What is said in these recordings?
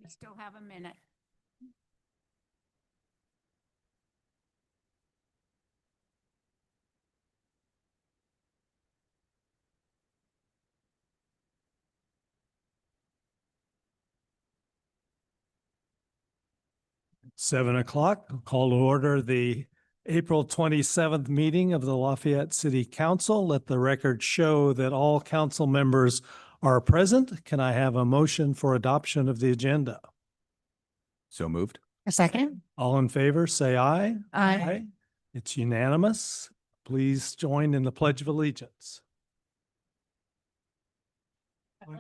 We still have a minute. Seven o'clock, call to order the April 27th meeting of the Lafayette City Council. Let the record show that all council members are present. Can I have a motion for adoption of the agenda? So moved. A second? All in favor, say aye. Aye. It's unanimous. Please join in the Pledge of Allegiance. One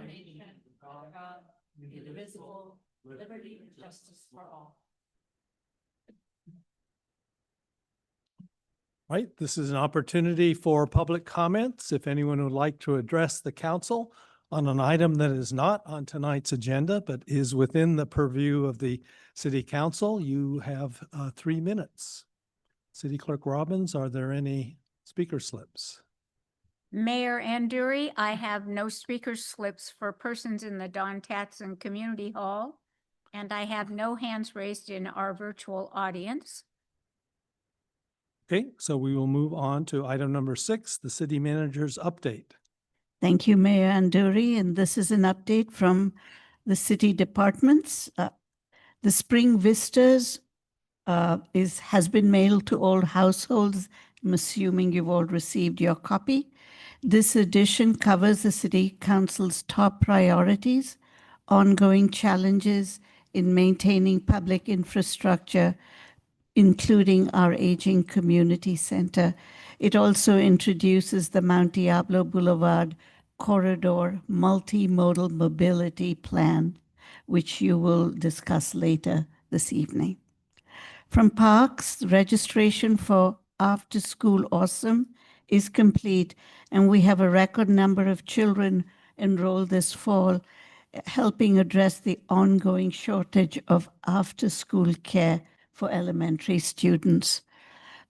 nation, under God, indivisible, liberty and justice for all. Right, this is an opportunity for public comments. If anyone would like to address the council on an item that is not on tonight's agenda, but is within the purview of the city council, you have 3 minutes. City Clerk Robbins, are there any speaker slips? Mayor Anduri, I have no speaker slips for persons in the Don Tatson Community Hall, and I have no hands raised in our virtual audience. Okay, so we will move on to item number 6, the city manager's update. Thank you, Mayor Anduri, and this is an update from the city departments. The Spring Vistas has been mailed to all households. I'm assuming you've all received your copy. This edition covers the City Council's top priorities, ongoing challenges in maintaining public infrastructure, including our aging community center. It also introduces the Mount Diablo Boulevard Corridor Multimodal Mobility Plan, which you will discuss later this evening. From Parks, registration for After School Awesome is complete, and we have a record number of children enrolled this fall, helping address the ongoing shortage of after-school care for elementary students.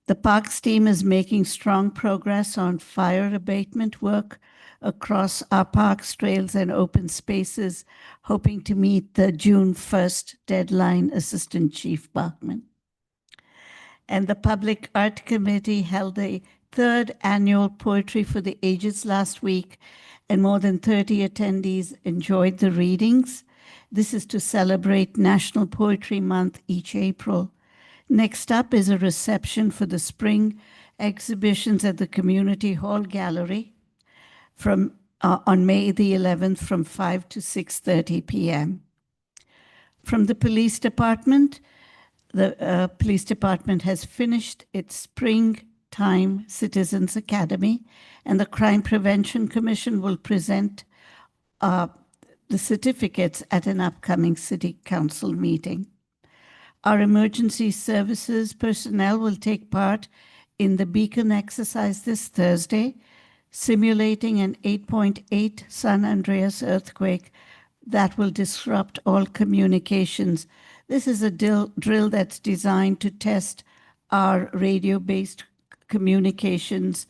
The Parks team is making strong progress on fire abatement work across our parks, trails, and open spaces, hoping to meet the June 1st deadline, Assistant Chief Bachman. And the Public Art Committee held a 3rd annual Poetry for the Ages last week, and more than 30 attendees enjoyed the readings. This is to celebrate National Poetry Month each April. Next up is a reception for the spring exhibitions at the Community Hall Gallery on May the 11th from 5 to 6:30 p.m. From the police department, the police department has finished its Springtime Citizens Academy, and the Crime Prevention Commission will present the certificates at an upcoming City Council meeting. Our emergency services personnel will take part in the Beacon exercise this Thursday, simulating an 8.8 San Andreas earthquake that will disrupt all communications. This is a drill that's designed to test our radio-based communications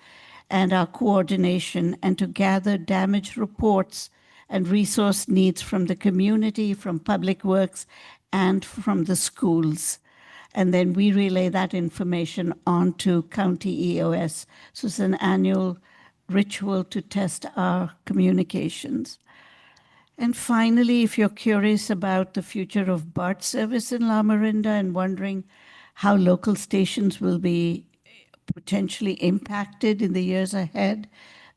and our coordination, and to gather damage reports and resource needs from the community, from Public Works, and from the schools. And then we relay that information on to County EOS. So it's an annual ritual to test our communications. And finally, if you're curious about the future of BART service in La Marinda and wondering how local stations will be potentially impacted in the years ahead,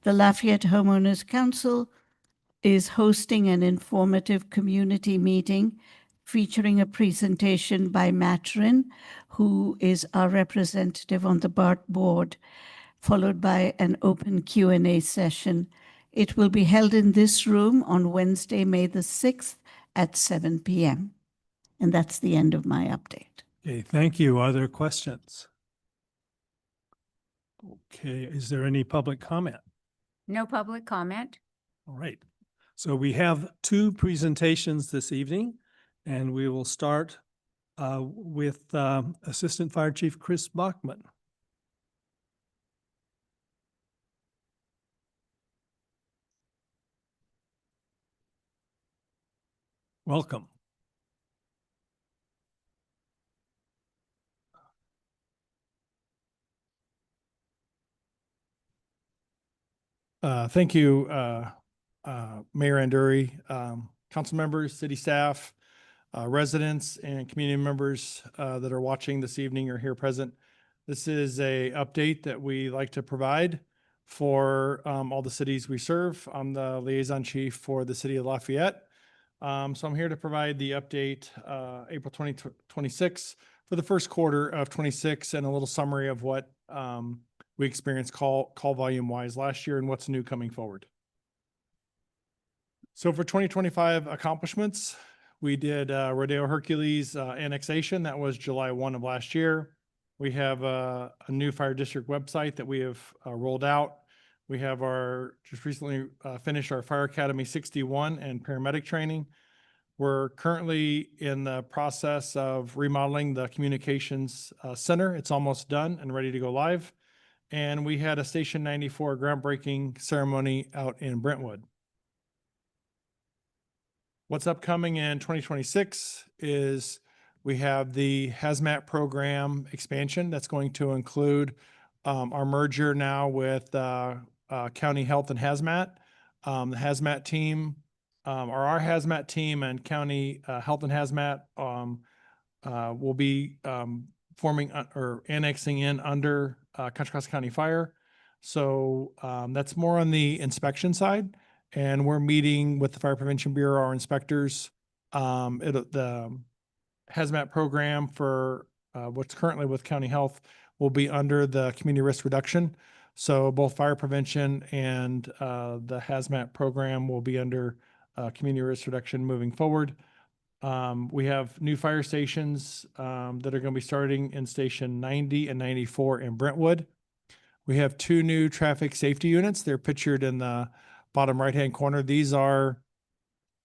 the Lafayette Homeowners Council is hosting an informative community meeting featuring a presentation by Matt Rinn, who is our representative on the BART board, followed by an open Q&A session. It will be held in this room on Wednesday, May the 6th at 7 p.m. And that's the end of my update. Okay, thank you. Are there questions? Okay, is there any public comment? No public comment. All right. So we have 2 presentations this evening, and we will start with Assistant Fire Chief Chris Bachman. Welcome. Thank you, Mayor Anduri, council members, city staff, residents, and community members that are watching this evening or here present. This is a update that we like to provide for all the cities we serve. I'm the liaison chief for the city of Lafayette. So I'm here to provide the update April 2026 for the first quarter of 26 and a little summary of what we experienced call volume wise last year and what's new coming forward. So for 2025 accomplishments, we did Rodeo Hercules annexation. That was July 1 of last year. We have a new fire district website that we have rolled out. We have just recently finished our Fire Academy 61 and paramedic training. We're currently in the process of remodeling the communications center. It's almost done and ready to go live. And we had a Station 94 groundbreaking ceremony out in Brentwood. What's upcoming in 2026 is we have the hazmat program expansion that's going to include our merger now with County Health and Hazmat. The hazmat team, or our hazmat team and County Health and Hazmat will be forming or annexing in under Contra Costa County Fire. So that's more on the inspection side. And we're meeting with the Fire Prevention Bureau, our inspectors. The hazmat program for what's currently with County Health will be under the community risk reduction. So both fire prevention and the hazmat program will be under community risk reduction moving forward. We have new fire stations that are going to be starting in Station 90 and 94 in Brentwood. We have 2 new traffic safety units. They're pictured in the bottom right-hand corner. These are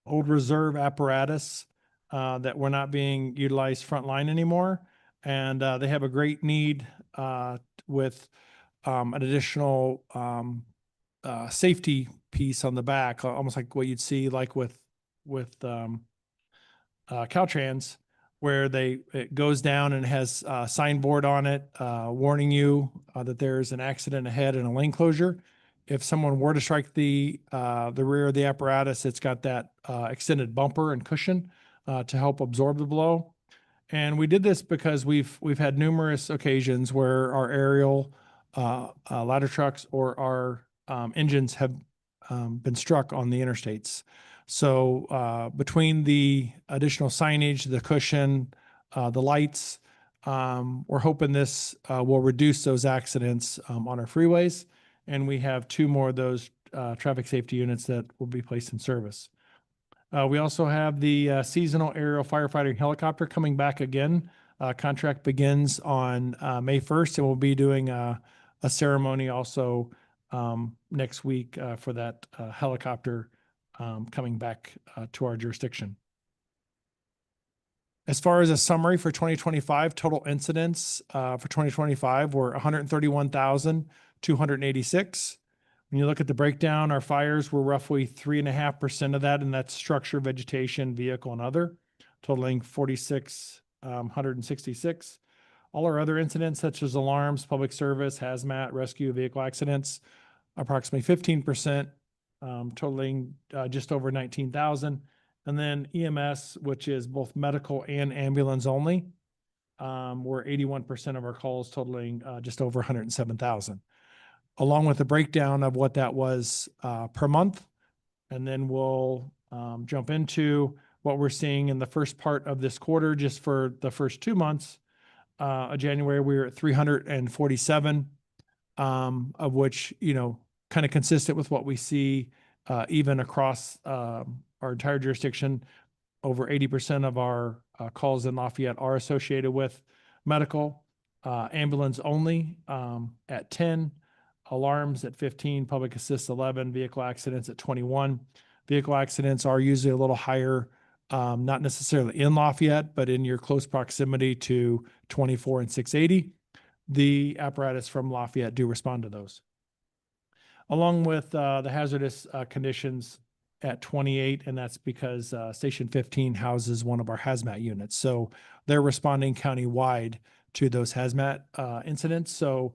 old reserve apparatus that were not being utilized frontline anymore. And they have a great need with an additional safety piece on the back, almost like what you'd see like with Caltrans, where it goes down and has a signboard on it warning you that there's an accident ahead and a lane closure. If someone were to strike the rear of the apparatus, it's got that extended bumper and cushion to help absorb the blow. And we did this because we've had numerous occasions where our aerial ladder trucks or our engines have been struck on the interstates. So between the additional signage, the cushion, the lights, we're hoping this will reduce those accidents on our freeways. And we have 2 more of those traffic safety units that will be placed in service. We also have the seasonal aerial firefighting helicopter coming back again. Contract begins on May 1st, and we'll be doing a ceremony also next week for that helicopter coming back to our jurisdiction. As far as a summary for 2025, total incidents for 2025 were 131,286. When you look at the breakdown, our fires were roughly 3.5% of that, and that's structure, vegetation, vehicle, and other, totaling 4,666. All our other incidents, such as alarms, public service, hazmat, rescue, vehicle accidents, approximately 15%, totaling just over 19,000. And then EMS, which is both medical and ambulance only, were 81% of our calls, totaling just over 107,000. Along with the breakdown of what that was per month. And then we'll jump into what we're seeing in the first part of this quarter. Just for the first 2 months of January, we were at 347, of which, kind of consistent with what we see even across our entire jurisdiction. Over 80% of our calls in Lafayette are associated with medical, ambulance only at 10, alarms at 15, public assist 11, vehicle accidents at 21. Vehicle accidents are usually a little higher, not necessarily in Lafayette, but in your close proximity to 24 and 680. The apparatus from Lafayette do respond to those. Along with the hazardous conditions at 28, and that's because Station 15 houses one of our hazmat units. So they're responding countywide to those hazmat incidents. So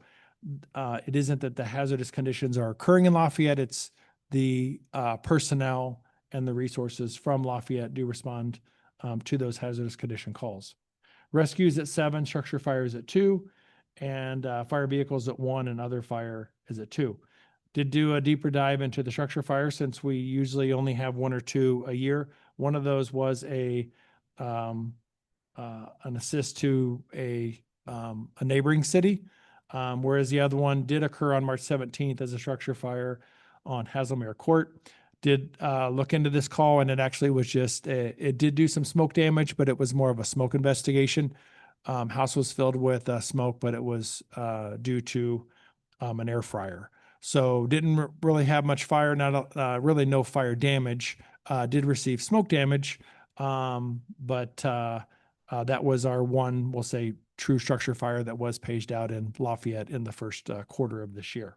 it isn't that the hazardous conditions are occurring in Lafayette, it's the personnel and the resources from Lafayette do respond to those hazardous condition calls. Rescues at 7, structure fires at 2, and fire vehicles at 1, and other fire is at 2. Did do a deeper dive into the structure fire since we usually only have 1 or 2 a year. One of those was an assist to a neighboring city, whereas the other one did occur on March 17th as a structure fire on Haslemere Court. Did look into this call, and it actually was just, it did do some smoke damage, but it was more of a smoke investigation. House was filled with smoke, but it was due to an air fryer. So didn't really have much fire, not really no fire damage. Did receive smoke damage, but that was our one, we'll say, true structure fire that was paged out in Lafayette in the first quarter of this year.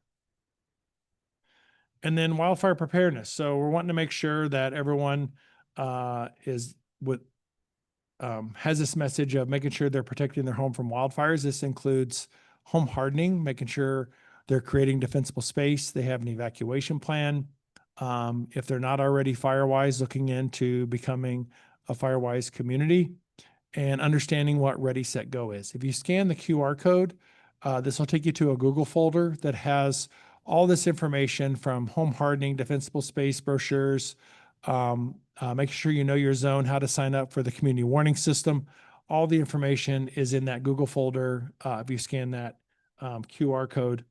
And then wildfire preparedness. So we're wanting to make sure that everyone has this message of making sure they're protecting their home from wildfires. This includes home hardening, making sure they're creating defensible space. They have an evacuation plan. If they're not already FireWise, looking into becoming a FireWise community and understanding what Ready, Set, Go is. If you scan the QR code, this will take you to a Google folder that has all this information from home hardening, defensible space brochures, making sure you know your zone, how to sign up for the community warning system. All the information is in that Google folder if you scan that QR code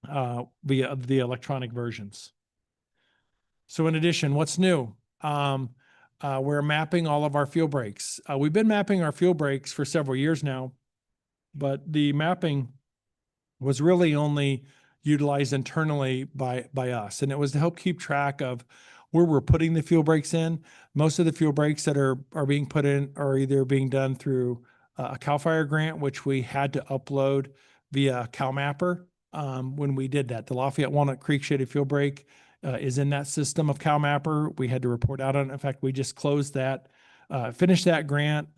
via the electronic versions. So in addition, what's new? We're mapping all of our fuel breaks. We've been mapping our fuel breaks for several years now, but the mapping was really only utilized internally by us. And it was to help keep track of where we're putting the fuel breaks in. Most of the fuel breaks that are being put in are either being done through a CAL FIRE grant, which we had to upload via CalMapper when we did that. The Lafayette Walnut Creek Shaded Fuel Break is in that system of CalMapper. We had to report out on it. In fact, we just closed that, finished that grant,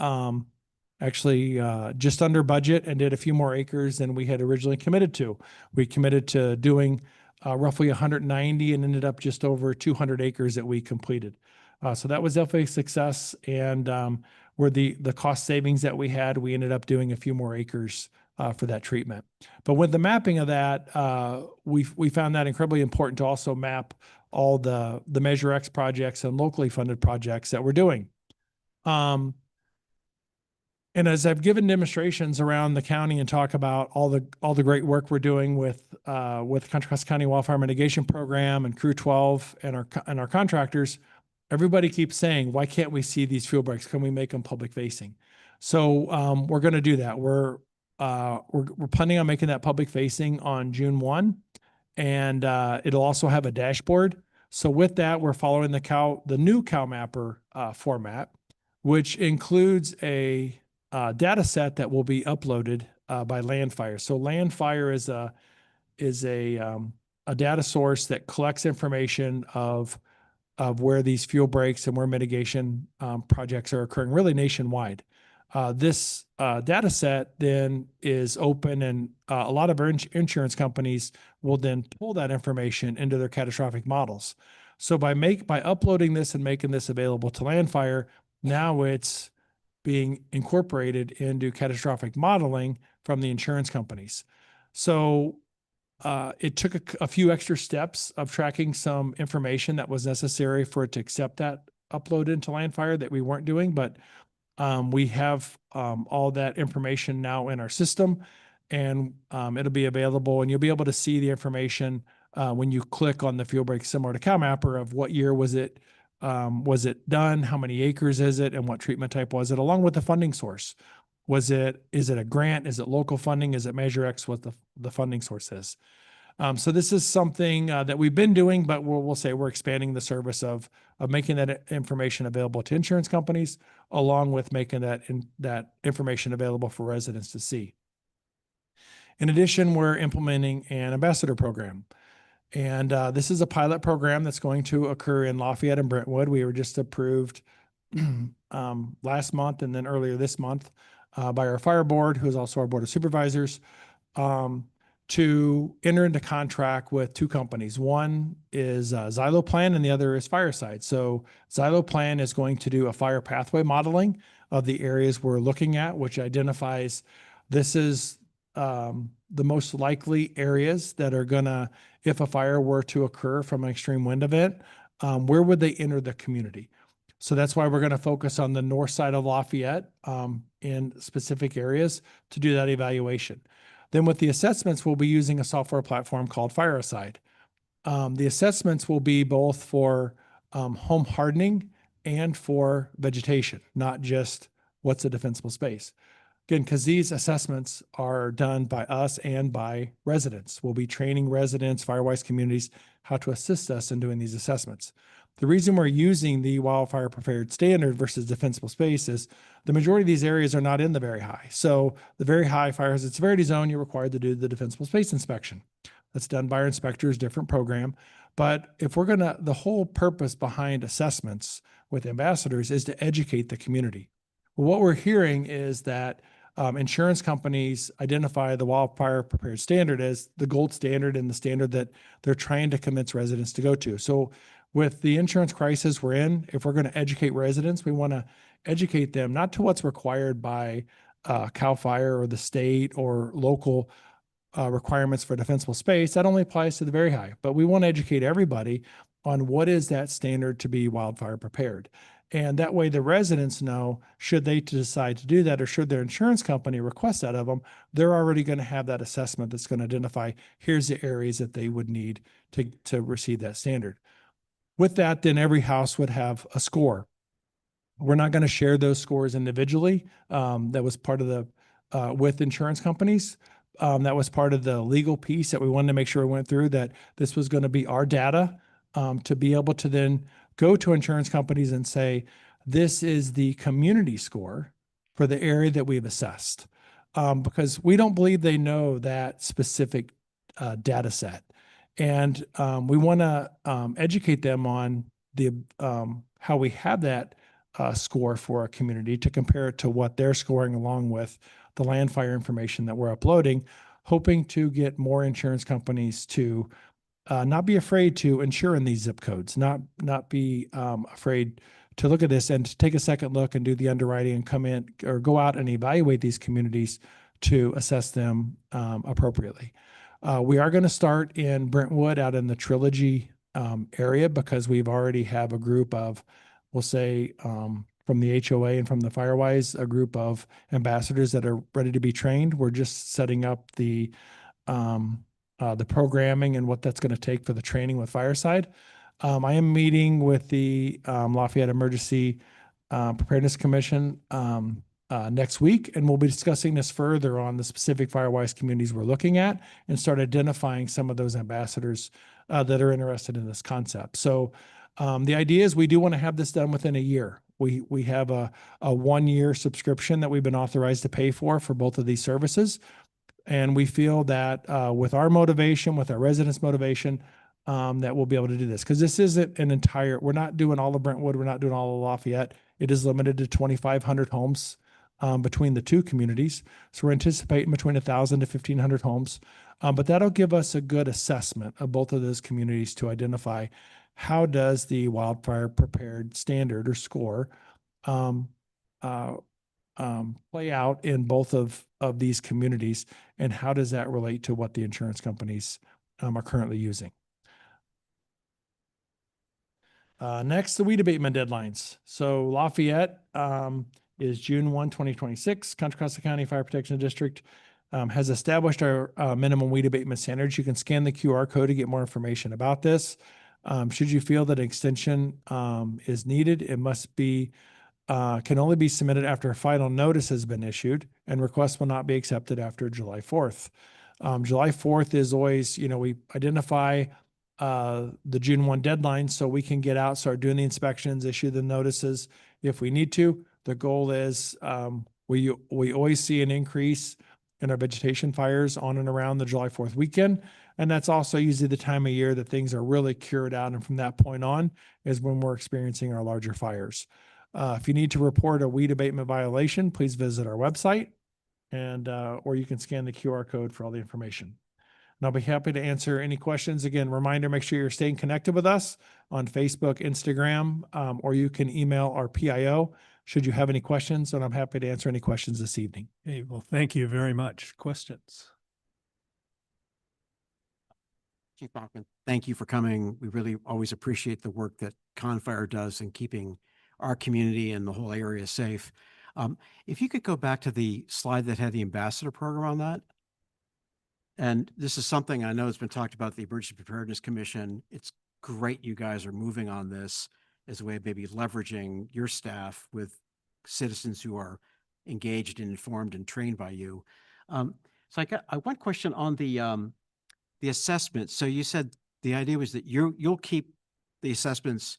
actually just under budget, and did a few more acres than we had originally committed to. We committed to doing roughly 190 and ended up just over 200 acres that we completed. So that was definitely a success, and where the cost savings that we had, we ended up doing a few more acres for that treatment. But with the mapping of that, we found that incredibly important to also map all the Measure X projects and locally funded projects that we're doing. And as I've given demonstrations around the county and talk about all the great work we're doing with Contra Costa County Wildfire Mitigation Program and Crew 12 and our contractors, everybody keeps saying, why can't we see these fuel breaks? Can we make them public facing? So we're going to do that. We're planning on making that public facing on June 1, and it'll also have a dashboard. So with that, we're following the new CalMapper format, which includes a data set that will be uploaded by Landfire. So Landfire is a data source that collects information of where these fuel breaks and where mitigation projects are occurring, really nationwide. This data set then is open, and a lot of our insurance companies will then pull that information into their catastrophic models. So by uploading this and making this available to Landfire, now it's being incorporated into catastrophic modeling from the insurance companies. So it took a few extra steps of tracking some information that was necessary for it to accept that upload into Landfire that we weren't doing, but we have all that information now in our system, and it'll be available, and you'll be able to see the information when you click on the fuel break, similar to CalMapper, of what year was it done, how many acres is it, and what treatment type was it, along with the funding source. Is it a grant? Is it local funding? Is it Measure X? What the funding source is. So this is something that we've been doing, but we'll say we're expanding the service of making that information available to insurance companies, along with making that information available for residents to see. In addition, we're implementing an ambassador program. And this is a pilot program that's going to occur in Lafayette and Brentwood. We were just approved last month and then earlier this month by our fire board, who is also our board of supervisors, to enter into contract with two companies. One is Xyloplan and the other is Fireside. So Xyloplan is going to do a fire pathway modeling of the areas we're looking at, which identifies this is the most likely areas that are gonna, if a fire were to occur from an extreme wind event, where would they enter the community? So that's why we're going to focus on the north side of Lafayette in specific areas to do that evaluation. Then with the assessments, we'll be using a software platform called Fireside. The assessments will be both for home hardening and for vegetation, not just what's a defensible space. Again, because these assessments are done by us and by residents. We'll be training residents, Firewise communities, how to assist us in doing these assessments. The reason we're using the wildfire prepared standard versus defensible space is the majority of these areas are not in the very high. So the very high fire hazard severity zone, you're required to do the defensible space inspection. That's done by our inspectors, different program. But if we're gonna, the whole purpose behind assessments with ambassadors is to educate the community. Well, what we're hearing is that insurance companies identify the wildfire prepared standard as the gold standard and the standard that they're trying to convince residents to go to. So with the insurance crisis we're in, if we're going to educate residents, we want to educate them not to what's required by CAL FIRE or the state or local requirements for defensible space. That only applies to the very high, but we want to educate everybody on what is that standard to be wildfire prepared. And that way the residents know, should they decide to do that or should their insurance company request that of them, they're already going to have that assessment that's going to identify, here's the areas that they would need to receive that standard. With that, then every house would have a score. We're not going to share those scores individually. That was part of the, with insurance companies. That was part of the legal piece that we wanted to make sure we went through, that this was going to be our data to be able to then go to insurance companies and say, this is the community score for the area that we've assessed. Because we don't believe they know that specific data set. And we want to educate them on the how we have that score for a community to compare it to what they're scoring along with the land fire information that we're uploading, hoping to get more insurance companies to not be afraid to insure in these zip codes, not be afraid to look at this and to take a second look and do the underwriting and come in or go out and evaluate these communities to assess them appropriately. We are going to start in Brentwood out in the Trilogy area because we've already have a group of, we'll say, from the HOA and from the Firewise, a group of ambassadors that are ready to be trained. We're just setting up the programming and what that's going to take for the training with Fireside. I am meeting with the Lafayette Emergency Preparedness Commission next week, and we'll be discussing this further on the specific Firewise communities we're looking at and start identifying some of those ambassadors that are interested in this concept. So the idea is we do want to have this done within a year. We have a 1-year subscription that we've been authorized to pay for both of these services. And we feel that with our motivation, with our residents' motivation, that we'll be able to do this. Because this isn't an entire, we're not doing all of Brentwood, we're not doing all of Lafayette. It is limited to 2,500 homes between the two communities. So we're anticipating between 1,000 to 1,500 homes. But that'll give us a good assessment of both of those communities to identify how does the wildfire prepared standard or score play out in both of these communities, and how does that relate to what the insurance companies are currently using. Next, the weed abatement deadlines. So Lafayette is June 1, 2026. Contra Costa County Fire Protection District has established our minimum weed abatement standards. You can scan the QR code to get more information about this. Should you feel that an extension is needed, it must be can only be submitted after a final notice has been issued, and requests will not be accepted after July 4th. July 4th is always, we identify the June 1 deadline so we can get out, start doing the inspections, issue the notices if we need to. The goal is we always see an increase in our vegetation fires on and around the July 4th weekend. And that's also usually the time of year that things are really cured out. And from that point on is when we're experiencing our larger fires. If you need to report a weed abatement violation, please visit our website and, or you can scan the QR code for all the information. And I'll be happy to answer any questions. Again, reminder, make sure you're staying connected with us on Facebook, Instagram, or you can email our PIO should you have any questions, and I'm happy to answer any questions this evening. Hey, well, thank you very much. Questions? Chief Bachman, thank you for coming. We really always appreciate the work that Confire does in keeping our community and the whole area safe. If you could go back to the slide that had the ambassador program on that. And this is something I know has been talked about at the Emergency Preparedness Commission. It's great you guys are moving on this as a way of maybe leveraging your staff with citizens who are engaged and informed and trained by you. So I got one question on the assessment. So you said the idea was that you'll keep the assessments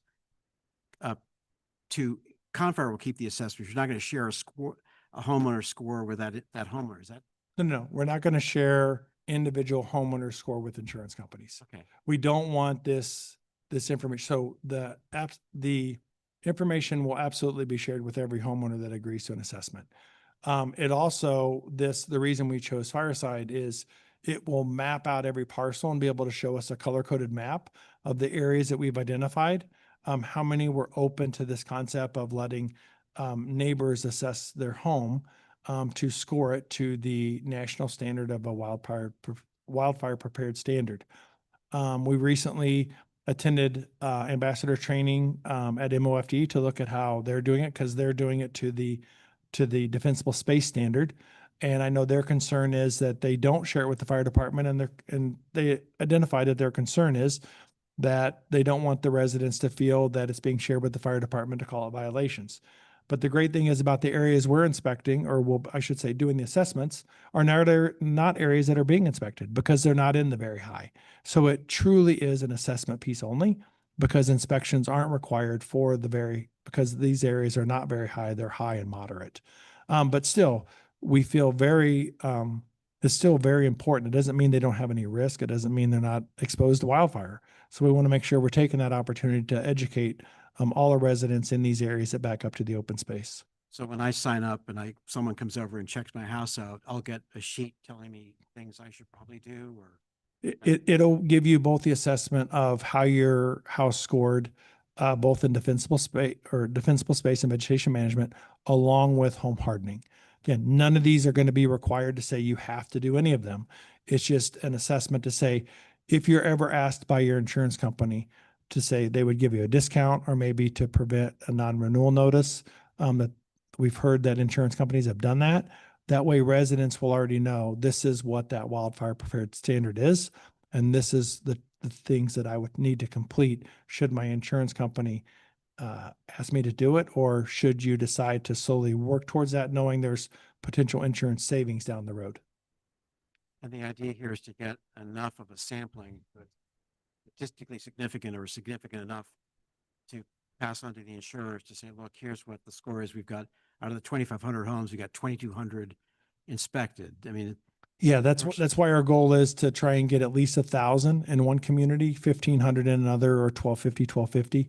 to Confire will keep the assessments. You're not going to share a homeowner score with that homeowner. Is that? No, we're not going to share individual homeowner score with insurance companies. Okay. We don't want this information. So the information will absolutely be shared with every homeowner that agrees to an assessment. It also, the reason we chose Fireside is it will map out every parcel and be able to show us a color-coded map of the areas that we've identified. How many were open to this concept of letting neighbors assess their home to score it to the national standard of a wildfire prepared standard. We recently attended ambassador training at MOFD to look at how they're doing it, because they're doing it to the defensible space standard. And I know their concern is that they don't share it with the fire department, and they identified that their concern is that they don't want the residents to feel that it's being shared with the fire department to call it violations. But the great thing is about the areas we're inspecting, or I should say doing the assessments, are not areas that are being inspected because they're not in the very high. So it truly is an assessment piece only, because inspections aren't required because these areas are not very high, they're high and moderate. But still, we feel it's still very important. It doesn't mean they don't have any risk. It doesn't mean they're not exposed to wildfire. So we want to make sure we're taking that opportunity to educate all our residents in these areas that back up to the open space. So when I sign up and someone comes over and checks my house out, I'll get a sheet telling me things I should probably do, or? It'll give you both the assessment of how your house scored, both in defensible space and vegetation management, along with home hardening. Again, none of these are going to be required to say you have to do any of them. It's just an assessment to say, if you're ever asked by your insurance company to say they would give you a discount, or maybe to prevent a non-renewal notice, that we've heard that insurance companies have done that. That way residents will already know this is what that wildfire prepared standard is. And this is the things that I would need to complete should my insurance company ask me to do it, or should you decide to slowly work towards that, knowing there's potential insurance savings down the road. And the idea here is to get enough of a sampling that's statistically significant or significant enough to pass on to the insurers to say, look, here's what the score is. We've got, out of the 2,500 homes, we got 2,200 inspected. I mean, yeah, that's why our goal is to try and get at least 1,000 in one community, 1,500 in another, or 1,250.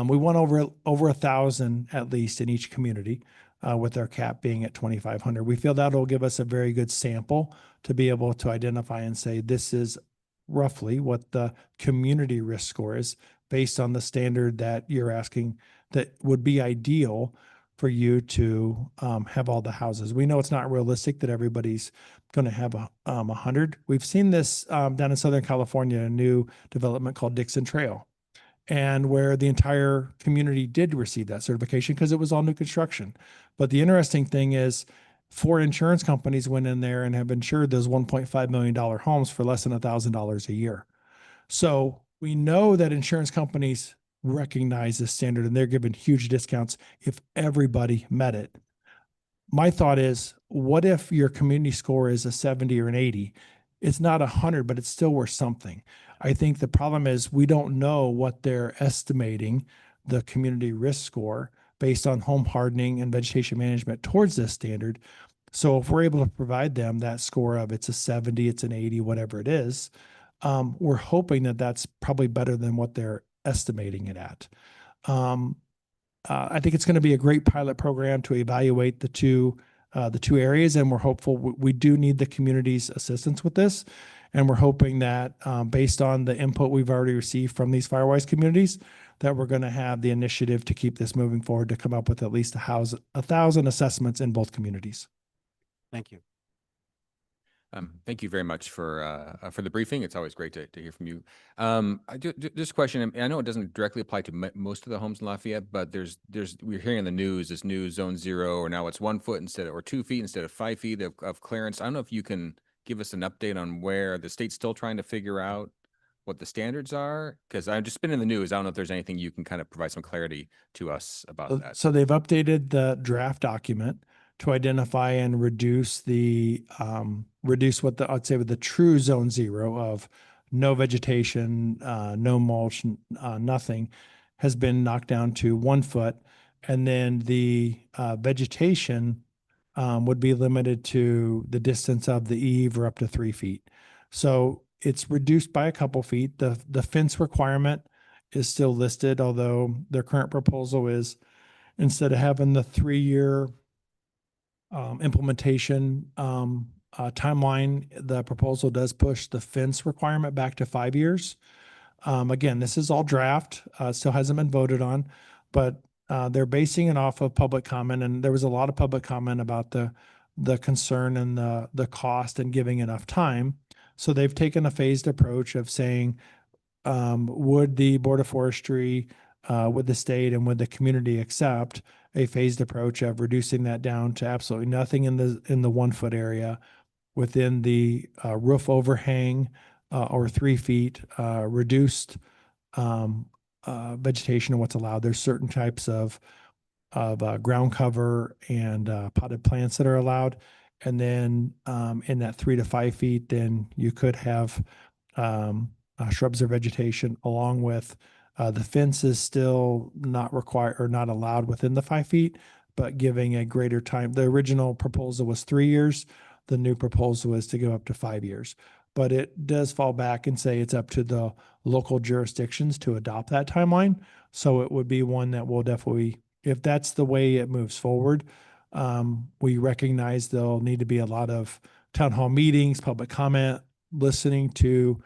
We want over 1,000 at least in each community, with our cap being at 2,500. We feel that'll give us a very good sample to be able to identify and say, this is roughly what the community risk score is based on the standard that you're asking that would be ideal for you to have all the houses. We know it's not realistic that everybody's going to have 100. We've seen this down in Southern California, a new development called Dixon Trail, and where the entire community did receive that certification because it was all new construction. But the interesting thing is, 4 insurance companies went in there and have insured those $1.5 million homes for less than $1,000 a year. So we know that insurance companies recognize this standard, and they're giving huge discounts if everybody met it. My thought is, what if your community score is a 70 or an 80? It's not 100, but it's still worth something. I think the problem is we don't know what they're estimating the community risk score based on home hardening and vegetation management towards this standard. So if we're able to provide them that score of it's a 70, it's an 80, whatever it is, We're hoping that that's probably better than what they're estimating it at. I think it's going to be a great pilot program to evaluate the two areas, and we're hopeful. We do need the community's assistance with this, and we're hoping that based on the input we've already received from these Firewise communities, that we're going to have the initiative to keep this moving forward to come up with at least 1,000 assessments in both communities. Thank you. Thank you very much for the briefing. It's always great to hear from you. This question, and I know it doesn't directly apply to most of the homes in Lafayette, but we're hearing in the news this new zone 0, or now it's 1 foot or 2 feet instead of 5 feet of clearance. I don't know if you can give us an update on where the state's still trying to figure out what the standards are, because I've just been in the news. I don't know if there's anything you can kind of provide some clarity to us about that. So they've updated the draft document to identify and reduce what I'd say with the true zone 0 of no vegetation, no mulch, nothing, has been knocked down to 1 foot. And then the vegetation would be limited to the distance of the eave or up to 3 feet. So it's reduced by a couple feet. The fence requirement is still listed, although their current proposal is, instead of having the 3-year implementation timeline, the proposal does push the fence requirement back to 5 years. Again, this is all draft, still hasn't been voted on, but they're basing it off of public comment, and there was a lot of public comment about the concern and the cost and giving enough time. So they've taken a phased approach of saying, would the Board of Forestry, would the state, and would the community accept a phased approach of reducing that down to absolutely nothing in the 1 foot area within the roof overhang, or 3 feet, reduced vegetation and what's allowed. There's certain types of ground cover and potted plants that are allowed. And then in that 3 to 5 feet, then you could have shrubs or vegetation, along with the fence is still not required or not allowed within the 5 feet, but giving a greater time. The original proposal was 3 years. The new proposal is to go up to 5 years. But it does fall back and say it's up to the local jurisdictions to adopt that timeline. So it would be one that will definitely, if that's the way it moves forward, we recognize there'll need to be a lot of town hall meetings, public comment, listening to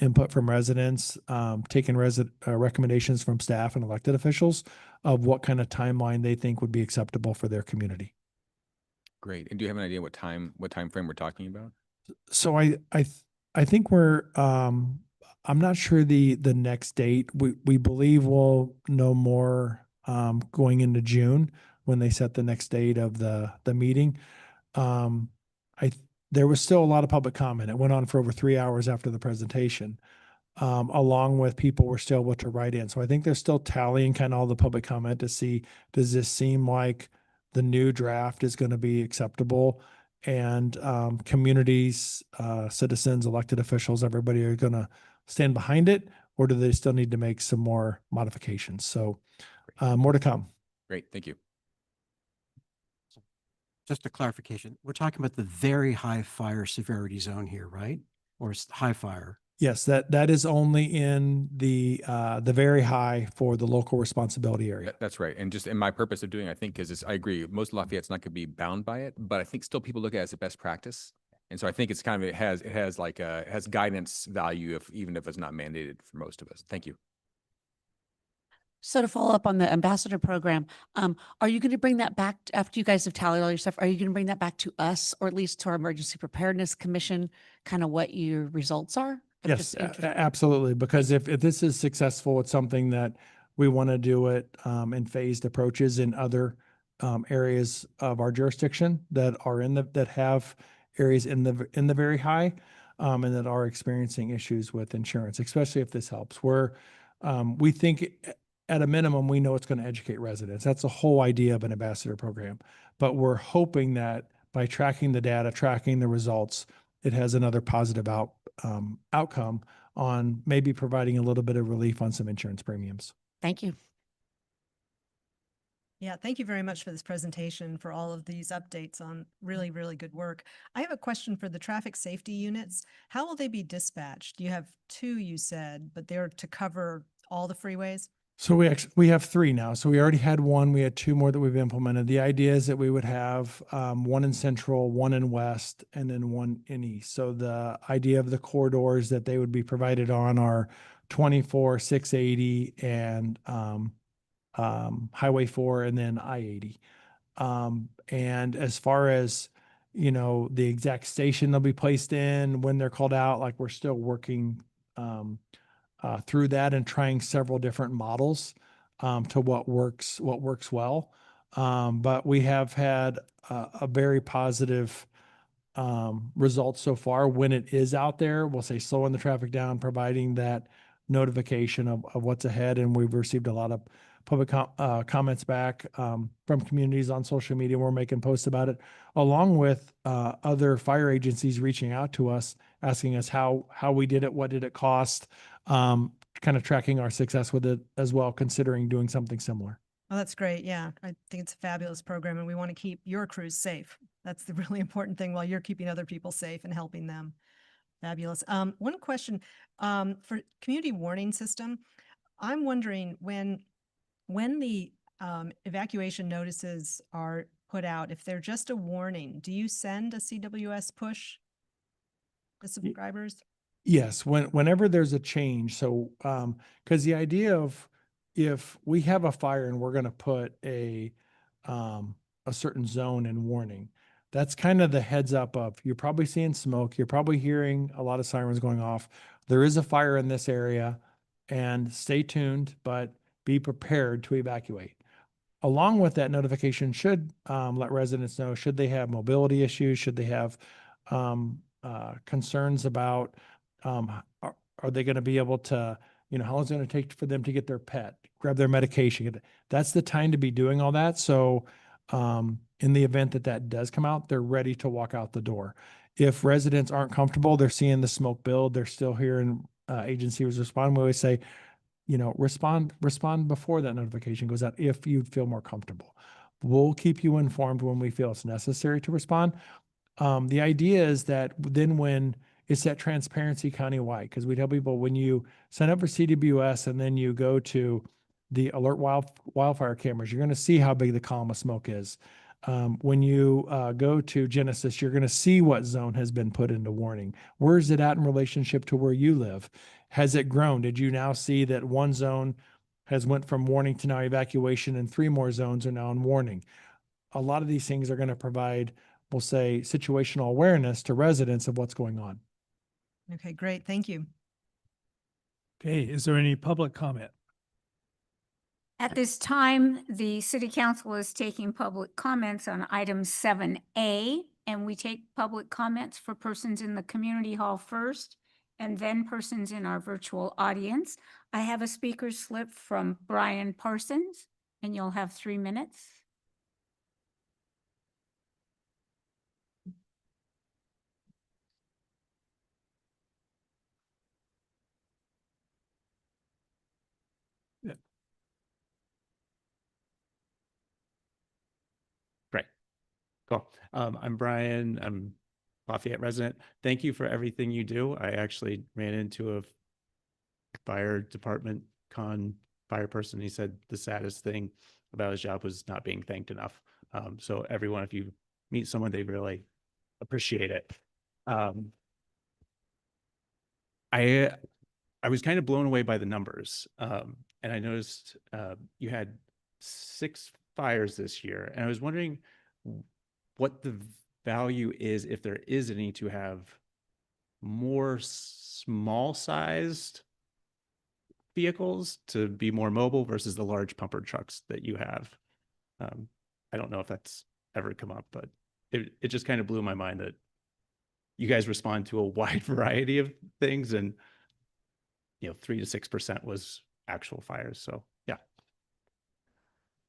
input from residents, taking recommendations from staff and elected officials of what kind of timeline they think would be acceptable for their community. Great. And do you have an idea what time frame we're talking about? So I think I'm not sure the next date. We believe we'll know more going into June when they set the next date of the meeting. There was still a lot of public comment. It went on for over 3 hours after the presentation, along with people were still able to write in. So I think they're still tallying kind of all the public comment to see, does this seem like the new draft is going to be acceptable? And communities, citizens, elected officials, everybody are going to stand behind it, or do they still need to make some more modifications? So more to come. Great. Thank you. Just a clarification, we're talking about the very high fire severity zone here, right? Or it's high fire? Yes, that is only in the very high for the local responsibility area. That's right. And just in my purpose of doing, I think, is I agree, most Lafayette's not going to be bound by it, but I think still people look at it as a best practice. And so I think it's kind of, it has guidance value even if it's not mandated for most of us. Thank you. So to follow up on the ambassador program, are you going to bring that back after you guys have tallied all your stuff? Are you going to bring that back to us, or at least to our Emergency Preparedness Commission, kind of what your results are? I'm Yes, just interested. absolutely. Because if this is successful, it's something that we want to do it in phased approaches in other areas of our jurisdiction that are that have areas in the very high and that are experiencing issues with insurance, especially if this helps. We think at a minimum, we know it's going to educate residents. That's the whole idea of an ambassador program. But we're hoping that by tracking the data, tracking the results, it has another positive outcome on maybe providing a little bit of relief on some insurance premiums. Thank you. Yeah, thank you very much for this presentation, for all of these updates on really, really good work. I have a question for the traffic safety units. How will they be dispatched? You have two, you said, but they're to cover all the freeways? So we have three now. So we already had one. We had two more that we've implemented. The idea is that we would have one in Central, one in West, and then one in East. So the idea of the corridors that they would be provided on are 24, 680, and Highway 4, and then I-80. And as far as, the exact station they'll be placed in, when they're called out, like we're still working through that and trying several different models to what works well. But we have had a very positive results so far. When it is out there, we'll say slowing the traffic down, providing that notification of what's ahead. And we've received a lot of public comments back from communities on social media. We're making posts about it, along with other fire agencies reaching out to us, asking us how we did it, what did it cost, kind of tracking our success with it as well, considering doing something similar. Oh, that's great. Yeah, I think it's a fabulous program and we want to keep your crews safe. That's the really important thing while you're keeping other people safe and helping them. Fabulous. One question for community warning system. I'm wondering when the evacuation notices are put out, if they're just a warning, do you send a CWS push to subscribers? Yes, whenever there's a change. So, because the idea of if we have a fire and we're going to put a certain zone in warning, that's kind of the heads up of you're probably seeing smoke, you're probably hearing a lot of sirens going off. There is a fire in this area, and stay tuned, but be prepared to evacuate. Along with that notification should let residents know, should they have mobility issues, should they have concerns about are they going to be able to, how long is it going to take for them to get their pet, grab their medication? That's the time to be doing all that. So in the event that does come out, they're ready to walk out the door. If residents aren't comfortable, they're seeing the smoke build, they're still hearing agencies respond. We always say, respond before that notification goes out if you feel more comfortable. We'll keep you informed when we feel it's necessary to respond. The idea is that then when it's that transparency countywide, because we tell people when you sign up for CWS and then you go to the alert wildfire cameras, you're going to see how big the column of smoke is. When you go to Genesis, you're going to see what zone has been put into warning. Where is it at in relationship to where you live? Has it grown? Did you now see that one zone has went from warning to now evacuation and 3 more zones are now in warning? A lot of these things are going to provide, we'll say, situational awareness to residents of what's going on. Okay, great. Thank you. Okay, is there any public comment? At this time, the city council is taking public comments on item 7A, and we take public comments for persons in the community hall first, and then persons in our virtual audience. I have a speaker slip from Brian Parsons, and you'll have 3 minutes. Great. Cool. I'm Brian. I'm Lafayette resident. Thank you for everything you do. I actually ran into a fire department fire person. He said the saddest thing about his job was not being thanked enough. So everyone, if you meet someone, they really appreciate it. I was kind of blown away by the numbers. And I noticed you had 6 fires this year. And I was wondering what the value is, if there is any, to have more small sized vehicles to be more mobile versus the large pumper trucks that you have. I don't know if that's ever come up, but it just kind of blew my mind that you guys respond to a wide variety of things, and 3 to 6% was actual fires. So yeah.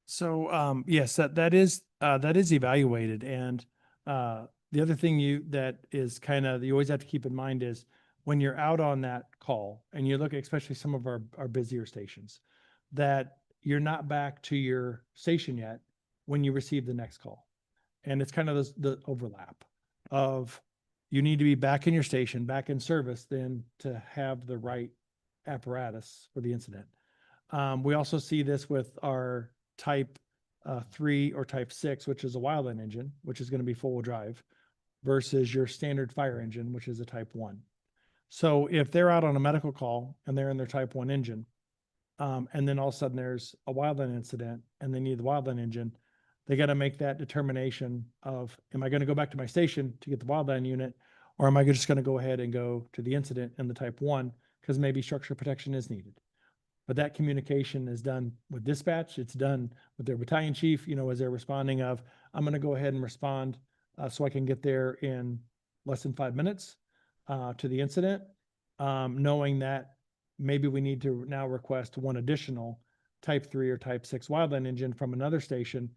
So yes, that is evaluated. And the other thing that is kind of you always have to keep in mind is when you're out on that call and you look at especially some of our busier stations, that you're not back to your station yet when you receive the next call. And it's kind of the overlap of you need to be back in your station, back in service, then to have the right apparatus for the incident. We also see this with our type 3 or type 6, which is a wildland engine, which is going to be full-wheel drive, versus your standard fire engine, which is a type 1. So if they're out on a medical call and they're in their type 1 engine, and then all of a sudden there's a wildland incident and they need the wildland engine, they got to make that determination of, am I going to go back to my station to get the wildland unit, or am I just going to go ahead and go to the incident in the type 1 because maybe structure protection is needed. But that communication is done with dispatch. It's done with their battalion chief, as they're responding of, I'm going to go ahead and respond so I can get there in less than 5 minutes to the incident, knowing that maybe we need to now request one additional type 3 or type 6 wildland engine from another station,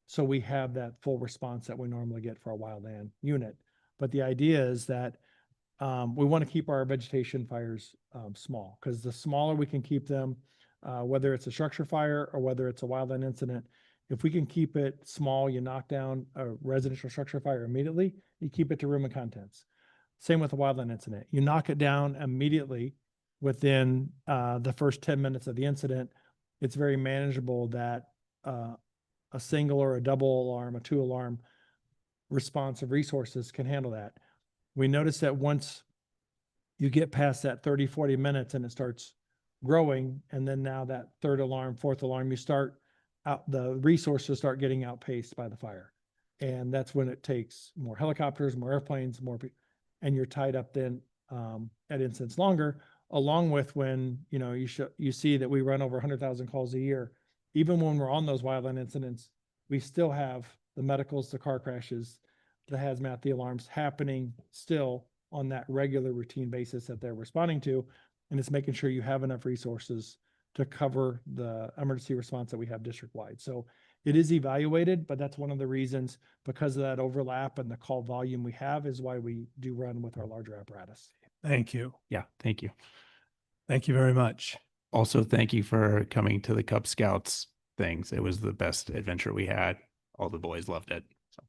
so we have that full response that we normally get for a wildland unit. But the idea is that we want to keep our vegetation fires small, because the smaller we can keep them, whether it's a structure fire or whether it's a wildland incident, if we can keep it small, you knock down a residential structure fire immediately, you keep it to room and contents. Same with a wildland incident. You knock it down immediately within the first 10 minutes of the incident. It's very manageable that a single or a double alarm, a 2-alarm response of resources can handle that. We notice that once you get past that 30, 40 minutes and it starts growing, and then now that 3rd alarm, 4th alarm, the resources start getting outpaced by the fire. And that's when it takes more helicopters, more airplanes, and you're tied up then at incidents longer, along with when, you see that we run over 100,000 calls a year. Even when we're on those wildland incidents, we still have the medicals, the car crashes, the hazmat, the alarms happening still on that regular routine basis that they're responding to. And it's making sure you have enough resources to cover the emergency response that we have district-wide. So it is evaluated, but that's one of the reasons, because of that overlap and the call volume we have, is why we do run with our larger apparatus. Thank you. Yeah, thank you. Thank you very much. Also, thank you for coming to the Cub Scouts things. It was the best adventure we had. All the boys loved it. So.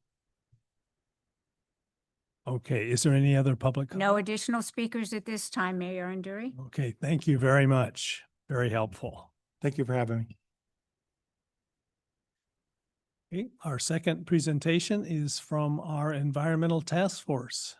Okay, is there any other public? No additional speakers at this time, Mayor Anduri. Okay, thank you very much. Very helpful. Thank you for having me. Okay, our second presentation is from our Environmental Task Force.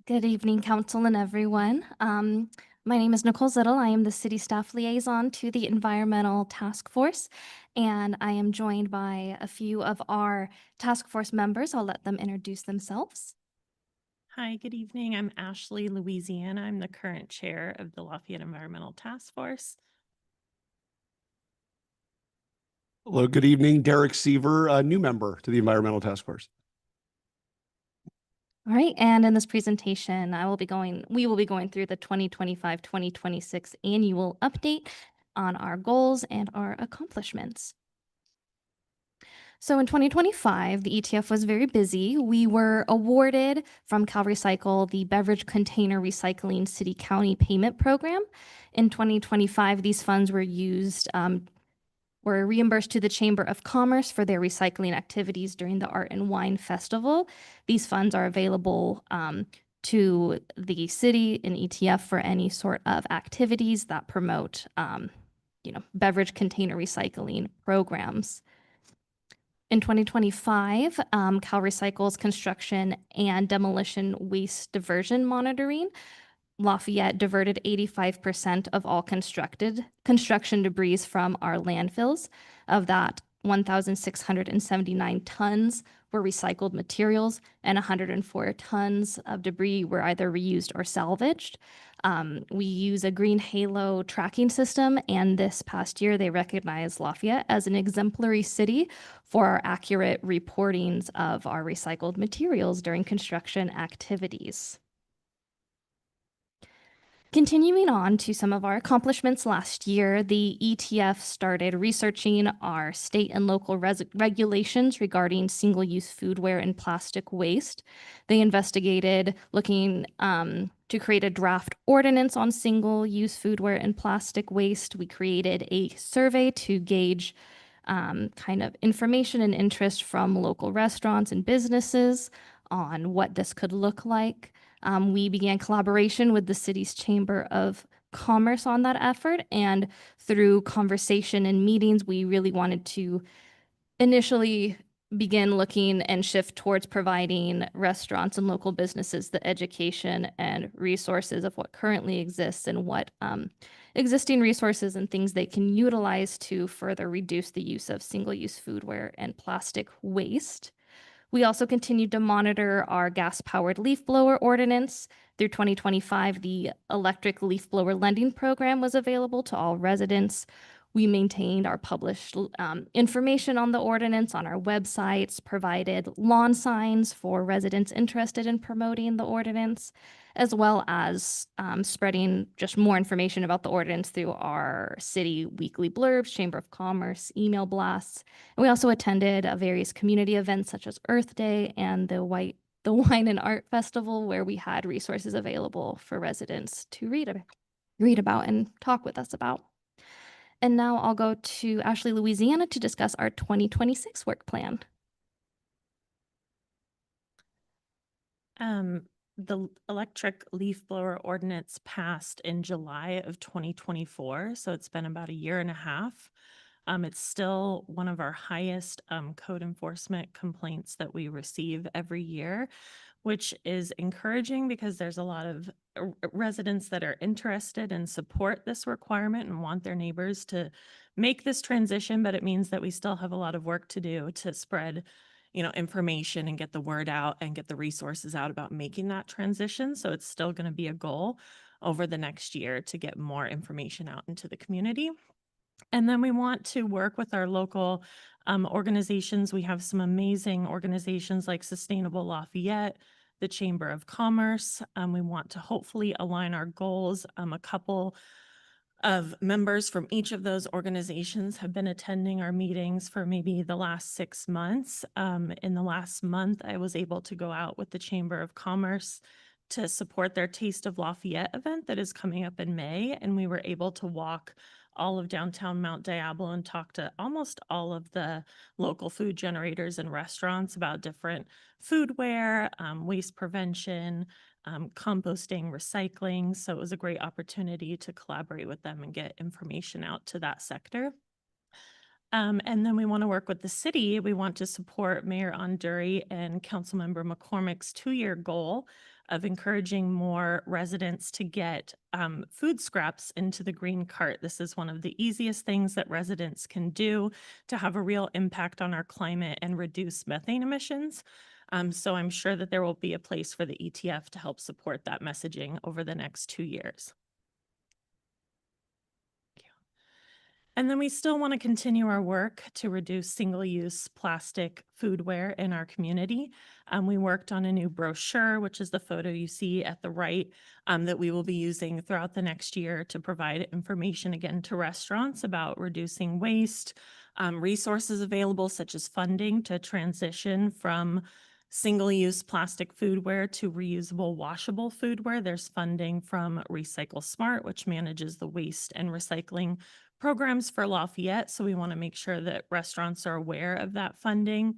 Good evening, Council and everyone. My name is Nicole Zittel. I am the City Staff Liaison to the Environmental Task Force, and I am joined by a few of our task force members. I'll let them introduce themselves. Hi, good evening. I'm Ashley Louisiana. I'm the current chair of the Lafayette Environmental Task Force. Hello, good evening. Derek Seaver, a new member to the Environmental Task Force. All right, and in this presentation, we will be going through the 2025-2026 annual update on our goals and our accomplishments. So in 2025, the ETF was very busy. We were awarded from CalRecycle the Beverage Container Recycling City County Payment Program. In 2025, these funds were were reimbursed to the Chamber of Commerce for their recycling activities during the Art and Wine Festival. These funds are available to the city in ETF for any sort of activities that promote, beverage container recycling programs. In 2025, CalRecycle's construction and demolition waste diversion monitoring, Lafayette diverted 85% of all construction debris from our landfills. Of that, 1,679 tons were recycled materials, and 104 tons of debris were either reused or salvaged. We use a Green Halo tracking system, and this past year they recognized Lafayette as an exemplary city for our accurate reportings of our recycled materials during construction activities. Continuing on to some of our accomplishments last year, the ETF started researching our state and local regulations regarding single-use foodware and plastic waste. They investigated looking to create a draft ordinance on single-use foodware and plastic waste. We created a survey to gauge kind of information and interest from local restaurants and businesses on what this could look like. We began collaboration with the city's Chamber of Commerce on that effort, and through conversation and meetings, we really wanted to initially begin looking and shift towards providing restaurants and local businesses the education and resources of what currently exists and what existing resources and things they can utilize to further reduce the use of single-use foodware and plastic waste. We also continued to monitor our gas-powered leaf blower ordinance. Through 2025, the electric leaf blower lending program was available to all residents. We maintained our published information on the ordinance on our websites, provided lawn signs for residents interested in promoting the ordinance, as well as spreading just more information about the ordinance through our city weekly blurbs, Chamber of Commerce, email blasts. And we also attended various community events such as Earth Day and the Wine and Art Festival, where we had resources available for residents to read about and talk with us about. And now I'll go to Ashley, Louisiana to discuss our 2026 work plan. The electric leaf blower ordinance passed in July of 2024, so it's been about a year and a half. It's still one of our highest code enforcement complaints that we receive every year, which is encouraging because there's a lot of residents that are interested and support this requirement and want their neighbors to make this transition, but it means that we still have a lot of work to do to spread, information and get the word out and get the resources out about making that transition. So it's still going to be a goal over the next year to get more information out into the community. And then we want to work with our local organizations. We have some amazing organizations like Sustainable Lafayette, the Chamber of Commerce. We want to hopefully align our goals. A couple of members from each of those organizations have been attending our meetings for maybe the last 6 months. In the last month, I was able to go out with the Chamber of Commerce to support their Taste of Lafayette event that is coming up in May. And we were able to walk all of downtown Mount Diablo and talk to almost all of the local food generators and restaurants about different foodware, waste prevention, composting, recycling. So it was a great opportunity to collaborate with them and get information out to that sector. And then we want to work with the city. We want to support Mayor Onduri and Councilmember McCormick's 2-year goal of encouraging more residents to get food scraps into the green cart. This is one of the easiest things that residents can do to have a real impact on our climate and reduce methane emissions. So I'm sure that there will be a place for the ETF to help support that messaging over the next 2 years. And then we still want to continue our work to reduce single-use plastic foodware in our community. We worked on a new brochure, which is the photo you see at the right, that we will be using throughout the next year to provide information again to restaurants about reducing waste, resources available such as funding to transition from single-use plastic foodware to reusable washable foodware. There's funding from Recycle Smart, which manages the waste and recycling programs for Lafayette. So we want to make sure that restaurants are aware of that funding.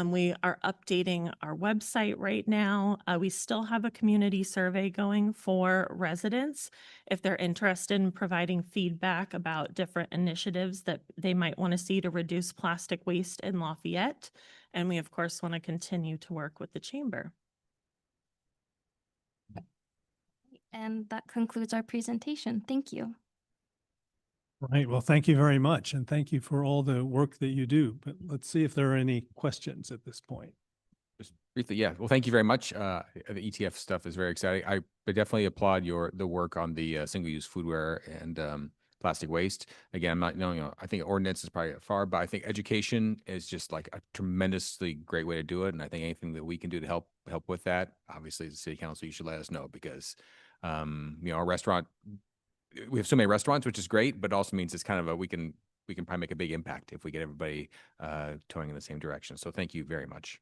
We are updating our website right now. We still have a community survey going for residents if they're interested in providing feedback about different initiatives that they might want to see to reduce plastic waste in Lafayette. And we, of course, want to continue to work with the chamber. And that concludes our presentation. Thank you. Right. Well, thank you very much. And thank you for all the work that you do. But let's see if there are any questions at this point. Just briefly, yeah. Well, thank you very much. The ETF stuff is very exciting. I would definitely applaud the work on the single-use foodware and plastic waste. Again, I'm not, I think ordinance is probably far, but I think education is just like a tremendously great way to do it. And I think anything that we can do to help with that, obviously, as a city council, you should let us know because, our restaurant, we have so many restaurants, which is great, but also means it's kind of we can probably make a big impact if we get everybody towing in the same direction. So thank you very much.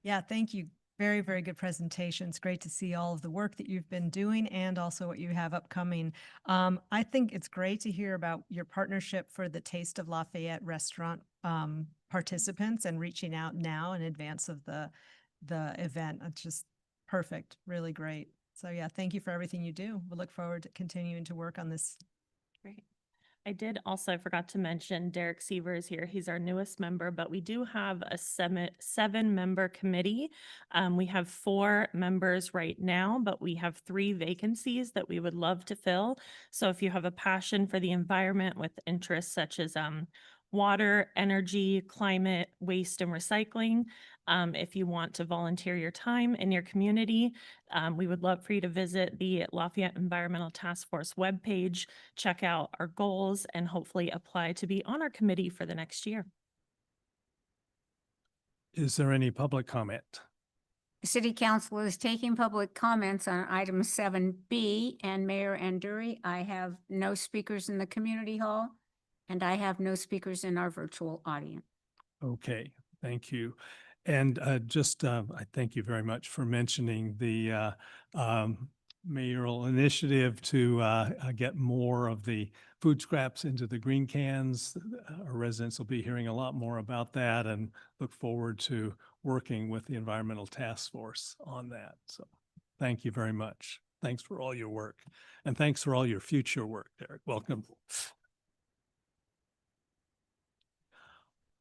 Yeah, thank you. Very, very good presentation. It's great to see all of the work that you've been doing and also what you have upcoming. I think it's great to hear about your partnership for the Taste of Lafayette restaurant participants and reaching out now in advance of the event. It's just perfect, really great. So yeah, thank you for everything you do. We look forward to continuing to work on this. Great. I did also, I forgot to mention Derek Seaver is here. He's our newest member, but we do have a seven-member committee. We have 4 members right now, but we have 3 vacancies that we would love to fill. So if you have a passion for the environment with interests such as water, energy, climate, waste, and recycling, if you want to volunteer your time in your community, we would love for you to visit the Lafayette Environmental Task Force webpage, check out our goals, and hopefully apply to be on our committee for the next year. Is there any public comment? The City Council is taking public comments on item 7B, and Mayor Anduri, I have no speakers in the community hall, and I have no speakers in our virtual audience. Okay, thank you. And I thank you very much for mentioning the mayoral initiative to get more of the food scraps into the green cans. Our residents will be hearing a lot more about that and look forward to working with the Environmental Task Force on that. So thank you very much. Thanks for all your work. And thanks for all your future work, Derek. Welcome.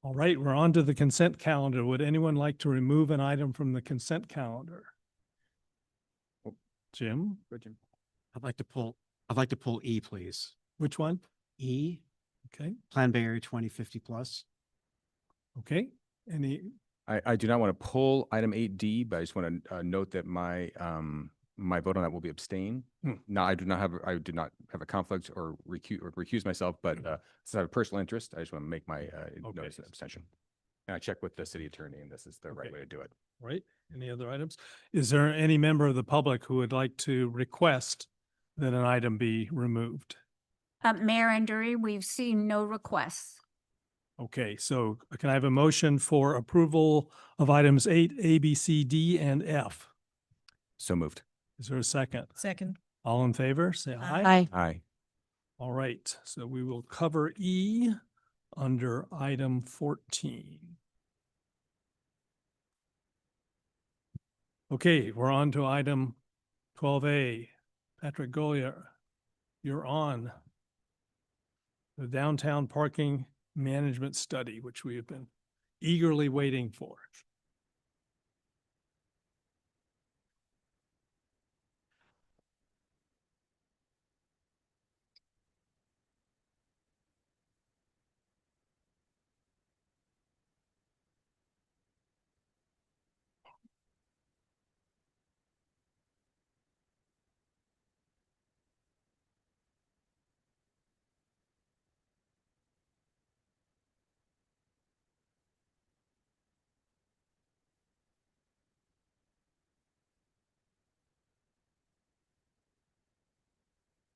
All right, we're on to the consent calendar. Would anyone like to remove an item from the consent calendar? Jim? I'd like to pull E, please. Which one? E, Okay, Plan Bay Area 2050 plus. okay. Any, I do not want to pull item 8D, but I just want to note that my my vote on that will be abstain. No, I did not have a conflict or recuse myself, but since I have a personal interest, I just want to make my notice of abstention. And I checked with the city attorney, and this is the right way to do it. right? Any other items? Is there any member of the public who would like to request that an item be removed? Mayor Anduri, we've seen no requests. Okay, so can I have a motion for approval of items 8A, B, C, D, and F? So moved. Is there a second? Second. All in favor, say aye. Aye. Aye. All right, so we will cover E under item 14. Okay, we're on to item 12A. Patrick Golier, you're on. The downtown parking management study, which we have been eagerly waiting for.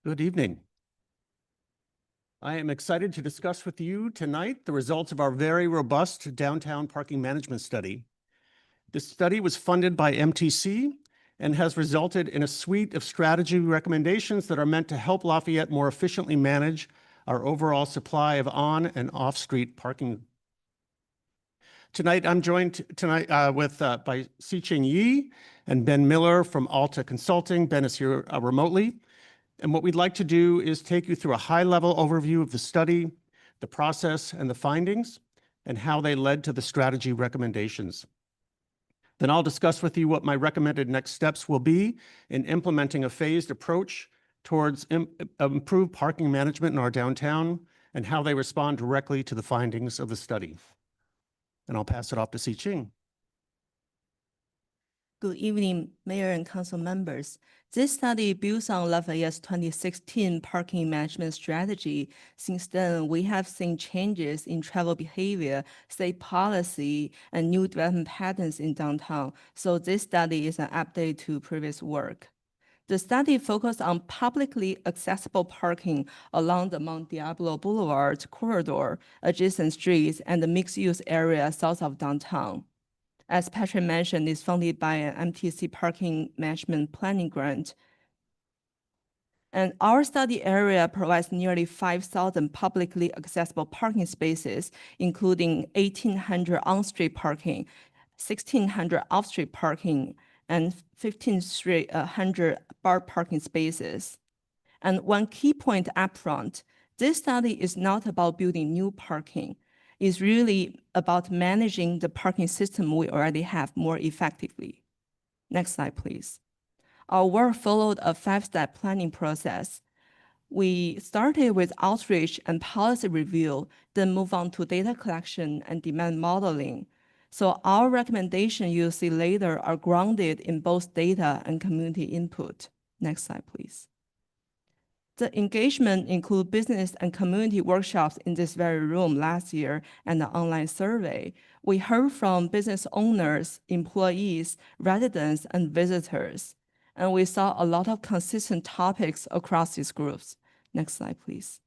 Good evening. I am excited to discuss with you tonight the results of our very robust downtown parking management study. This study was funded by MTC and has resulted in a suite of strategy recommendations that are meant to help Lafayette more efficiently manage our overall supply of on and off-street parking. Tonight, I'm joined by Si-Ching Yi and Ben Miller from Alta Consulting. Ben is here remotely. And what we'd like to do is take you through a high-level overview of the study, the process, and the findings, and how they led to the strategy recommendations. Then I'll discuss with you what my recommended next steps will be in implementing a phased approach towards improved parking management in our downtown and how they respond directly to the findings of the study. And I'll pass it off to Si Ching. Good evening, Mayor and Council members. This study builds on Lafayette's 2016 parking management strategy. Since then, we have seen changes in travel behavior, state policy, and new development patterns in downtown. So this study is an update to previous work. The study focused on publicly accessible parking along the Mount Diablo Boulevard corridor, adjacent streets, and the mixed-use area south of downtown. As Patrick mentioned, is funded by an MTC Parking Management Planning Grant. And our study area provides nearly 5,000 publicly accessible parking spaces, including 1,800 on-street parking, 1,600 off-street parking, and 1,500 bar parking spaces. And one key point upfront, this study is not about building new parking. It's really about managing the parking system we already have more effectively. Next slide, please. Our work followed a 5-step planning process. We started with outreach and policy review, then move on to data collection and demand modeling. So our recommendations you'll see later are grounded in both data and community input. Next slide, please. The engagement include business and community workshops in this very room last year and an online survey. We heard from business owners, employees, residents, and visitors. And we saw a lot of consistent topics across these groups. Next slide, please.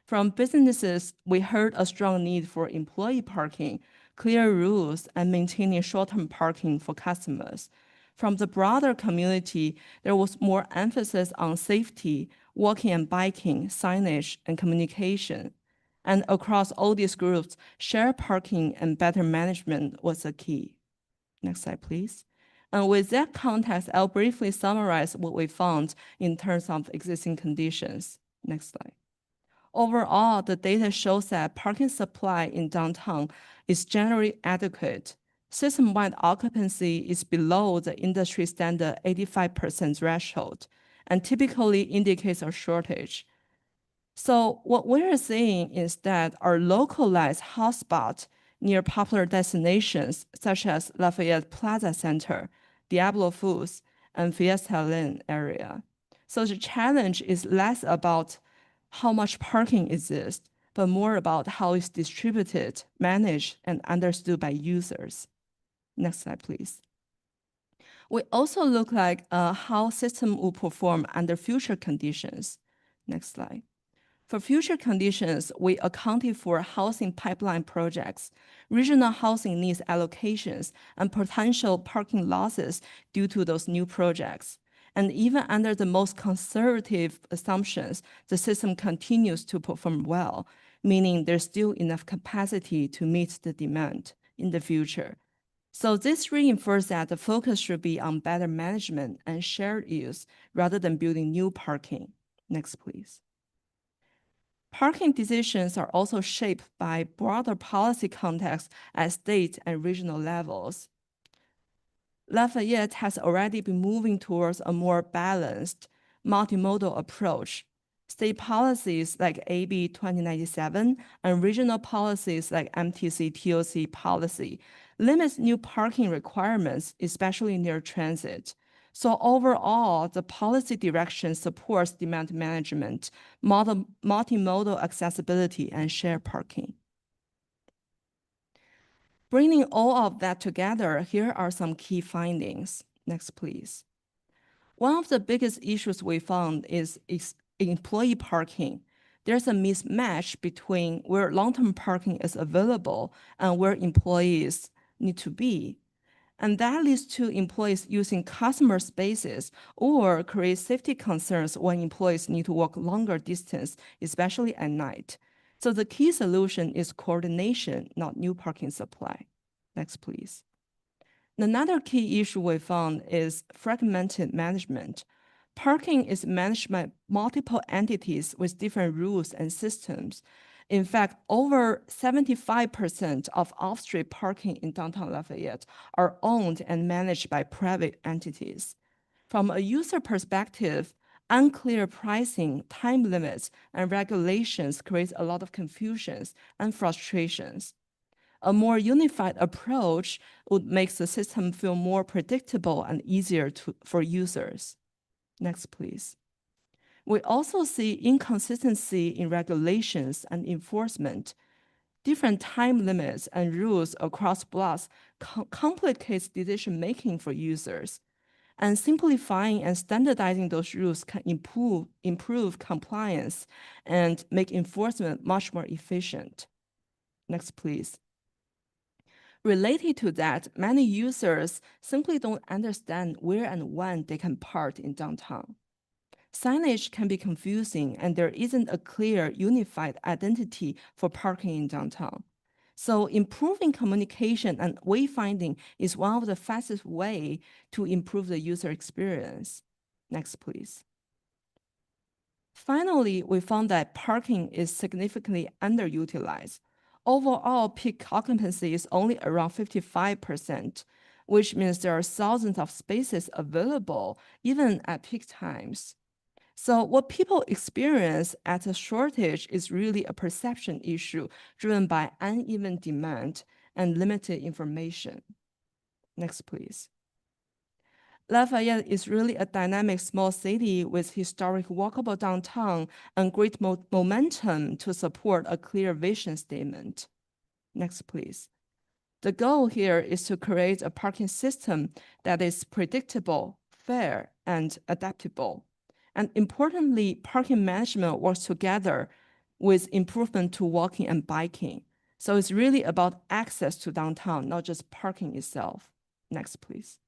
From businesses, we heard a strong need for employee parking, clear rules, and maintaining short-term parking for customers. From the broader community, there was more emphasis on safety, walking and biking, signage, and communication. And across all these groups, shared parking and better management was the key. Next slide, please. And with that context, I'll briefly summarize what we found in terms of existing conditions. Next slide. Overall, the data shows that parking supply in downtown is generally adequate. System-wide occupancy is below the industry standard 85% threshold and typically indicates a shortage. So what we're seeing is that our localized hotspot near popular destinations such as Lafayette Plaza Center, Diablo Foods, and Fiesta Lane area. So the challenge is less about how much parking exists, but more about how it's distributed, managed, and understood by users. Next slide, please. We also look like how system will perform under future conditions. Next slide. For future conditions, we accounted for housing pipeline projects, regional housing needs allocations, and potential parking losses due to those new projects. And even under the most conservative assumptions, the system continues to perform well, meaning there's still enough capacity to meet the demand in the future. So this reinforces that the focus should be on better management and shared use rather than building new parking. Next, please. Parking decisions are also shaped by broader policy context at state and regional levels. Lafayette has already been moving towards a more balanced, multimodal approach. State policies like AB 2097 and regional policies like MTC TOC policy limits new parking requirements, especially near transit. So overall, the policy direction supports demand management, multimodal accessibility, and shared parking. Bringing all of that together, here are some key findings. Next, please. One of the biggest issues we found is employee parking. There's a mismatch between where long-term parking is available and where employees need to be. And that leads to employees using customer spaces or create safety concerns when employees need to walk longer distance, especially at night. So the key solution is coordination, not new parking supply. Next, please. Another key issue we found is fragmented management. Parking is managed by multiple entities with different rules and systems. In fact, over 75% of off-street parking in downtown Lafayette are owned and managed by private entities. From a user perspective, Unclear pricing, time limits, and regulations create a lot of confusions and frustrations. A more unified approach would make the system feel more predictable and easier for users. Next, please. We also see inconsistency in regulations and enforcement. Different time limits and rules across blocks complicates decision-making for users. And simplifying and standardizing those rules can improve compliance and make enforcement much more efficient. Next, please. Related to that, many users simply don't understand where and when they can park in downtown. Signage can be confusing, and there isn't a clear, unified identity for parking in downtown. So improving communication and wayfinding is one of the fastest way to improve the user experience. Next, please. Finally, we found that parking is significantly underutilized. Overall, peak occupancy is only around 55%, which means there are thousands of spaces available even at peak times. So what people experience as a shortage is really a perception issue driven by uneven demand and limited information. Next, please. Lafayette is really a dynamic small city with historic walkable downtown and great momentum to support a clear vision statement. Next, please. The goal here is to create a parking system that is predictable, fair, and adaptable. And importantly, parking management works together with improvement to walking and biking. So it's really about access to downtown, not just parking itself. Next, please.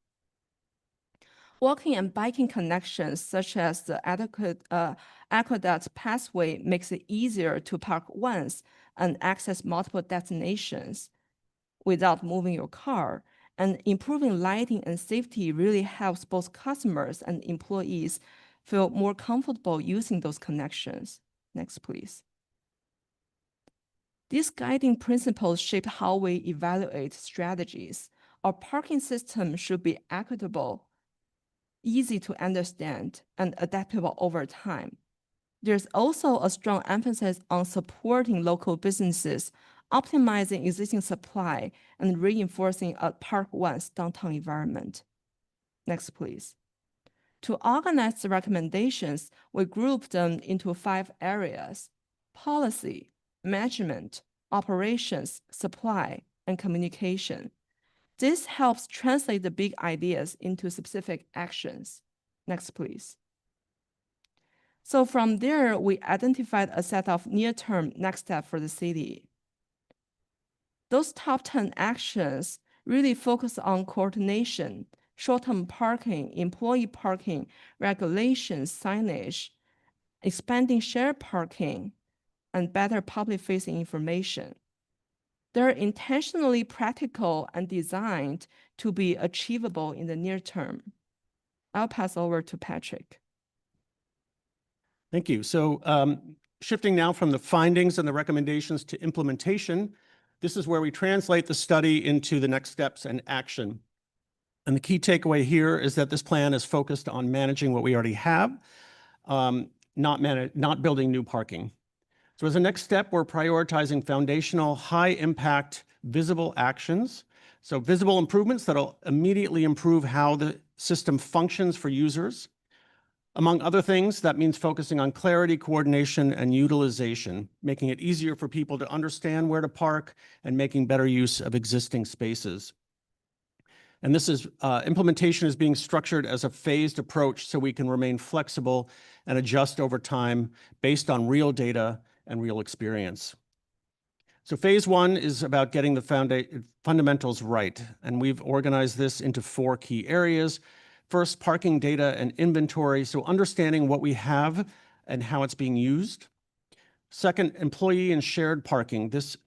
Walking and biking connections, such as the aqueduct pathway, makes it easier to park once and access multiple destinations without moving your car. And improving lighting and safety really helps both customers and employees feel more comfortable using those connections. Next, please. These guiding principles shape how we evaluate strategies. Our parking system should be equitable, easy to understand, and adaptable over time. There's also a strong emphasis on supporting local businesses, optimizing existing supply, and reinforcing a park once downtown environment. Next, please. To organize the recommendations, we grouped them into 5 areas: policy, management, operations, supply, and communication. This helps translate the big ideas into specific actions. Next, please. So from there, we identified a set of near-term next steps for the city. Those top 10 actions really focus on coordination, short-term parking, employee parking, regulations, signage, expanding shared parking, and better public-facing information. They're intentionally practical and designed to be achievable in the near term. I'll pass over to Patrick. Thank you. So shifting now from the findings and the recommendations to implementation, this is where we translate the study into the next steps and action. And the key takeaway here is that this plan is focused on managing what we already have, not building new parking. So as a next step, we're prioritizing foundational, high-impact, visible actions. So visible improvements that'll immediately improve how the system functions for users. Among other things, that means focusing on clarity, coordination, and utilization, making it easier for people to understand where to park and making better use of existing spaces. And this is implementation is being structured as a phased approach so we can remain flexible and adjust over time based on real data and real experience. So phase 1 is about getting the fundamentals right, and we've organized this into 4 key areas. First, parking data and inventory, so understanding what we have and how it's being used. Second, employee and shared parking. This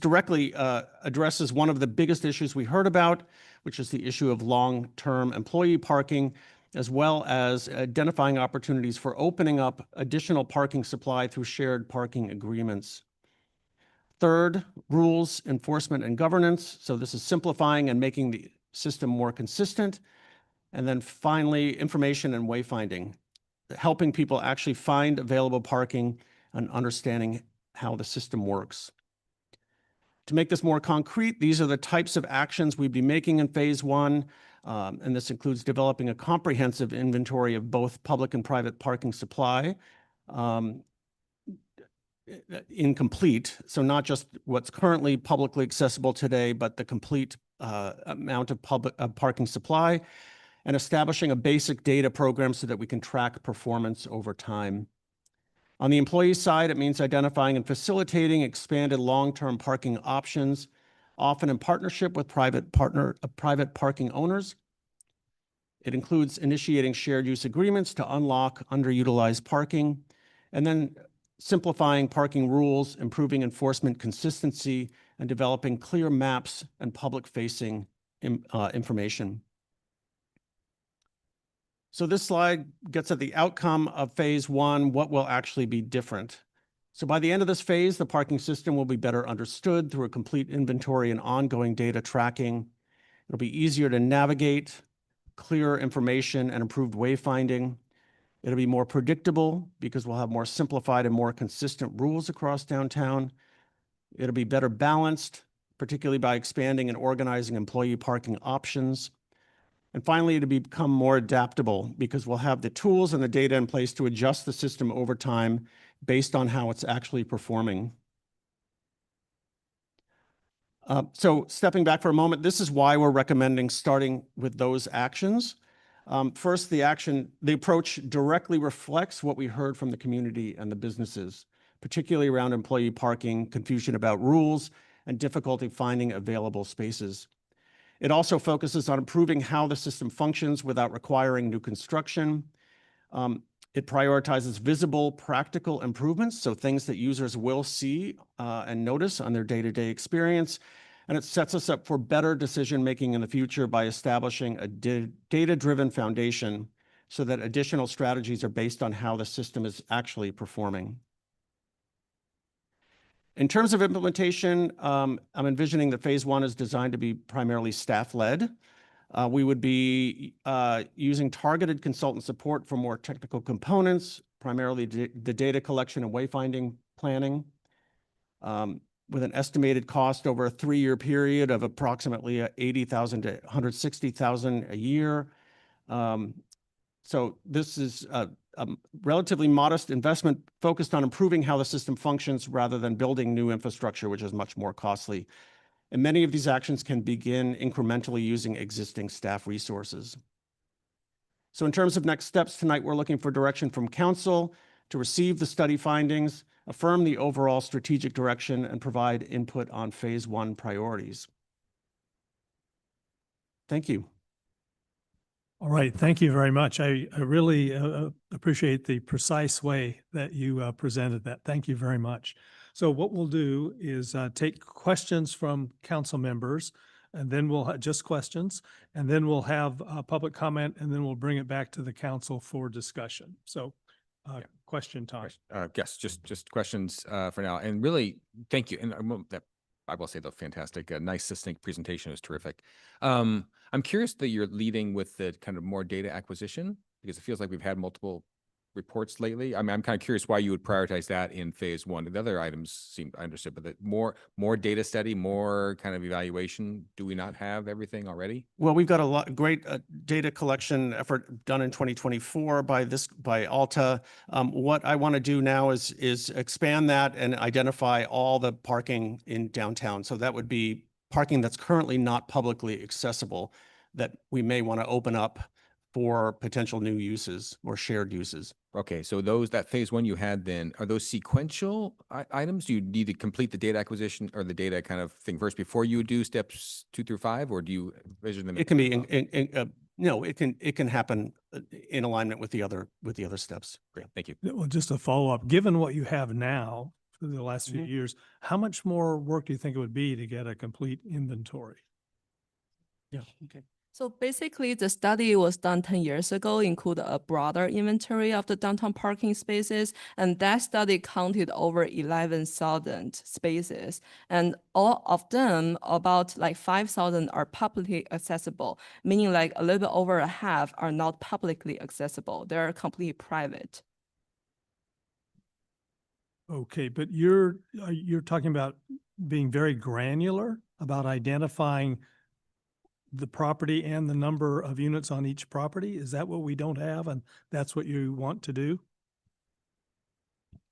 directly addresses one of the biggest issues we heard about, which is the issue of long-term employee parking, as well as identifying opportunities for opening up additional parking supply through shared parking agreements. Third, rules, enforcement, and governance. So this is simplifying and making the system more consistent. And then finally, information and wayfinding. helping people actually find available parking and understanding how the system works. To make this more concrete, these are the types of actions we'd be making in phase one. And this includes developing a comprehensive inventory of both public and private parking supply, incomplete. So not just what's currently publicly accessible today, but the complete amount of public parking supply, and establishing a basic data program so that we can track performance over time. On the employee side, it means identifying and facilitating expanded long-term parking options, often in partnership with private parking owners. It includes initiating shared use agreements to unlock underutilized parking, and then simplifying parking rules, improving enforcement consistency, and developing clear maps and public-facing information. So this slide gets at the outcome of phase one, what will actually be different. So by the end of this phase, the parking system will be better understood through a complete inventory and ongoing data tracking. It'll be easier to navigate, clearer information, and improved wayfinding. It'll be more predictable because we'll have more simplified and more consistent rules across downtown. It'll be better balanced, particularly by expanding and organizing employee parking options. And finally, to become more adaptable because we'll have the tools and the data in place to adjust the system over time based on how it's actually performing. So stepping back for a moment, this is why we're recommending starting with those actions. First, the approach directly reflects what we heard from the community and the businesses, particularly around employee parking, confusion about rules, and difficulty finding available spaces. It also focuses on improving how the system functions without requiring new construction. It prioritizes visible, practical improvements, so things that users will see and notice on their day-to-day experience. And it sets us up for better decision-making in the future by establishing a data-driven foundation so that additional strategies are based on how the system is actually performing. In terms of implementation, I'm envisioning that phase one is designed to be primarily staff-led. We would be using targeted consultant support for more technical components, primarily the data collection and wayfinding planning, with an estimated cost over a 3-year period of approximately $80,000 to $160,000 a year. So this is a relatively modest investment focused on improving how the system functions rather than building new infrastructure, which is much more costly. And many of these actions can begin incrementally using existing staff resources. So in terms of next steps tonight, we're looking for direction from council to receive the study findings, affirm the overall strategic direction, and provide input on phase one priorities. Thank you. All right, thank you very much. I really appreciate the precise way that you presented that. Thank you very much. So what we'll do is take questions from council members, and then we'll have just questions, and then we'll have public comment, and then we'll bring it back to the council for discussion. So question time. Yes, just questions for now. And really, thank you. And I will say, though, fantastic. Nice, succinct presentation. It was terrific. I'm curious that you're leading with the kind of more data acquisition, because it feels like we've had multiple reports lately. I mean, I'm kind of curious why you would prioritize that in phase one. The other items seem, I understood, but more data study, more kind of evaluation. Do we not have everything already? Well, we've got a great data collection effort done in 2024 by Alta. What I want to do now is expand that and identify all the parking in downtown. So that would be parking that's currently not publicly accessible that we may want to open up for potential new uses or shared uses. Okay, so that phase one you had then, are those sequential items? Do you need to complete the data acquisition or the data kind of thing first before you do steps 2 through 5, or do you measure them? It can be no, it can happen in alignment with the other steps. Great, thank you. Well, just a follow-up, given what you have now for the last few years, how much more work do you think it would be to get a complete inventory? Yeah, okay. So basically, the study was done 10 years ago, include a broader inventory of the downtown parking spaces, and that study counted over 11,000 spaces, and all of them, about like 5,000 are publicly accessible, meaning like a little bit over a half are not publicly accessible. They're completely private. Okay, but you're talking about being very granular about identifying the property and the number of units on each property? Is that what we don't have, and that's what you want to do?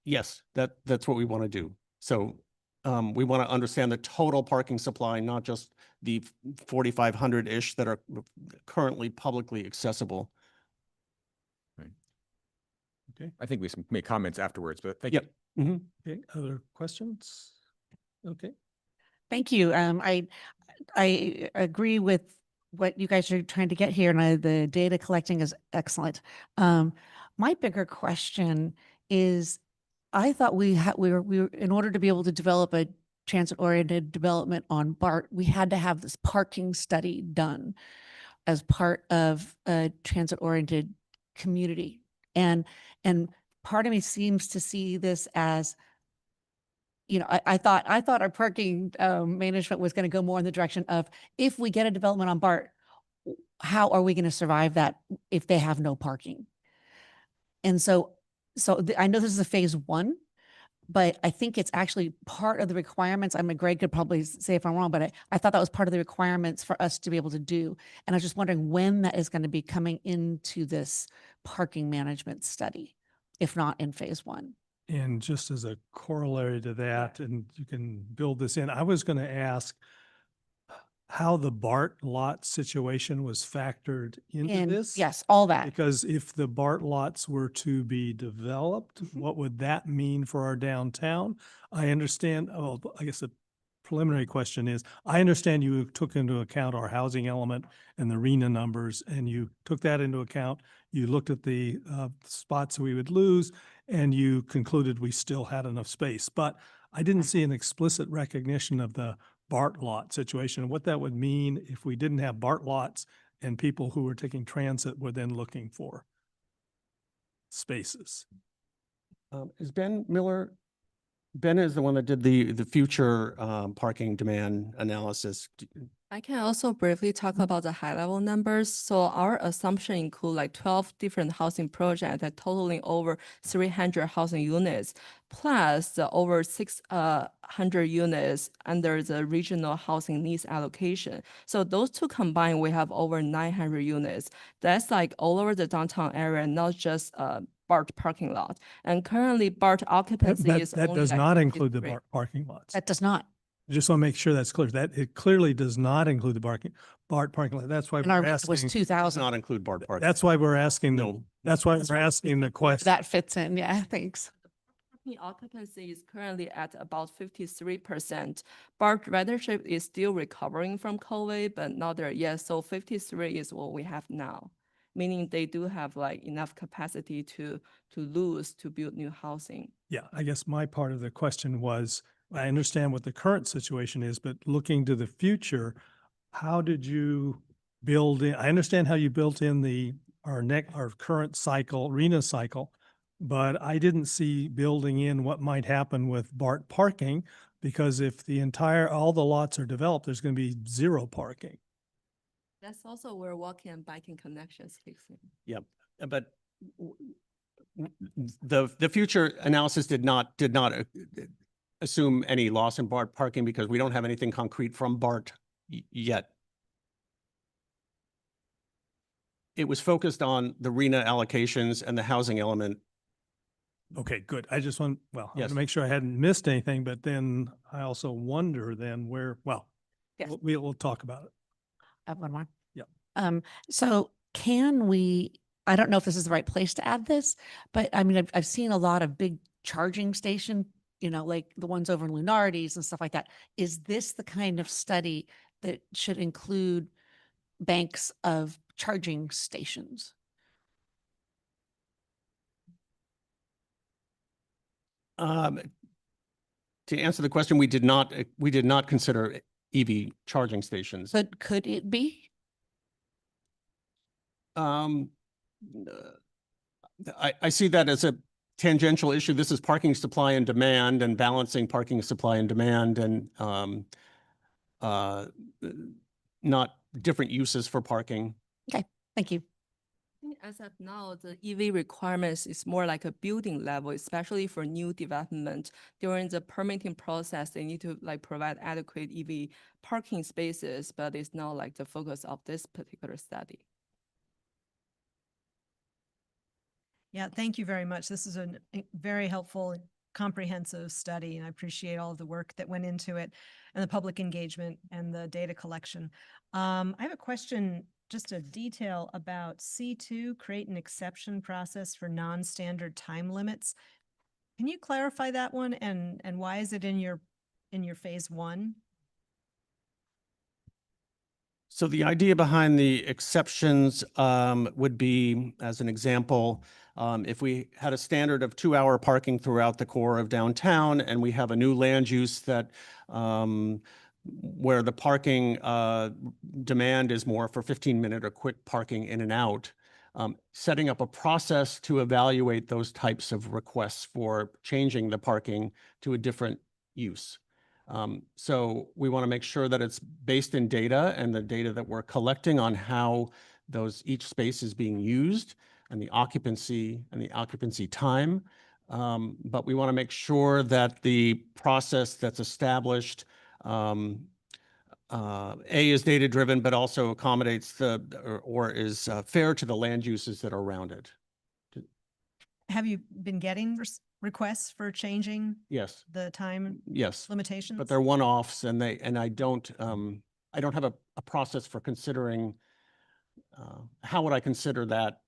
Yes, that's what we want to do. So we want to understand the total parking supply, not just the 4,500-ish that are currently publicly accessible. Okay. I think we can make comments afterwards, but thank you. Yep. Mhm. Okay, other questions? Okay. Thank you. I agree with what you guys are trying to get here, and the data collecting is excellent. My bigger question is, I thought we were in order to be able to develop a transit-oriented development on BART, we had to have this parking study done as part of a transit-oriented community, and part of me seems to see this as, you know, I thought our parking management was going to go more in the direction of, if we get a development on BART, how are we going to survive that if they have no parking? And so I know this is a phase one, but I think it's actually part of the requirements. I mean, Greg could probably say if I'm wrong, but I thought that was part of the requirements for us to be able to do. And I was just wondering when that is going to be coming into this parking management study, if not in phase one. And just as a corollary to that, and you can build this in, I was going to ask how the BART lot situation was factored into And this. yes, all that. Because if the BART lots were to be developed, what would that mean for our downtown? I understand, oh, I guess the preliminary question is, I understand you took into account our housing element and the RENA numbers, and you took that into account. You looked at the spots we would lose, and you concluded we still had enough space. But I didn't see an explicit recognition of the BART lot situation, and what that would mean if we didn't have BART lots and people who were taking transit were then looking for spaces. Is Ben Miller? Ben is the one that did the future parking demand analysis. I can also briefly talk about the high level numbers. So our assumption include like 12 different housing projects that totaling over 300 housing units, plus the over 600 units under the regional housing needs allocation. So those two combined, we have over 900 units. That's like all over the downtown area, not just BART parking lot. And currently BART occupancy is That only does like not include the 53. BART parking lots. That does not. I just want to make sure that's clear. That it clearly does not include the BART parking lot. That's why And our we're rate was asking. Does 2,000. not include BART parking. That's why we're asking the, No. that's why we're asking the question. That fits in. Yeah, thanks. Parking occupancy is currently at about 53%. BART ridership is still recovering from COVID, but not there yet. So 53 is what we have now, meaning they do have like enough capacity to lose to build new housing. Yeah, I guess my part of the question was, I understand what the current situation is, but looking to the future, how did you build in, I understand how you built in our current cycle, RENA cycle, but I didn't see building in what might happen with BART parking, because if all the lots are developed, there's going to be zero parking. That's also where walking and biking connections kicks in. Yep, but the future analysis did not assume any loss in BART parking because we don't have anything concrete from BART yet. It was focused on the RENA allocations and the housing element. Okay, good. I just want, well, I want Yes. to make sure I hadn't missed anything, but then I also wonder then where, well, Yes. we'll talk about it. I have one more. Yep. So can we, I don't know if this is the right place to add this, but I mean, I've seen a lot of big charging station, you know, like the ones over in Lunardi's and stuff like that. Is this the kind of study that should include banks of charging stations? To answer the question, we did not consider EV charging stations. Could it be? Um, I see that as a tangential issue. This is parking supply and demand and balancing parking supply and demand and uh, not different uses for parking. Okay, thank you. As of now, the EV requirements is more like a building level, especially for new development. During the permitting process, they need to like provide adequate EV parking spaces, but it's not like the focus of this particular study. Yeah, thank you very much. This is a very helpful, and comprehensive study, and I appreciate all of the work that went into it and the public engagement and the data collection. I have a question, just a detail about C2, create an exception process for non-standard time limits. Can you clarify that one, and why is it in your phase one? So the idea behind the exceptions would be, as an example, if we had a standard of 2-hour parking throughout the core of downtown, and we have a new land use that where the parking demand is more for 15-minute or quick parking in and out, setting up a process to evaluate those types of requests for changing the parking to a different use. So we want to make sure that it's based in data and the data that we're collecting on how each space is being used and the occupancy time. But we want to make sure that the process that's established is data driven, but also accommodates or is fair to the land uses that are around it. Have you been getting requests for changing Yes. the time Yes. limitations? But they're one-offs, and I don't have a process for considering how would I consider that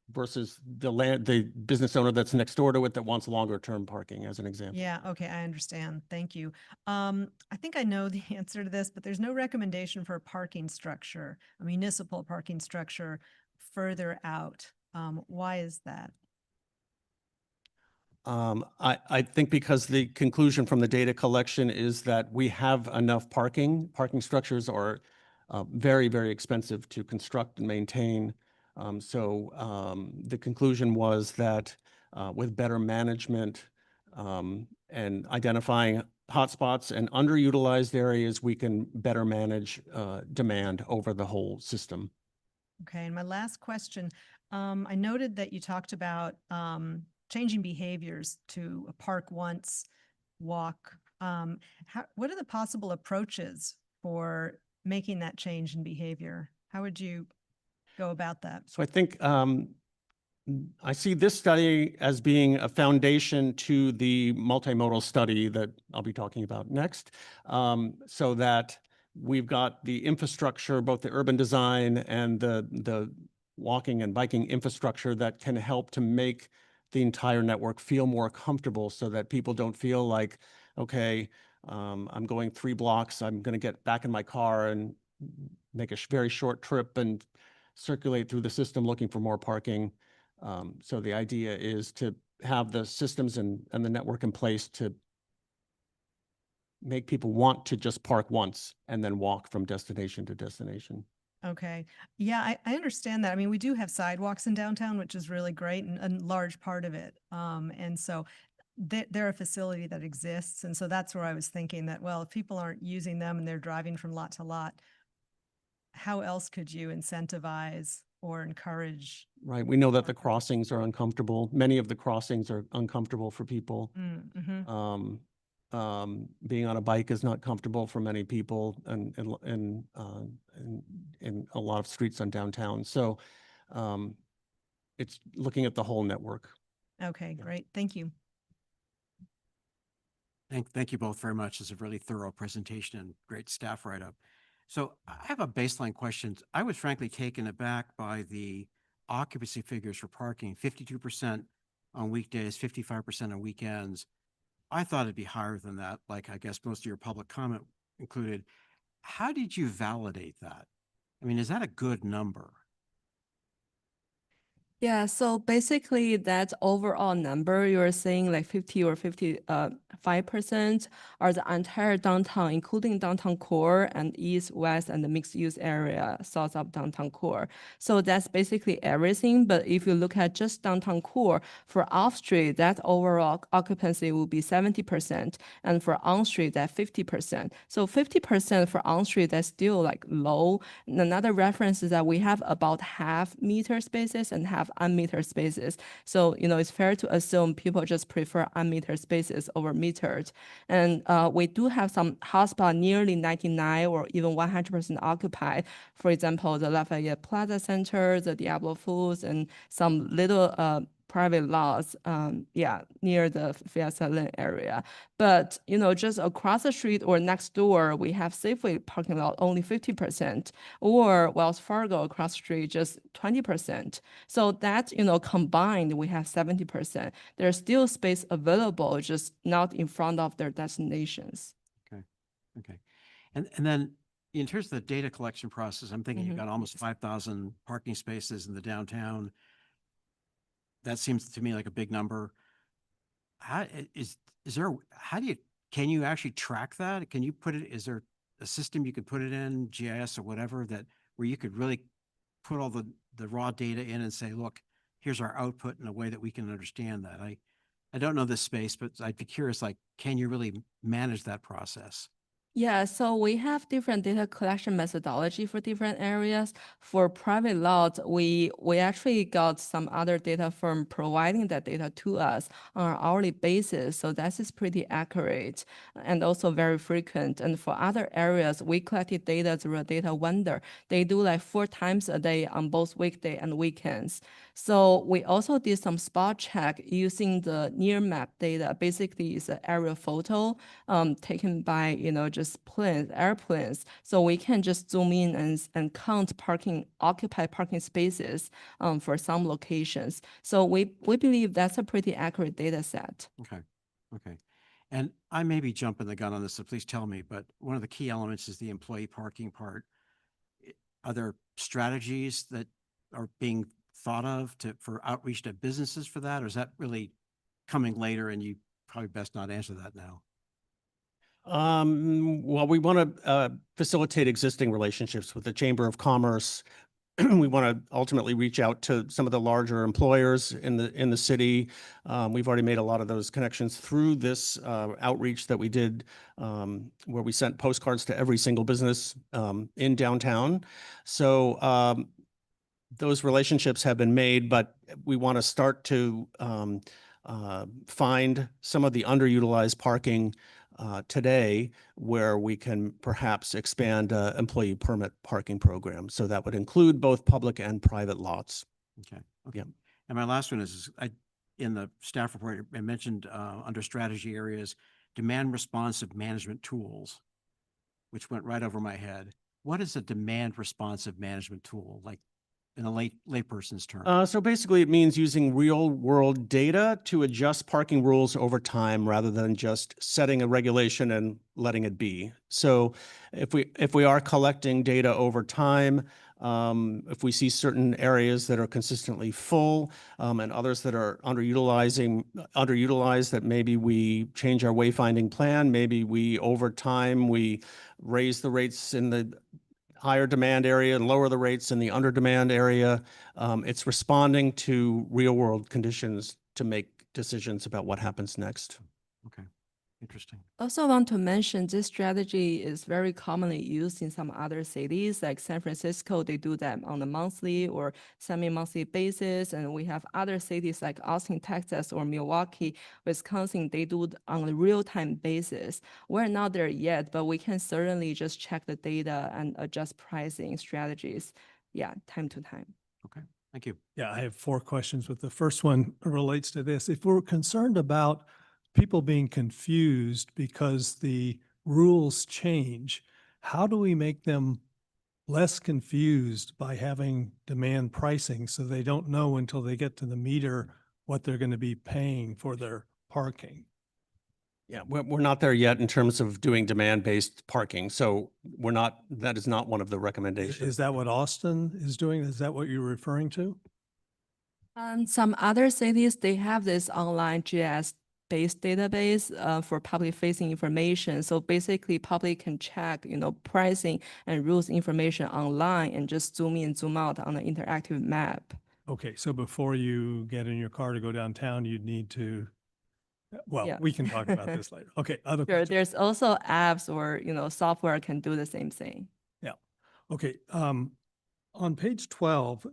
versus the business owner that's next door to it that wants longer term parking, as an example. Yeah, okay, I understand. Thank you. I think I know the answer to this, but there's no recommendation for a parking structure, a municipal parking structure further out. Why is that? I think because the conclusion from the data collection is that we have enough parking. Parking structures are very, very expensive to construct and maintain. The conclusion was that with better management and identifying hotspots and underutilized areas, we can better manage demand over the whole system. Okay, and my last question, I noted that you talked about changing behaviors to park once, walk. What are the possible approaches for making that change in behavior? How would you go about that? So I think I see this study as being a foundation to the multimodal study that I'll be talking about next, so that we've got the infrastructure, both the urban design and the walking and biking infrastructure that can help to make the entire network feel more comfortable so that people don't feel like, okay, I'm going 3 blocks, I'm going to get back in my car and make a very short trip and circulate through the system looking for more parking. So the idea is to have the systems and the network in place to make people want to just park once and then walk from destination to destination. Okay. Yeah, I understand that. I mean, we do have sidewalks in downtown, which is really great and a large part of it. And so they're a facility that exists. And so that's where I was thinking that, well, if people aren't using them and they're driving from lot to lot, how else could you incentivize or encourage? Right. We know that the crossings are uncomfortable. Many of the crossings are uncomfortable for people. Mm-hmm. Being on a bike is not comfortable for many people and in a lot of streets on downtown. So it's looking at the whole network. Okay, great. Thank you. Thank you both very much. It's a really thorough presentation and great staff write-up. So I have a baseline question. I was frankly taken aback by the occupancy figures for parking, 52% on weekdays, 55% on weekends. I thought it'd be higher than that, like I guess most of your public comment included. How did you validate that? I mean, is that a good number? Yeah, so basically that overall number you're saying like 50 or 5% are the entire downtown, including downtown core and east, west, and the mixed use area south of downtown core. So that's basically everything. But if you look at just downtown core for off street, that overall occupancy will be 70%, and for on street that 50%. So 50% for on street, that's still like low. And another reference is that we have about half meter spaces and half unmetered spaces. So, it's fair to assume people just prefer unmetered spaces over metered. And we do have some hotspots nearly 99 or even 100% occupied. For example, the Lafayette Plaza Center, the Diablo Foods, and some little private lots, near the Fiesta Lane area. But, just across the street or next door, we have Safeway parking lot only 50%, or Wells Fargo across the street just 20%. So that, combined, we have 70%. There's still space available, just not in front of their destinations. Okay. And then in terms of the data collection process, I'm thinking you've got almost 5,000 parking spaces in the downtown. That seems to me like a big number. Can you actually track that? Can you put it, is there a system you could put it in, GIS or whatever, where you could really put all the raw data in and say, look, here's our output in a way that we can understand that? I don't know this space, but I'd be curious, like, can you really manage that process? Yeah, so we have different data collection methodology for different areas. For private lots, we actually got some other data firm providing that data to us on an hourly basis. So that is pretty accurate and also very frequent. And for other areas, we collected data through a data vendor. They do like 4 times a day on both weekday and weekends. So we also did some spot check using the near map data. Basically, it's an aerial photo taken by, just airplanes. So we can just zoom in and count occupied parking spaces for some locations. So we believe that's a pretty accurate data set. Okay. And I may be jumping the gun on this, so please tell me, but one of the key elements is the employee parking part. Are there strategies that are being thought of for outreach to businesses for that? Or is that really coming later and you probably best not answer that now? Well, we want to facilitate existing relationships with the Chamber of Commerce. We want to ultimately reach out to some of the larger employers in the city. We've already made a lot of those connections through this outreach that we did, where we sent postcards to every single business in downtown. So those relationships have been made, but we want to start to find some of the underutilized parking today, where we can perhaps expand employee permit parking program. So that would include both public and private lots. Okay. Yeah. And my last one is, in the staff report, I mentioned under strategy areas, demand responsive management tools, which went right over my head. What is a demand responsive management tool, like in a layperson's term? So basically, it means using real world data to adjust parking rules over time, rather than just setting a regulation and letting it be. So if we are collecting data over time, if we see certain areas that are consistently full and others that are underutilized, that maybe we change our wayfinding plan, maybe over time we raise the rates in the higher demand area and lower the rates in the under demand area. It's responding to real world conditions to make decisions about what happens next. Okay, interesting. Also want to mention this strategy is very commonly used in some other cities, like San Francisco. They do that on a monthly or semi-monthly basis. And we have other cities like Austin, Texas, or Milwaukee, Wisconsin. They do it on a real-time basis. We're not there yet, but we can certainly just check the data and adjust pricing strategies, time to time. Okay, thank you. Yeah, I have 4 questions, but the first one relates to this. If we're concerned about people being confused because the rules change, how do we make them less confused by having demand pricing so they don't know until they get to the meter what they're going to be paying for their parking? Yeah, we're not there yet in terms of doing demand-based parking. So that is not one of the recommendations. Is that what Austin is doing? Is that what you're referring to? Some other cities, they have this online GIS-based database for public-facing information. So basically, public can check, pricing and rules information online and just zoom in, zoom out on an interactive map. Okay, so before you get in your car to go downtown, you'd need to, well, Yeah. we can talk about this later. Okay, other Sure, questions? there's also apps or, software can do the same thing. Yeah. Okay, on page 12,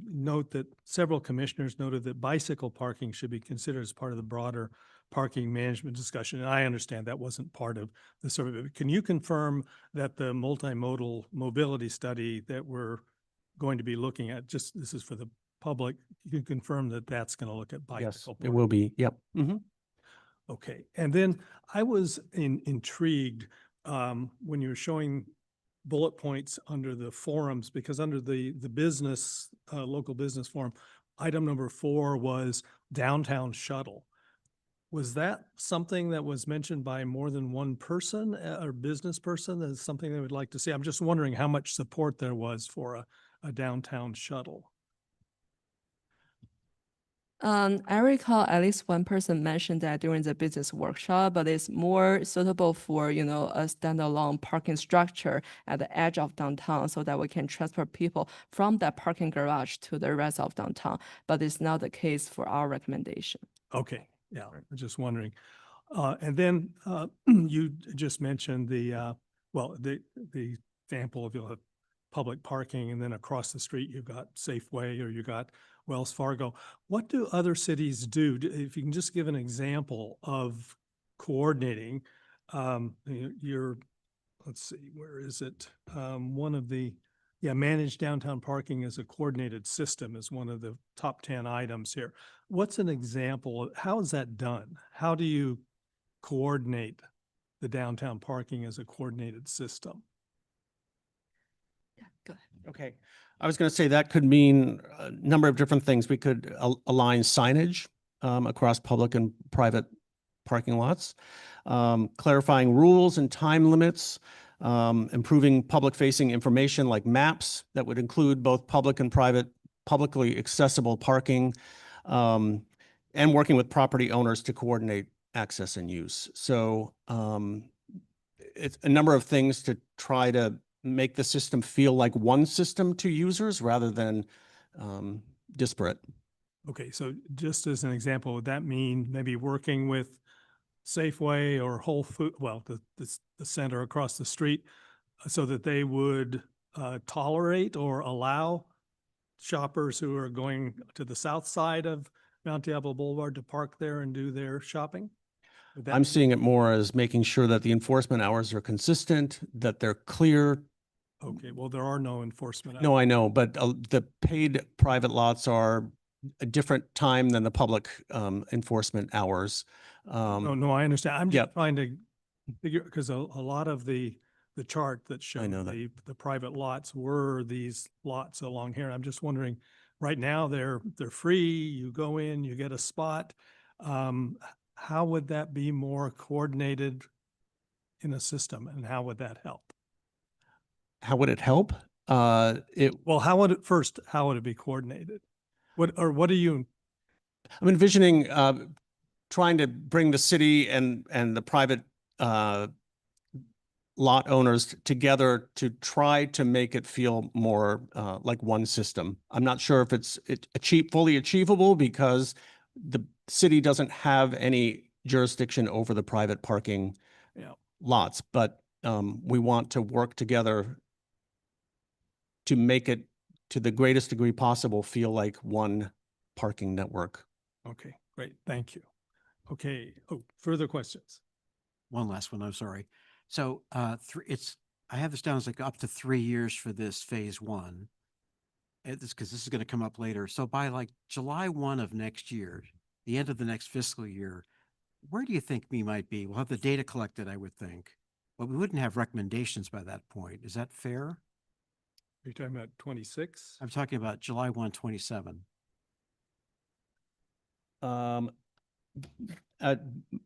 note that several commissioners noted that bicycle parking should be considered as part of the broader parking management discussion. And I understand that wasn't part of the survey. But can you confirm that the multimodal mobility study that we're going to be looking at, just this is for the public, you can confirm that that's going to look at Yes, bicycle it parking? will be. Yep. Okay, and then I was intrigued when you were showing bullet points under the forums, because under the business, local business forum, item number 4 was downtown shuttle. Was that something that was mentioned by more than one person or business person as something they would like to see? I'm just wondering how much support there was for a downtown shuttle. I recall at least one person mentioned that during the business workshop, but it's more suitable for, a standalone parking structure at the edge of downtown so that we can transport people from that parking garage to the rest of downtown. But it's not the case for our recommendation. Okay, yeah, I'm just wondering. And then you just mentioned the example of you'll have public parking and then across the street you've got Safeway or you got Wells Fargo. What do other cities do? If you can just give an example of coordinating, let's see, where is it? One of the, managed downtown parking as a coordinated system is one of the top 10 items here. What's an example of, how is that done? How do you coordinate the downtown parking as a coordinated system? Yeah, go ahead. Okay. I was going to say that could mean a number of different things. We could align signage across public and private parking lots, clarifying rules and time limits, improving public-facing information like maps that would include both public and private, publicly accessible parking, and working with property owners to coordinate access and use. So it's a number of things to try to make the system feel like one system to users rather than disparate. Okay, so just as an example, would that mean maybe working with Safeway or Whole Food, well, the center across the street, so that they would tolerate or allow shoppers who are going to the south side of Mount Diablo Boulevard to park there and do their shopping? I'm seeing it more as making sure that the enforcement hours are consistent, that they're clear. Okay, well, there are no enforcement. No, I know, but the paid private lots are a different time than the public enforcement hours. No, I understand. I'm Yep. just trying to figure, because a lot of the chart that showed know that. the private lots were these lots along here. I'm just wondering, right now, they're free. You go in, you get a spot. How would that be more coordinated in a system, and how would that help? How would it help? Well, how would it be coordinated? What do you? I'm envisioning trying to bring the city and the private lot owners together to try to make it feel more like one system. I'm not sure if it's fully achievable because the city doesn't have any jurisdiction over the private parking lots, but we want to work together to make it, to the greatest degree possible, feel like one parking network. Okay, great. Thank you. Okay. Oh, further questions? One last one, I'm sorry. So I have this down as like up to 3 years for this phase 1. It's because this is going to come up later. So by like July 1 of next year, the end of the next fiscal year, where do you think we might be? We'll have the data collected, I would think, but we wouldn't have recommendations by that point. Is that fair? Are you talking about 26? I'm talking about July 1, 27.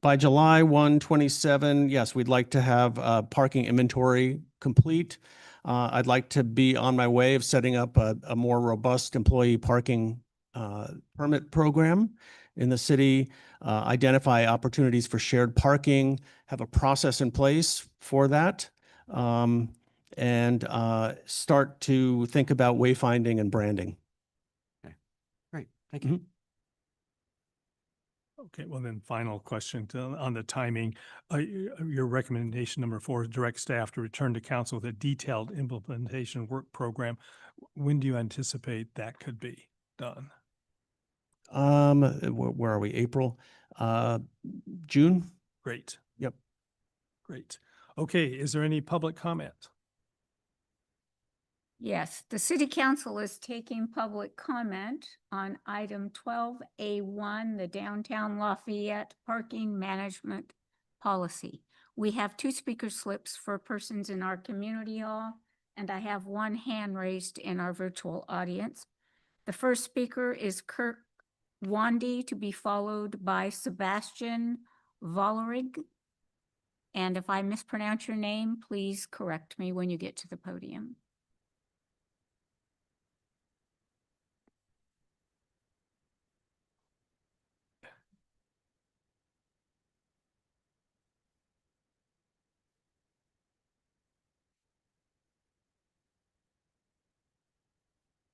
By July 1, 27, yes, we'd like to have parking inventory complete. I'd like to be on my way of setting up a more robust employee parking permit program in the city, identify opportunities for shared parking, have a process in place for that, and start to think about wayfinding and branding. Great, thank you. Okay, well then, final question on the timing. Your recommendation number 4 is direct staff to return to council with a detailed implementation work program. When do you anticipate that could be done? Where are we? April, June? Great. Yep. Great. Okay, is there any public comment? Yes, the city council is taking public comment on item 12A1, the downtown Lafayette parking management policy. We have 2 speaker slips for persons in our community hall, and I have 1 hand raised in our virtual audience. The first speaker is Kirk Wandy, to be followed by Sebastian Vollerig. And if I mispronounce your name, please correct me when you get to the podium.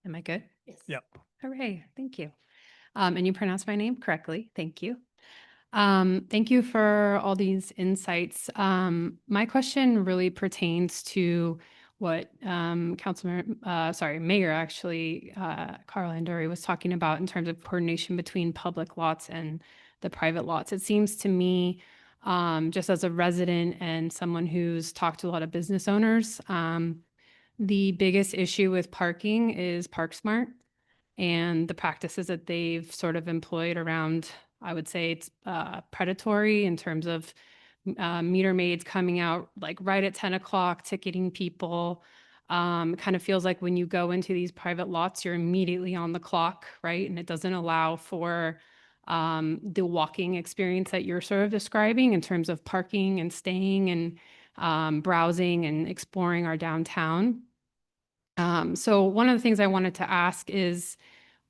Am I good? Yes. Yep. Hooray, thank you. And you pronounced my name correctly. Thank you. Thank you for all these insights. My question really pertains to what Mayor actually, Carl Anduri was talking about in terms of coordination between public lots and the private lots. It seems to me, just as a resident and someone who's talked to a lot of business owners, the biggest issue with parking is ParkSmart and the practices that they've sort of employed around, I would say it's predatory in terms of meter maids coming out like right at 10 o'clock, ticketing people. Kind of feels like when you go into these private lots, you're immediately on the clock, right? And it doesn't allow for the walking experience that you're sort of describing in terms of parking and staying and browsing and exploring our downtown. So one of the things I wanted to ask is,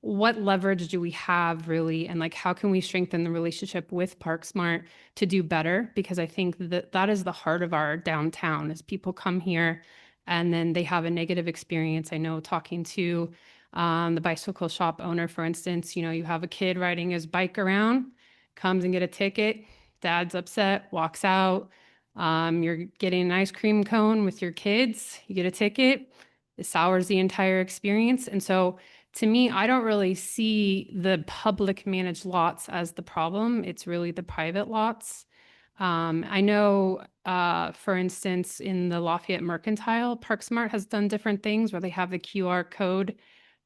what leverage do we have really? And like, how can we strengthen the relationship with ParkSmart to do better? Because I think that that is the heart of our downtown, is people come here and then they have a negative experience. I know talking to the bicycle shop owner, for instance, you know, you have a kid riding his bike around, comes and get a ticket, dad's upset, walks out. You're getting an ice cream cone with your kids, you get a ticket, it sours the entire experience. And so to me, I don't really see the public managed lots as the problem. It's really the private lots. I know, for instance, in the Lafayette Mercantile, ParkSmart has done different things where they have the QR code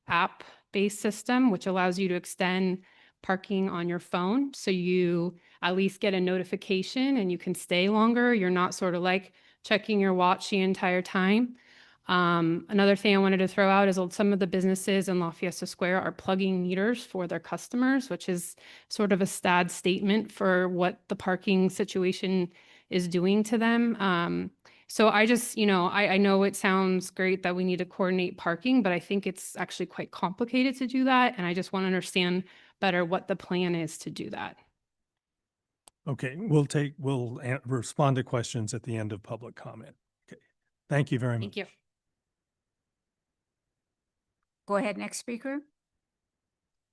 app-based system, which allows you to extend parking on your phone. So you at least get a notification and you can stay longer. You're not sort of like checking your watch the entire time. Another thing I wanted to throw out is some of the businesses in Lafayette Square are plugging meters for their customers, which is sort of a sad statement for what the parking situation is doing to them. So I just, you know, I know it sounds great that we need to coordinate parking, but I think it's actually quite complicated to do that. And I just want to understand better what the plan is to do that. Okay, we'll respond to questions at the end of public comment. Okay, thank you very much. Thank you. Go ahead, next speaker.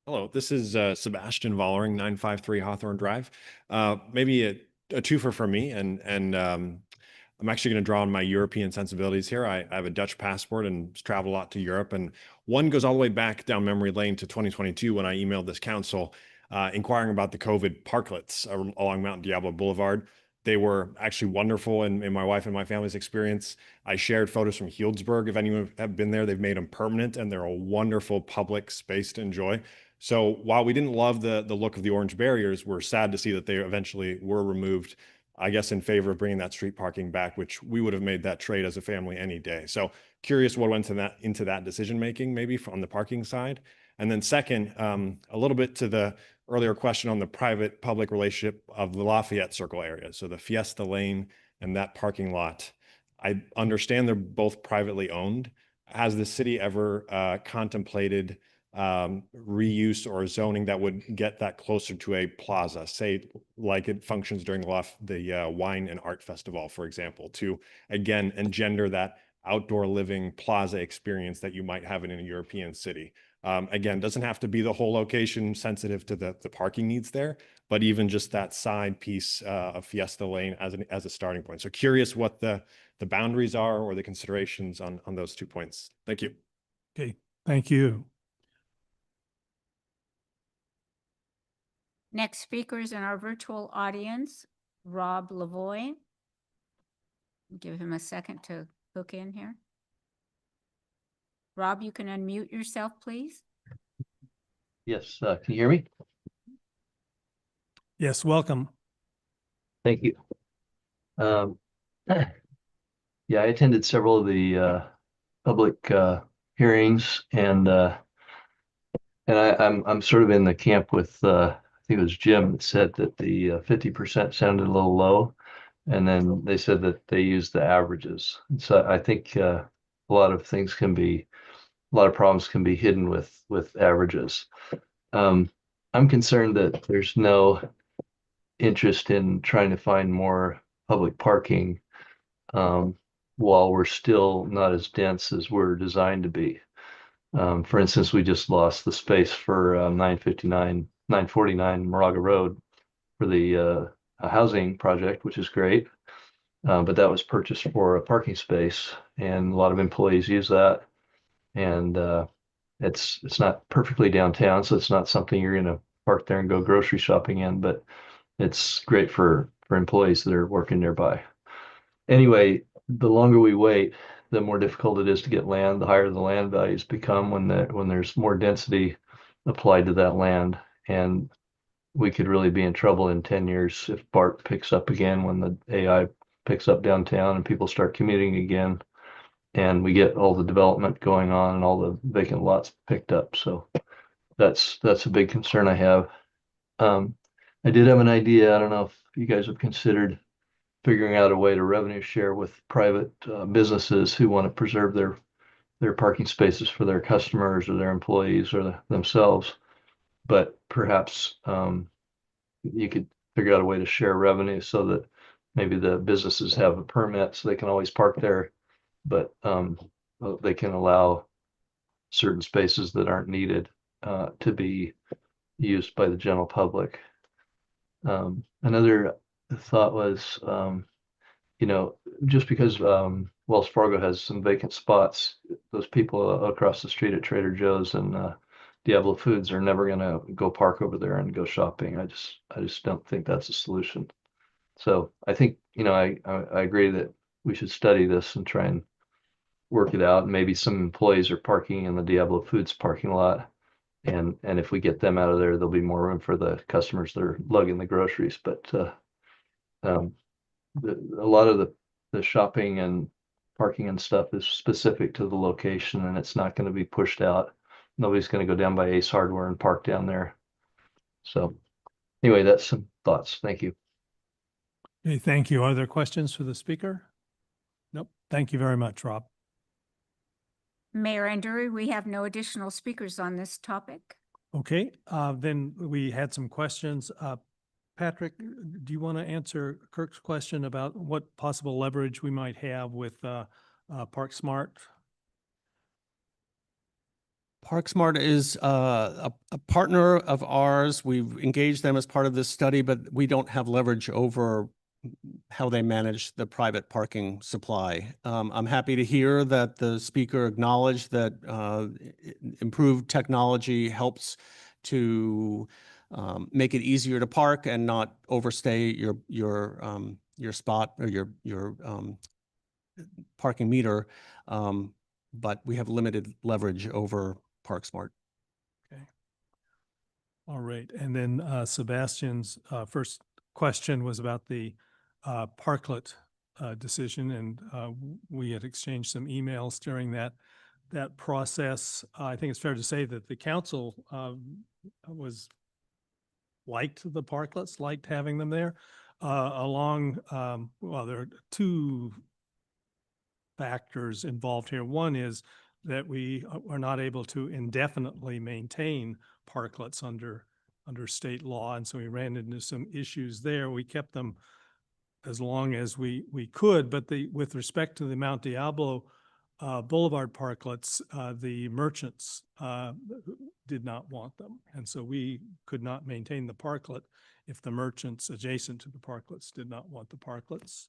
Hello, this is Sebastian Vollering, 953 Hawthorne Drive. Maybe a twofer for me, and I'm actually going to draw on my European sensibilities here. I have a Dutch passport and travel a lot to Europe, and one goes all the way back down memory lane to 2022 when I emailed this council inquiring about the COVID parklets along Mount Diablo Boulevard. They were actually wonderful in my wife and my family's experience. I shared photos from Healdsburg. If anyone have been there, they've made them permanent, and they're a wonderful public space to enjoy. So while we didn't love the look of the orange barriers, we're sad to see that they eventually were removed, I guess, in favor of bringing that street parking back, which we would have made that trade as a family any day. So curious what went into that decision-making, maybe on the parking side. And then second, a little bit to the earlier question on the private-public relationship of the Lafayette Circle area. So the Fiesta Lane and that parking lot. I understand they're both privately owned. Has the city ever contemplated reuse or zoning that would get that closer to a plaza, say like it functions during the wine and art festival, for example, to again engender that outdoor living plaza experience that you might have in a European city. Again, doesn't have to be the whole location sensitive to the parking needs there, but even just that side piece of Fiesta Lane as a starting point. So curious what the boundaries are or the considerations on those 2 points. Thank you. Okay, thank you. Next speakers in our virtual audience, Rob Lavoie. Give him a second to hook in here. Rob, you can unmute yourself, please. Yes, can you hear me? Yes, welcome. Thank you. Yeah, I attended several of the public hearings, and I'm sort of in the camp with I think it was Jim that said that the 50% sounded a little low, and then they said that they used the averages. And so I think a lot of problems can be hidden with averages. I'm concerned that there's no interest in trying to find more public parking while we're still not as dense as we're designed to be. For instance, we just lost the space for 949 Moraga Road for the housing project, which is great. But that was purchased for a parking space, and a lot of employees use that. And it's not perfectly downtown, so it's not something you're going to park there and go grocery shopping in, but it's great for employees that are working nearby. Anyway, the longer we wait, the more difficult it is to get land, the higher the land values become when there's more density applied to that land. And we could really be in trouble in 10 years if BART picks up again, when the AI picks up downtown and people start commuting again, and we get all the development going on and all the vacant lots picked up. So that's a big concern I have. I did have an idea. I don't know if you guys have considered figuring out a way to revenue share with private businesses who want to preserve their parking spaces for their customers or their employees or themselves. But perhaps you could figure out a way to share revenue so that maybe the businesses have a permit so they can always park there, but they can allow certain spaces that aren't needed to be used by the general public. Another thought was, just because Wells Fargo has some vacant spots, those people across the street at Trader Joe's and Diablo Foods are never going to go park over there and go shopping. I just don't think that's a solution. So I think, I agree that we should study this and try and work it out. And maybe some employees are parking in the Diablo Foods parking lot. And if we get them out of there, there'll be more room for the customers that are lugging the groceries. But a lot of the shopping and parking and stuff is specific to the location, and it's not going to be pushed out. Nobody's going to go down by Ace Hardware and park down there. So anyway, that's some thoughts. Thank you. Okay, thank you. Are there questions for the speaker? Nope. Thank you very much, Rob. Mayor Anduri, we have no additional speakers on this topic. Okay, then we had some questions. Patrick, do you want to answer Kirk's question about what possible leverage we might have with ParkSmart? ParkSmart is a partner of ours. We've engaged them as part of this study, but we don't have leverage over how they manage the private parking supply. I'm happy to hear that the speaker acknowledged that improved technology helps to make it easier to park and not overstay your spot or your parking meter. But we have limited leverage over ParkSmart. Okay. All right. And then Sebastian's first question was about the parklet decision, and we had exchanged some emails during that process. I think it's fair to say that the council liked the parklets, liked having them there. Well, there are two factors involved here. One is that we are not able to indefinitely maintain parklets under state law. And so we ran into some issues there. We kept them as long as we could, but with respect to the Mount Diablo Boulevard parklets, the merchants did not want them. And so we could not maintain the parklet if the merchants adjacent to the parklets did not want the parklets.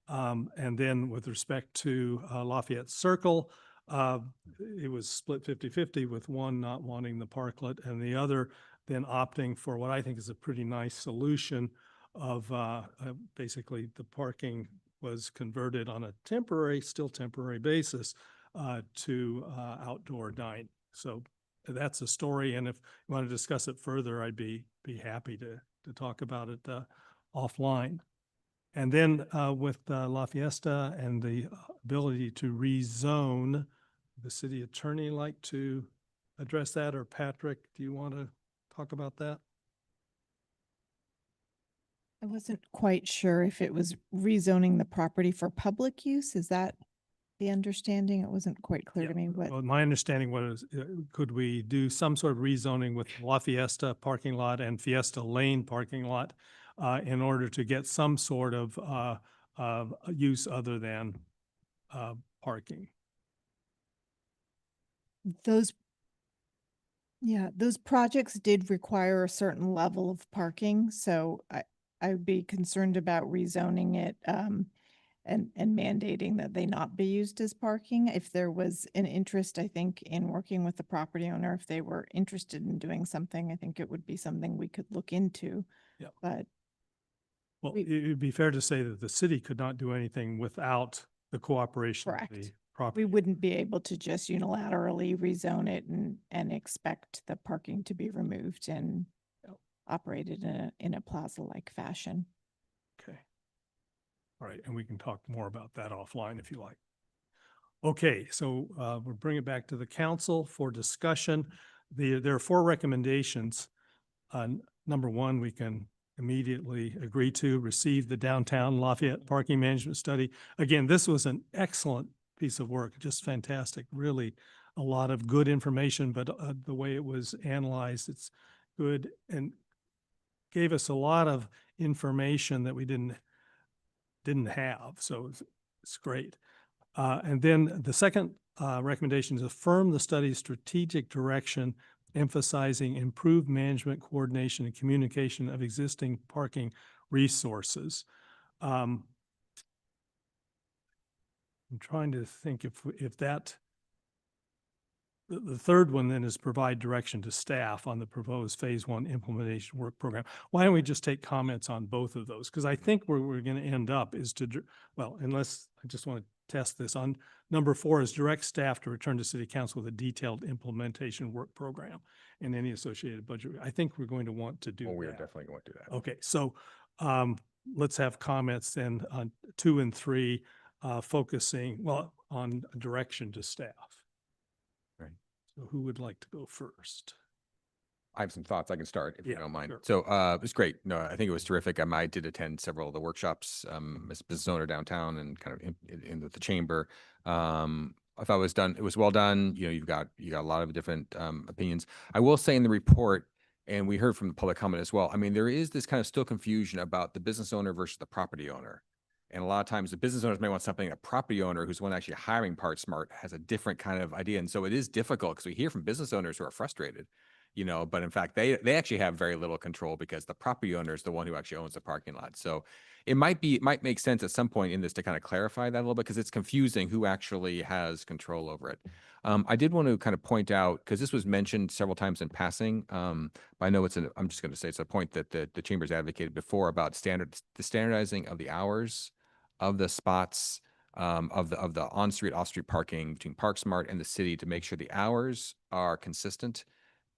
And then with respect to Lafayette Circle, it was split 50-50 with one not wanting the parklet and the other then opting for what I think is a pretty nice solution of basically the parking was converted on a still temporary basis to outdoor dining. So that's a story. And if you want to discuss it further, I'd be happy to talk about it offline. And then with La Fiesta and the ability to rezone, the city attorney like to address that, or Patrick, do you want to talk about that? I wasn't quite sure if it was rezoning the property for public use. Is that the understanding? It wasn't quite clear to me what. Well, my understanding was, could we do some sort of rezoning with La Fiesta parking lot and Fiesta Lane parking lot in order to get some sort of use other than parking? Those projects did require a certain level of parking, so I would be concerned about rezoning it and mandating that they not be used as parking. If there was an interest, I think, in working with the property owner, if they were interested in doing something, I think it would be something we could look into. Yeah. But well, it would be fair to say that the city could not do anything without the cooperation of the correct. property. We wouldn't be able to just unilaterally rezone it and expect the parking to be removed and operated in a plaza-like fashion. Okay. All right, and we can talk more about that offline if you like. Okay, so we'll bring it back to the council for discussion. There are 4 recommendations. Number 1, we can immediately agree to receive the downtown Lafayette parking management study. Again, this was an excellent piece of work, just fantastic. Really a lot of good information, but the way it was analyzed, it's good and gave us a lot of information that we didn't have. So it's great. And then the second recommendation is affirm the study's strategic direction, emphasizing improved management, coordination, and communication of existing parking resources. I'm trying to think if that, the third one then is provide direction to staff on the proposed phase 1 implementation work program. Why don't we just take comments on both of those? Because I think where we're going to end up is well, unless I just want to test this on number 4 is direct staff to return to city council with a detailed implementation work program and any associated budget. I think we're going to want to do that. We're definitely going to do that. Okay, so let's have comments then on 2 and 3, focusing, well, on direction to staff. Right. So who would like to go first? I have some thoughts. I can start if you don't mind. Sure. So it was great. No, I think it was terrific. I did attend several of the workshops as a business owner downtown and kind of in the chamber. I thought it was well done. You know, you got a lot of different opinions. I will say in the report, and we heard from the public comment as well, I mean, there is this kind of still confusion about the business owner versus the property owner. And a lot of times the business owners may want something, a property owner who's one actually hiring ParkSmart has a different kind of idea. And so it is difficult because we hear from business owners who are frustrated, you know, but in fact, they actually have very little control because the property owner is the one who actually owns the parking lot. So it might make sense at some point in this to kind of clarify that a little bit because it's confusing who actually has control over it. I did want to kind of point out, because this was mentioned several times in passing, but I know I'm just going to say it's a point that the chamber's advocated before about the standardizing of the hours of the spots of the on-street, off-street parking between ParkSmart and the city to make sure the hours are consistent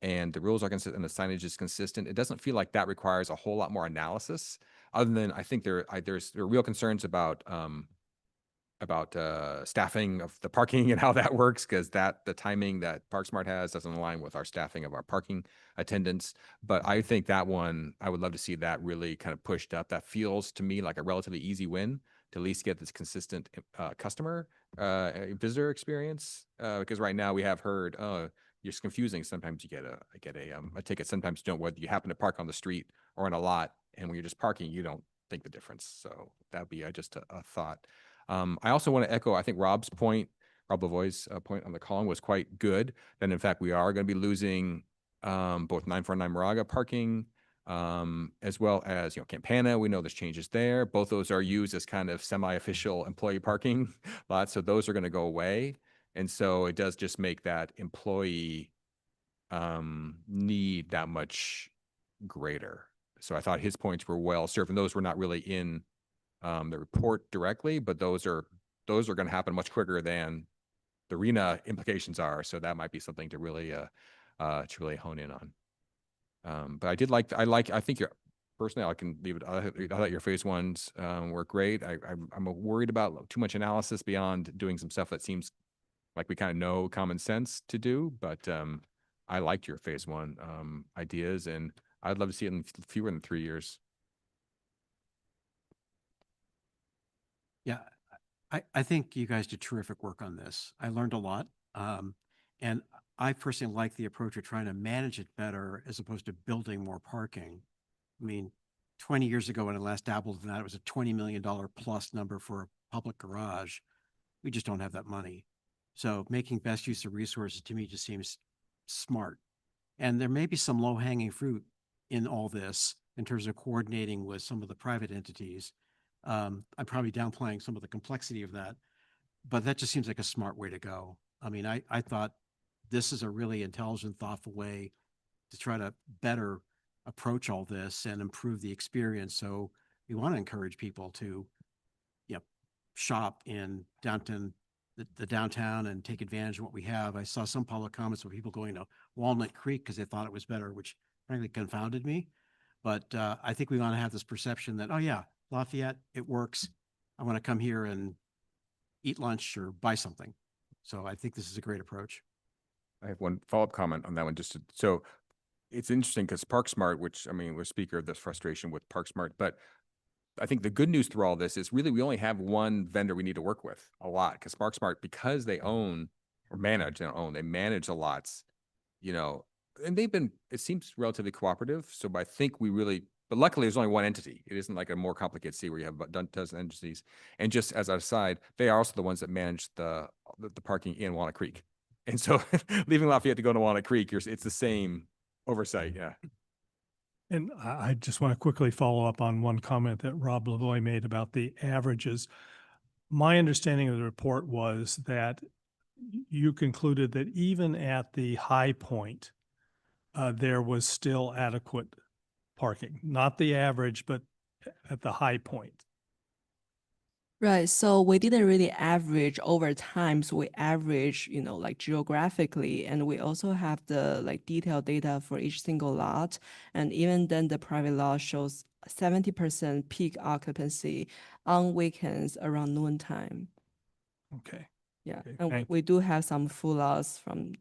and the rules are consistent and the signage is consistent. It doesn't feel like that requires a whole lot more analysis, other than I think there are real concerns about staffing of the parking and how that works, because the timing that ParkSmart has doesn't align with our staffing of our parking attendants. But I think that one, I would love to see that really kind of pushed up. That feels to me like a relatively easy win to at least get this consistent customer visitor experience. Because right now we have heard, oh, it's confusing. Sometimes you get a ticket. Sometimes you don't, whether you happen to park on the street or in a lot, and when you're just parking, you don't think the difference. So that'd be just a thought. I also want to echo, I think Rob Lavoie's point on the column was quite good. That in fact, we are going to be losing both 949 Moraga parking, as well as, Campana. We know there's changes there. Both those are used as kind of semi-official employee parking lots. So those are going to go away. And so it does just make that employee need that much greater. So I thought his points were well served, and those were not really in the report directly, but those are going to happen much quicker than the RENA implications are. So that might be something to really hone in on. But I think personally, I can leave it. I thought your phase ones were great. I'm worried about too much analysis beyond doing some stuff that seems like we kind of know common sense to do. But I liked your phase one ideas, and I'd love to see it in fewer than 3 years. Yeah, I think you guys did terrific work on this. I learned a lot. And I personally like the approach of trying to manage it better as opposed to building more parking. I mean, 20 years ago when I last dabbled in that, it was a $20 million plus number for a public garage. We just don't have that money. So making best use of resources to me just seems smart. And there may be some low hanging fruit in all this in terms of coordinating with some of the private entities. I'm probably downplaying some of the complexity of that, but that just seems like a smart way to go. I mean, I thought this is a really intelligent, thoughtful way to try to better approach all this and improve the experience. So we want to encourage people to, shop in downtown, the downtown, and take advantage of what we have. I saw some public comments of people going to Walnut Creek because they thought it was better, which frankly confounded me. But I think we want to have this perception that, oh yeah, Lafayette, it works. I want to come here and eat lunch or buy something. So I think this is a great approach. I have one follow-up comment on that one. So it's interesting because ParkSmart, which, I mean, we're speaker of this frustration with ParkSmart, but I think the good news through all this is really we only have one vendor we need to work with a lot, because ParkSmart, because they own or manage, they manage the lots, and it seems relatively cooperative. So I think but luckily there's only one entity. It isn't like a more complicated city where you have a dozen entities. And just as an aside, they are also the ones that manage the parking in Walnut Creek. And so leaving Lafayette to go to Walnut Creek, it's the same oversight. Yeah. And I just want to quickly follow up on one comment that Rob Lavoie made about the averages. My understanding of the report was that you concluded that even at the high point, there was still adequate parking, not the average, but at the high point. Right. So we didn't really average over time. So we average, like geographically, and we also have the detailed data for each single lot. And even then the private lot shows 70% peak occupancy on weekends around noontime. Okay. Yeah. Okay, And thank we do have some full lots from,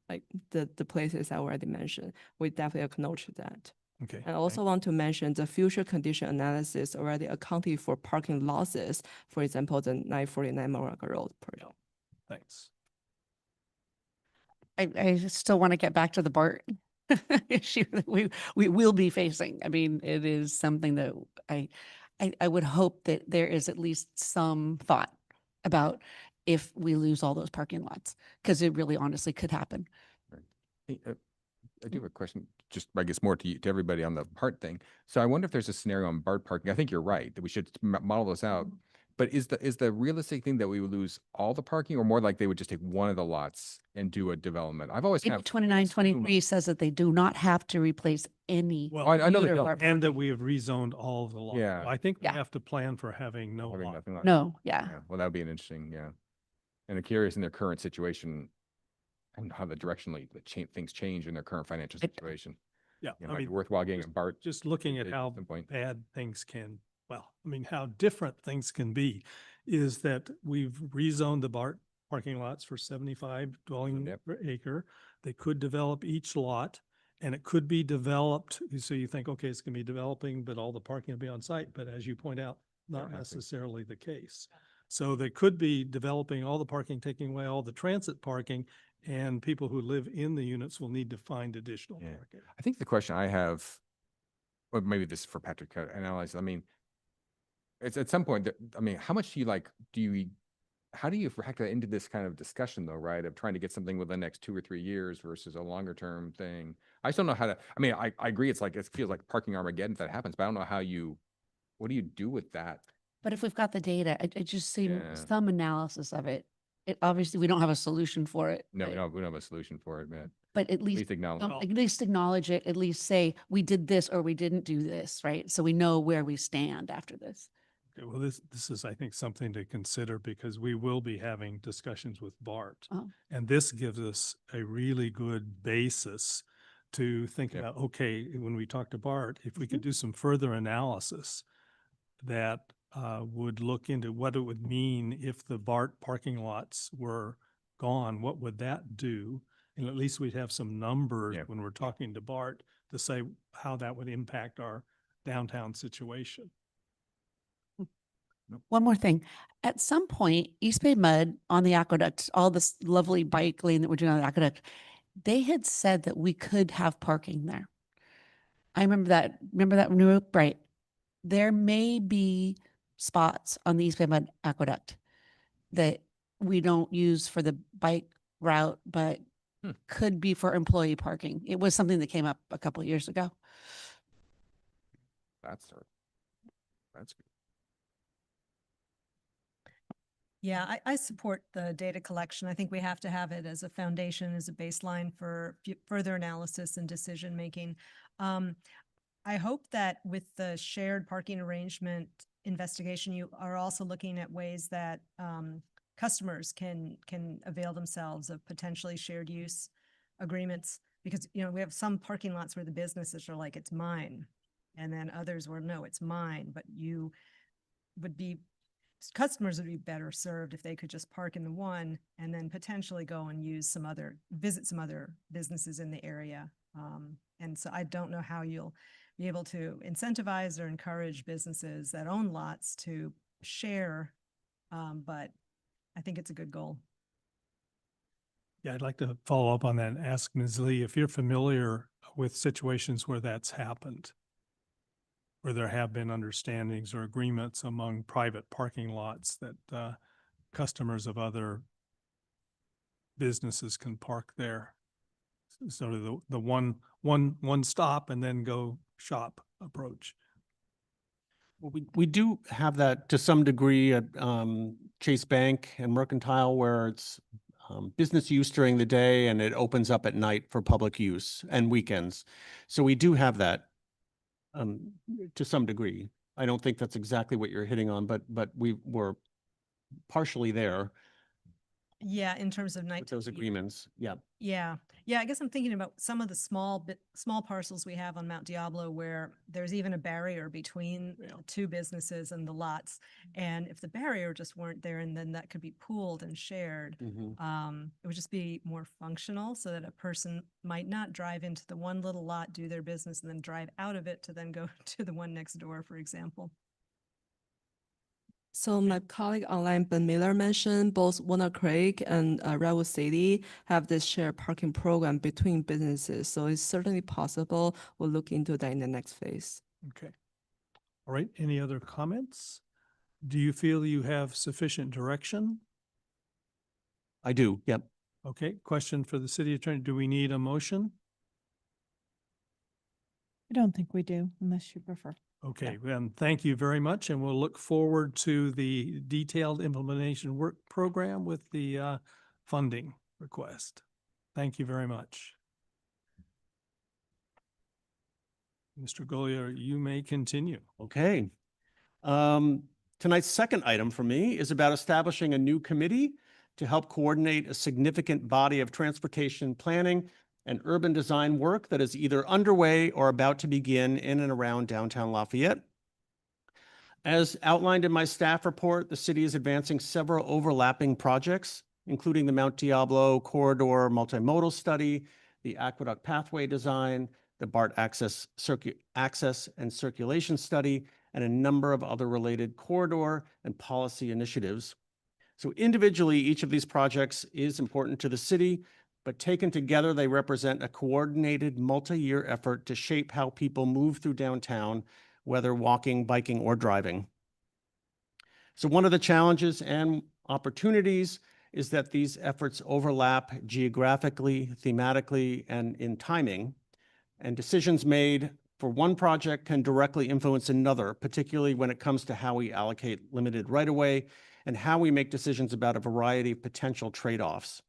like the places I already mentioned. We definitely acknowledge that. Okay. And I also want to mention the future condition analysis already accounted for parking losses, for example, the 949 Moraga Road project. Thanks. I still want to get back to the BART issue that we will be facing. I mean, it is something that I would hope that there is at least some thought about if we lose all those parking lots, because it really honestly could happen. Hey, I do have a question, just I guess more to everybody on the BART thing. So I wonder if there's a scenario on BART parking. I think you're right that we should model this out. But is the realistic thing that we would lose all the parking, or more like they would just take one of the lots and do a development? I've always kind of 2923 says that they do not have to replace any. Well, I know they unit don't. or and that we have rezoned all of the lots. Yeah. I think we Yeah. have to plan for having no having lot. nothing like No, yeah. Yeah, well, that would be an interesting, And I'm curious in their current situation, I don't know how directionally things change in their current financial situation. Yeah, It might be worthwhile getting a BART. just looking at how some point. bad things can, how different things can be, is that we've rezoned the BART parking lots for 75 dwelling Yep. per acre. They could develop each lot, and it could be developed. So you think, okay, it's going to be developing, but all the parking will be on site. But as you point out, not Exactly. necessarily the case. So they could be developing all the parking, taking away all the transit parking, and people who live in the units will need to find additional Yeah. parking. I think the question I have, or maybe this is for Patrick to analyze, I mean, it's at some point that, I mean, how much how do you factor that into this kind of discussion though, right? Of trying to get something within the next 2 or 3 years versus a longer term thing. I just don't know how to, I mean, I agree. It's like, it feels like parking Armageddon if that happens, but I don't know what do you do with that? But if we've got the data, I just see Yeah. some analysis of it. It obviously, we don't have a solution for it. No, but- we don't have a solution for it, man. But at At least, least acknowledge. at least acknowledge it, at least say, we did this or we didn't do this, right? So we know where we stand after this. Okay, well, this is, I think, something to consider because we will be having discussions with BART. Oh. And this gives us a really good basis to think Yep. about, okay, when we talk to BART, if we could do some further analysis that would look into what it would mean if the BART parking lots were gone, what would that do? And at least we'd have some numbers Yeah. when we're talking to BART to say how that would impact our downtown situation. One more thing. At some point, East Bay Mud on the aqueduct, all this lovely bike lane that we're doing on the aqueduct, they had said that we could have parking there. I remember that new, right? There may be spots on the East Bay Mud aqueduct that we don't use for the bike route, but could be for employee parking. It was something that came up a couple of years ago. That's good. Yeah, I support the data collection. I think we have to have it as a foundation, as a baseline for further analysis and decision making. I hope that with the shared parking arrangement investigation, you are also looking at ways that customers can avail themselves of potentially shared use agreements. Because, you know, we have some parking lots where the businesses are like, it's mine. And then others where, no, it's mine, but customers would be better served if they could just park in the one and then potentially go and visit some other businesses in the area. And so I don't know how you'll be able to incentivize or encourage businesses that own lots to share, but I think it's a good goal. Yeah, I'd like to follow up on that and ask Ms. Lee if you're familiar with situations where that's happened, where there have been understandings or agreements among private parking lots that customers of other businesses can park there. Sort of the one stop and then go shop approach. Well, we do have that to some degree at Chase Bank and Mercantile, where it's business use during the day and it opens up at night for public use and weekends. So we do have that to some degree. I don't think that's exactly what you're hitting on, but we were partially there Yeah, in terms of night. with those agreements. Yeah. Yeah. Yeah. I guess I'm thinking about some of the small parcels we have on Mount Diablo where there's even a barrier between the two businesses and the lots. And if the barrier just weren't there and then that could be pooled and shared, it would just be more functional so that a person might not drive into the one little lot, do their business, and then drive out of it to then go to the one next door, for example. So my colleague online, Ben Miller, mentioned both Walnut Creek and Redwood City have this shared parking program between businesses. So it's certainly possible. We'll look into that in the next phase. Okay. All right. Any other comments? Do you feel you have sufficient direction? I do. Yep. Okay. Question for the city attorney. Do we need a motion? I don't think we do unless you prefer. Okay, then thank you very much, and we'll look forward to the detailed implementation work program with the funding request. Thank you very much. Mr. Golia, you may continue. Okay. Tonight's second item for me is about establishing a new committee to help coordinate a significant body of transportation planning and urban design work that is either underway or about to begin in and around downtown Lafayette. As outlined in my staff report, the city is advancing several overlapping projects, including the Mount Diablo Corridor Multimodal Study, the Aqueduct Pathway Design, the BART Access and Circulation Study, and a number of other related corridor and policy initiatives. So individually, each of these projects is important to the city, but taken together, they represent a coordinated multi-year effort to shape how people move through downtown, whether walking, biking, or driving. So one of the challenges and opportunities is that these efforts overlap geographically, thematically, and in timing, and decisions made for one project can directly influence another, particularly when it comes to how we allocate limited right-of-way and how we make decisions about a variety of potential trade-offs.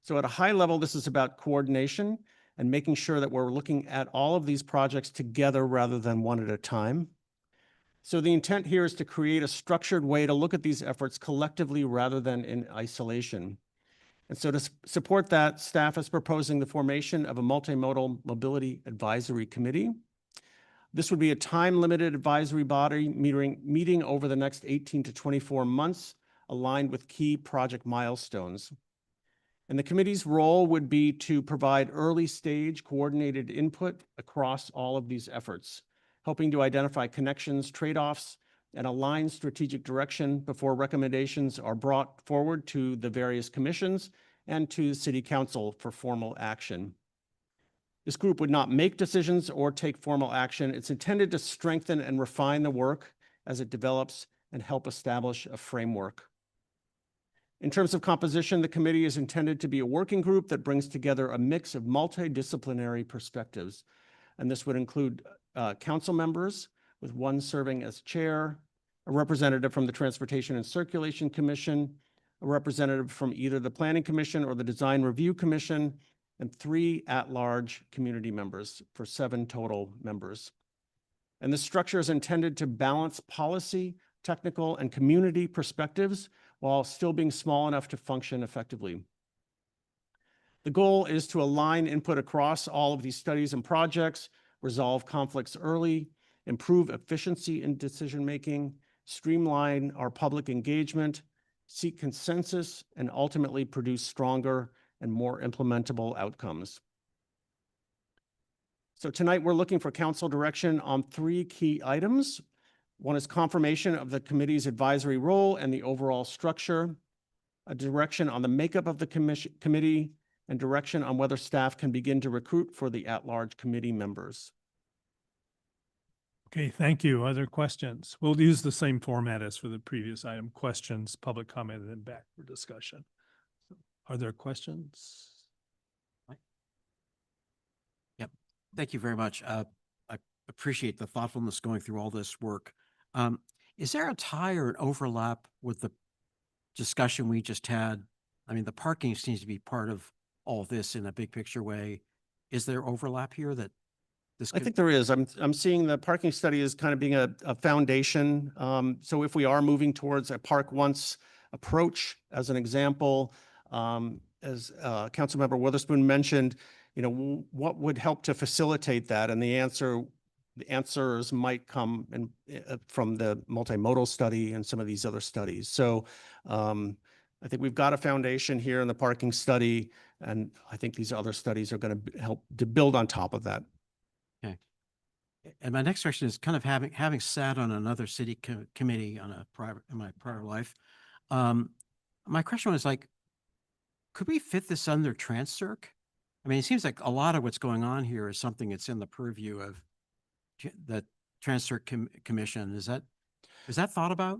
So at a high level, this is about coordination and making sure that we're looking at all of these projects together rather than one at a time. So the intent here is to create a structured way to look at these efforts collectively rather than in isolation. And so to support that, staff is proposing the formation of a multimodal mobility advisory committee. This would be a time-limited advisory body meeting over the next 18 to 24 months, aligned with key project milestones. And the committee's role would be to provide early-stage coordinated input across all of these efforts, helping to identify connections, trade-offs, and align strategic direction before recommendations are brought forward to the various commissions and to the City Council for formal action. This group would not make decisions or take formal action. It's intended to strengthen and refine the work as it develops and help establish a framework. In terms of composition, the committee is intended to be a working group that brings together a mix of multidisciplinary perspectives. And this would include council members, with one serving as chair, a representative from the Transportation and Circulation Commission, a representative from either the Planning Commission or the Design Review Commission, and 3 at-large community members for 7 total members. And this structure is intended to balance policy, technical, and community perspectives while still being small enough to function effectively. The goal is to align input across all of these studies and projects, resolve conflicts early, improve efficiency in decision-making, streamline our public engagement, seek consensus, and ultimately produce stronger and more implementable outcomes. So tonight we're looking for council direction on 3 key items. One is confirmation of the committee's advisory role and the overall structure, a direction on the makeup of the committee, and direction on whether staff can begin to recruit for the at-large committee members. Okay, thank you. Other questions? We'll use the same format as for the previous item. Questions, public comment, and then back for discussion. Are there questions? Yep. Thank you very much. I appreciate the thoughtfulness going through all this work. Is there a tie or an overlap with the discussion we just had? I mean, the parking seems to be part of all of this in a big picture way. Is there overlap here that this I think there is. I'm seeing the parking study as kind of being a foundation. So if we are moving towards a park once approach, as an example, as Councilmember Witherspoon mentioned, you know, what would help to facilitate that? And the answers might come from the multimodal study and some of these other studies. So I think we've got a foundation here in the parking study, and I think these other studies are going to help to build on top of that. Okay. And my next question is kind of having sat on another city committee in my prior life. My question was like, could we fit this under Transcirc? I mean, it seems like a lot of what's going on here is something that's in the purview of the Transcirc Commission. Is that thought about?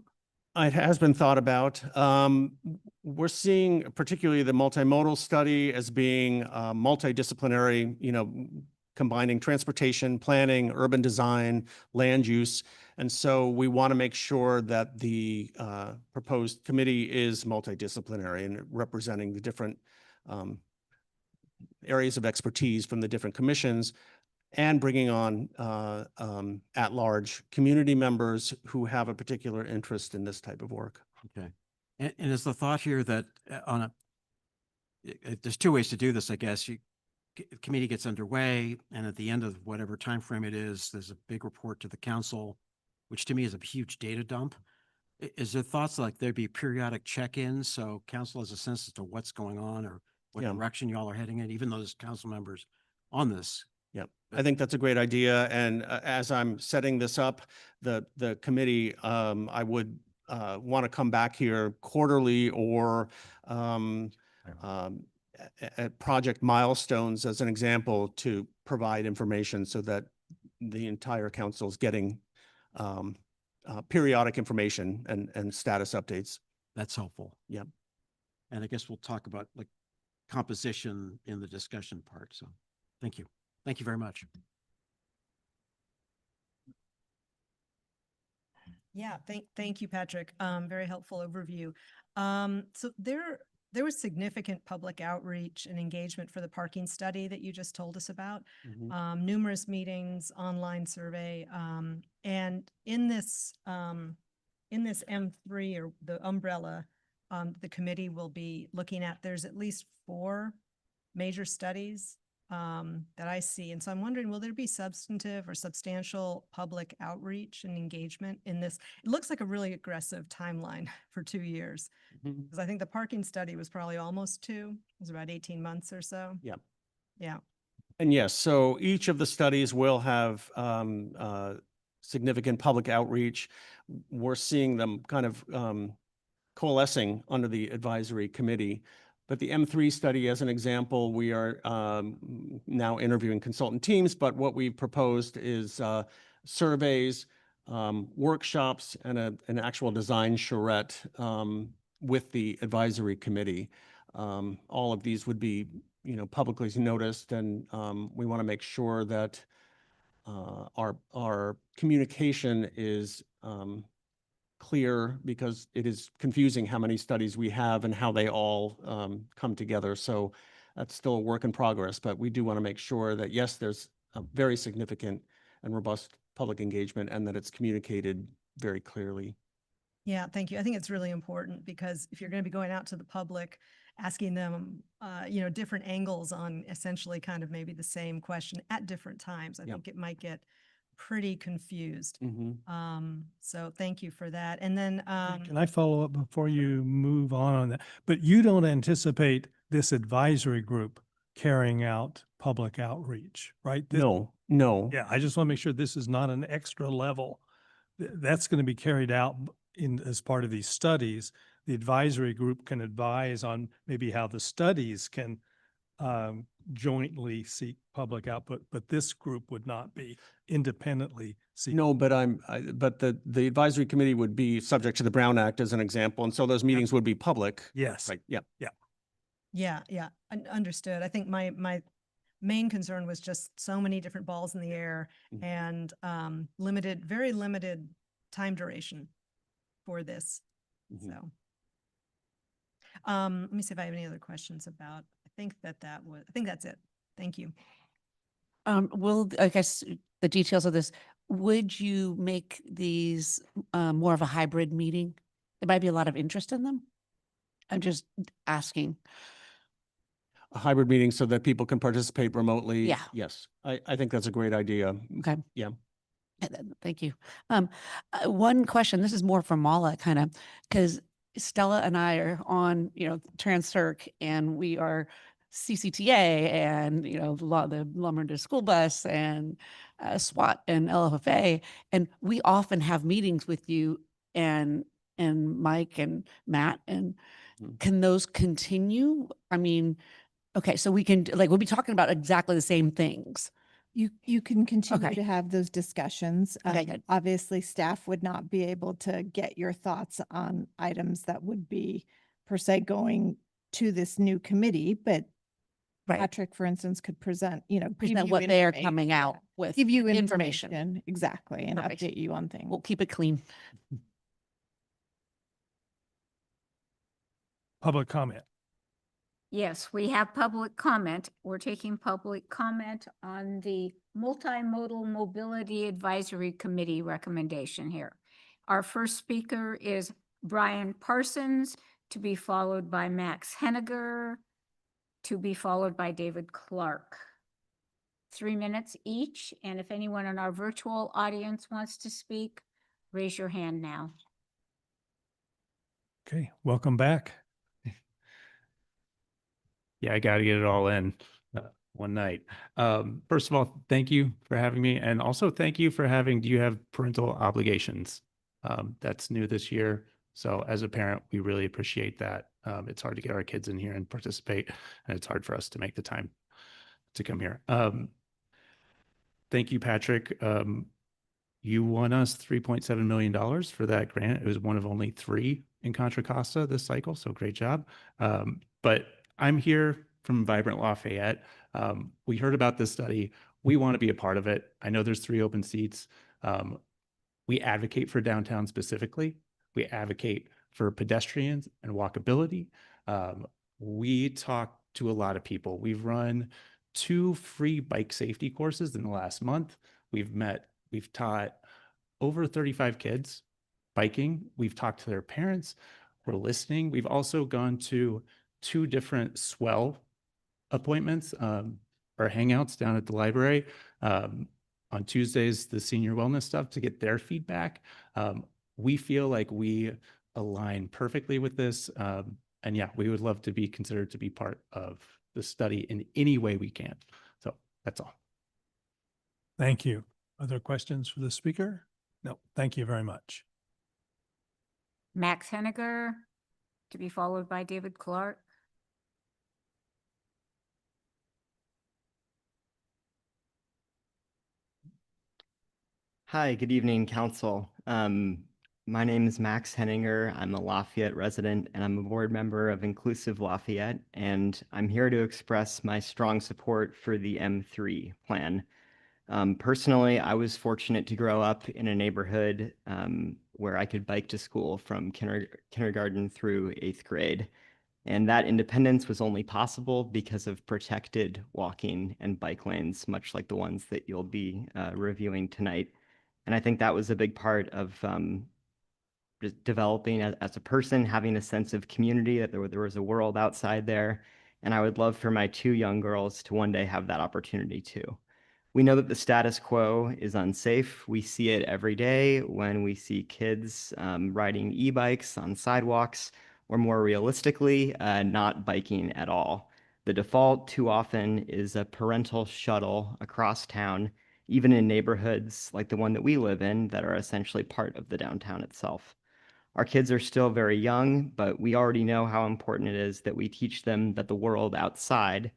It has been thought about. We're seeing particularly the multimodal study as being multidisciplinary, you know, combining transportation, planning, urban design, land use. And so we want to make sure that the proposed committee is multidisciplinary and representing the different areas of expertise from the different commissions, and bringing on at-large community members who have a particular interest in this type of work. Okay. And is the thought here that there's 2 ways to do this, I guess. Committee gets underway, and at the end of whatever time frame it is, there's a big report to the council, which to me is a huge data dump. Is there thoughts like there'd be periodic check-ins so council has a sense as to what's going on or what direction y'all are heading in, even though there's council members on this? Yep. I think that's a great idea. And as I'm setting this up, the committee, I would want to come back here quarterly or at project milestones as an example to provide information so that the entire council is getting periodic information and status updates. That's helpful. Yep. And I guess we'll talk about like composition in the discussion part. So thank you. Thank you very much. Yeah, thank you, Patrick. Very helpful overview. So there was significant public outreach and engagement for the parking study that you just told us about. Numerous meetings, online survey, and in this M3 or the umbrella, the committee will be looking at. There's at least 4 major studies that I see. And so I'm wondering, will there be substantive or substantial public outreach and engagement in this? It looks like a really aggressive timeline for 2 years. Because I think the parking study was probably almost 2. It was about 18 months or so. Yep. Yeah. And yes, so each of the studies will have significant public outreach. We're seeing them kind of coalescing under the advisory committee. But the M3 study, as an example, we are now interviewing consultant teams, but what we've proposed is surveys, workshops, and an actual design charrette with the advisory committee. All of these would be, publicly noticed, and we want to make sure that our communication is clear, because it is confusing how many studies we have and how they all come together. So that's still a work in progress, but we do want to make sure that, yes, there's a very significant and robust public engagement and that it's communicated very clearly. Yeah, thank you. I think it's really important, because if you're going to be going out to the public, asking them, different angles on essentially kind of maybe the same question at different times, I think it might get pretty confused. So thank you for that. And then Can I follow up before you move on that? But you don't anticipate this advisory group carrying out public outreach, right? No. Yeah, I just want to make sure this is not an extra level. That's going to be carried out as part of these studies. The advisory group can advise on maybe how the studies can jointly seek public output, but this group would not be independently seeking. No, but but the advisory committee would be subject to the Brown Act as an example, and so those meetings would be public. Yes. Right. Yeah. Yeah. Understood. I think my main concern was just so many different balls in the air and very limited time duration for this. So let me see if I have any other questions about, I think that's it. Thank you. I guess the details of this, would you make these more of a hybrid meeting? There might be a lot of interest in them. I'm just asking. A hybrid meeting so that people can participate remotely. Yeah. Yes, I think that's a great idea. Okay. Yeah. Thank you. One question, this is more for Mala, kind of, because Stella and I are on, Trans-Circ, and we are CCTA and, the Lumberton School Bus and SWAT and LFA. And we often have meetings with you and Mike and Matt. And can those continue? I mean, okay, so we can, we'll be talking about exactly the same things. You can continue Okay. to have those discussions. Okay, good. Obviously, staff would not be able to get your thoughts on items that would be per se going to this new committee, but Right. Patrick, for instance, could present, give Present you what they are information. coming out with. Give you information. information, exactly, and Perfect. update you on things. We'll keep it clean. Public comment. Yes, we have public comment. We're taking public comment on the Multimodal Mobility Advisory Committee recommendation here. Our first speaker is Brian Parsons, to be followed by Max Henniger, to be followed by David Clark. 3 minutes each, and if anyone in our virtual audience wants to speak, raise your hand now. Okay, welcome back. Yeah, I got to get it all in. one night. First of all, thank you for having me. And also thank you for having, do you have parental obligations? That's new this year. So as a parent, we really appreciate that. It's hard to get our kids in here and participate, and it's hard for us to make the time to come here. Thank you, Patrick. You won us $3.7 million for that grant. It was one of only 3 in Contra Costa this cycle, so great job. But I'm here from Vibrant Lafayette. We heard about this study. We want to be a part of it. I know there's 3 open seats. We advocate for downtown specifically. We advocate for pedestrians and walkability. We talk to a lot of people. We've run 2 free bike safety courses in the last month. We've taught over 35 kids biking. We've talked to their parents. We're listening. We've also gone to 2 different swell appointments or hangouts down at the library. On Tuesdays, the senior wellness stuff to get their feedback. We feel like we align perfectly with this. And yeah, we would love to be considered to be part of the study in any way we can. So that's all. Thank you. Other questions for the speaker? No, thank you very much. Max Henniger, to be followed by David Clark. Hi, good evening, Council. My name is Max Henninger. I'm a Lafayette resident, and I'm a board member of Inclusive Lafayette, and I'm here to express my strong support for the M3 plan. Personally, I was fortunate to grow up in a neighborhood where I could bike to school from kindergarten through 8th grade. And that independence was only possible because of protected walking and bike lanes, much like the ones that you'll be reviewing tonight. And I think that was a big part of just developing as a person, having a sense of community, that there was a world outside there. And I would love for my 2 young girls to one day have that opportunity too. We know that the status quo is unsafe. We see it every day when we see kids riding e-bikes on sidewalks, or more realistically, not biking at all. The default too often is a parental shuttle across town, even in neighborhoods like the one that we live in that are essentially part of the downtown itself. Our kids are still very young, but we already know how important it is that we teach them that the world outside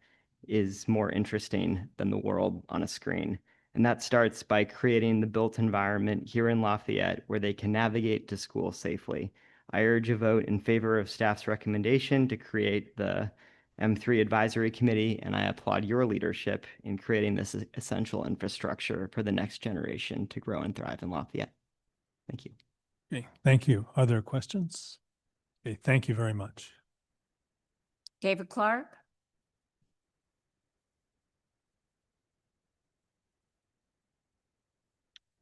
is more interesting than the world on a screen. And that starts by creating the built environment here in Lafayette where they can navigate to school safely. I urge a vote in favor of staff's recommendation to create the M3 Advisory Committee, and I applaud your leadership in creating this essential infrastructure for the next generation to grow and thrive in Lafayette. Thank you. Okay, thank you. Other questions? Okay, thank you very much. David Clark.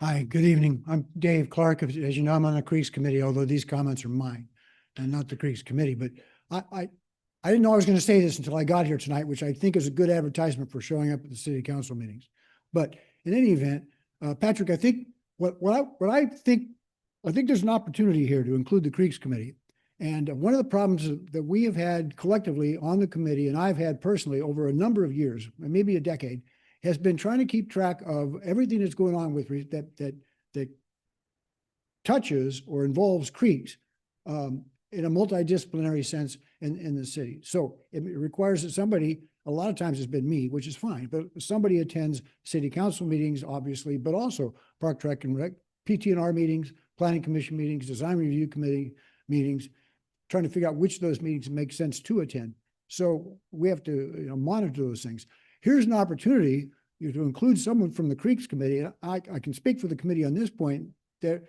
Hi, good evening. I'm Dave Clark. As you know, I'm on the Creeks Committee, although these comments are mine and not the Creeks Committee. But I didn't know I was going to say this until I got here tonight, which I think is a good advertisement for showing up at the city council meetings. But in any event, Patrick, I think I think there's an opportunity here to include the Creeks Committee. And one of the problems that we have had collectively on the committee, and I've had personally over a number of years, maybe a decade, has been trying to keep track of everything that's going on with that touches or involves creeks in a multidisciplinary sense in the city. So it requires that somebody, a lot of times it's been me, which is fine, but somebody attends city council meetings, obviously, but also Park, Rec, and Rec, PT&R meetings, planning commission meetings, design review committee meetings, trying to figure out which of those meetings make sense to attend. So we have to monitor those things. Here's an opportunity to include someone from the Creeks Committee. I can speak for the committee on this point. That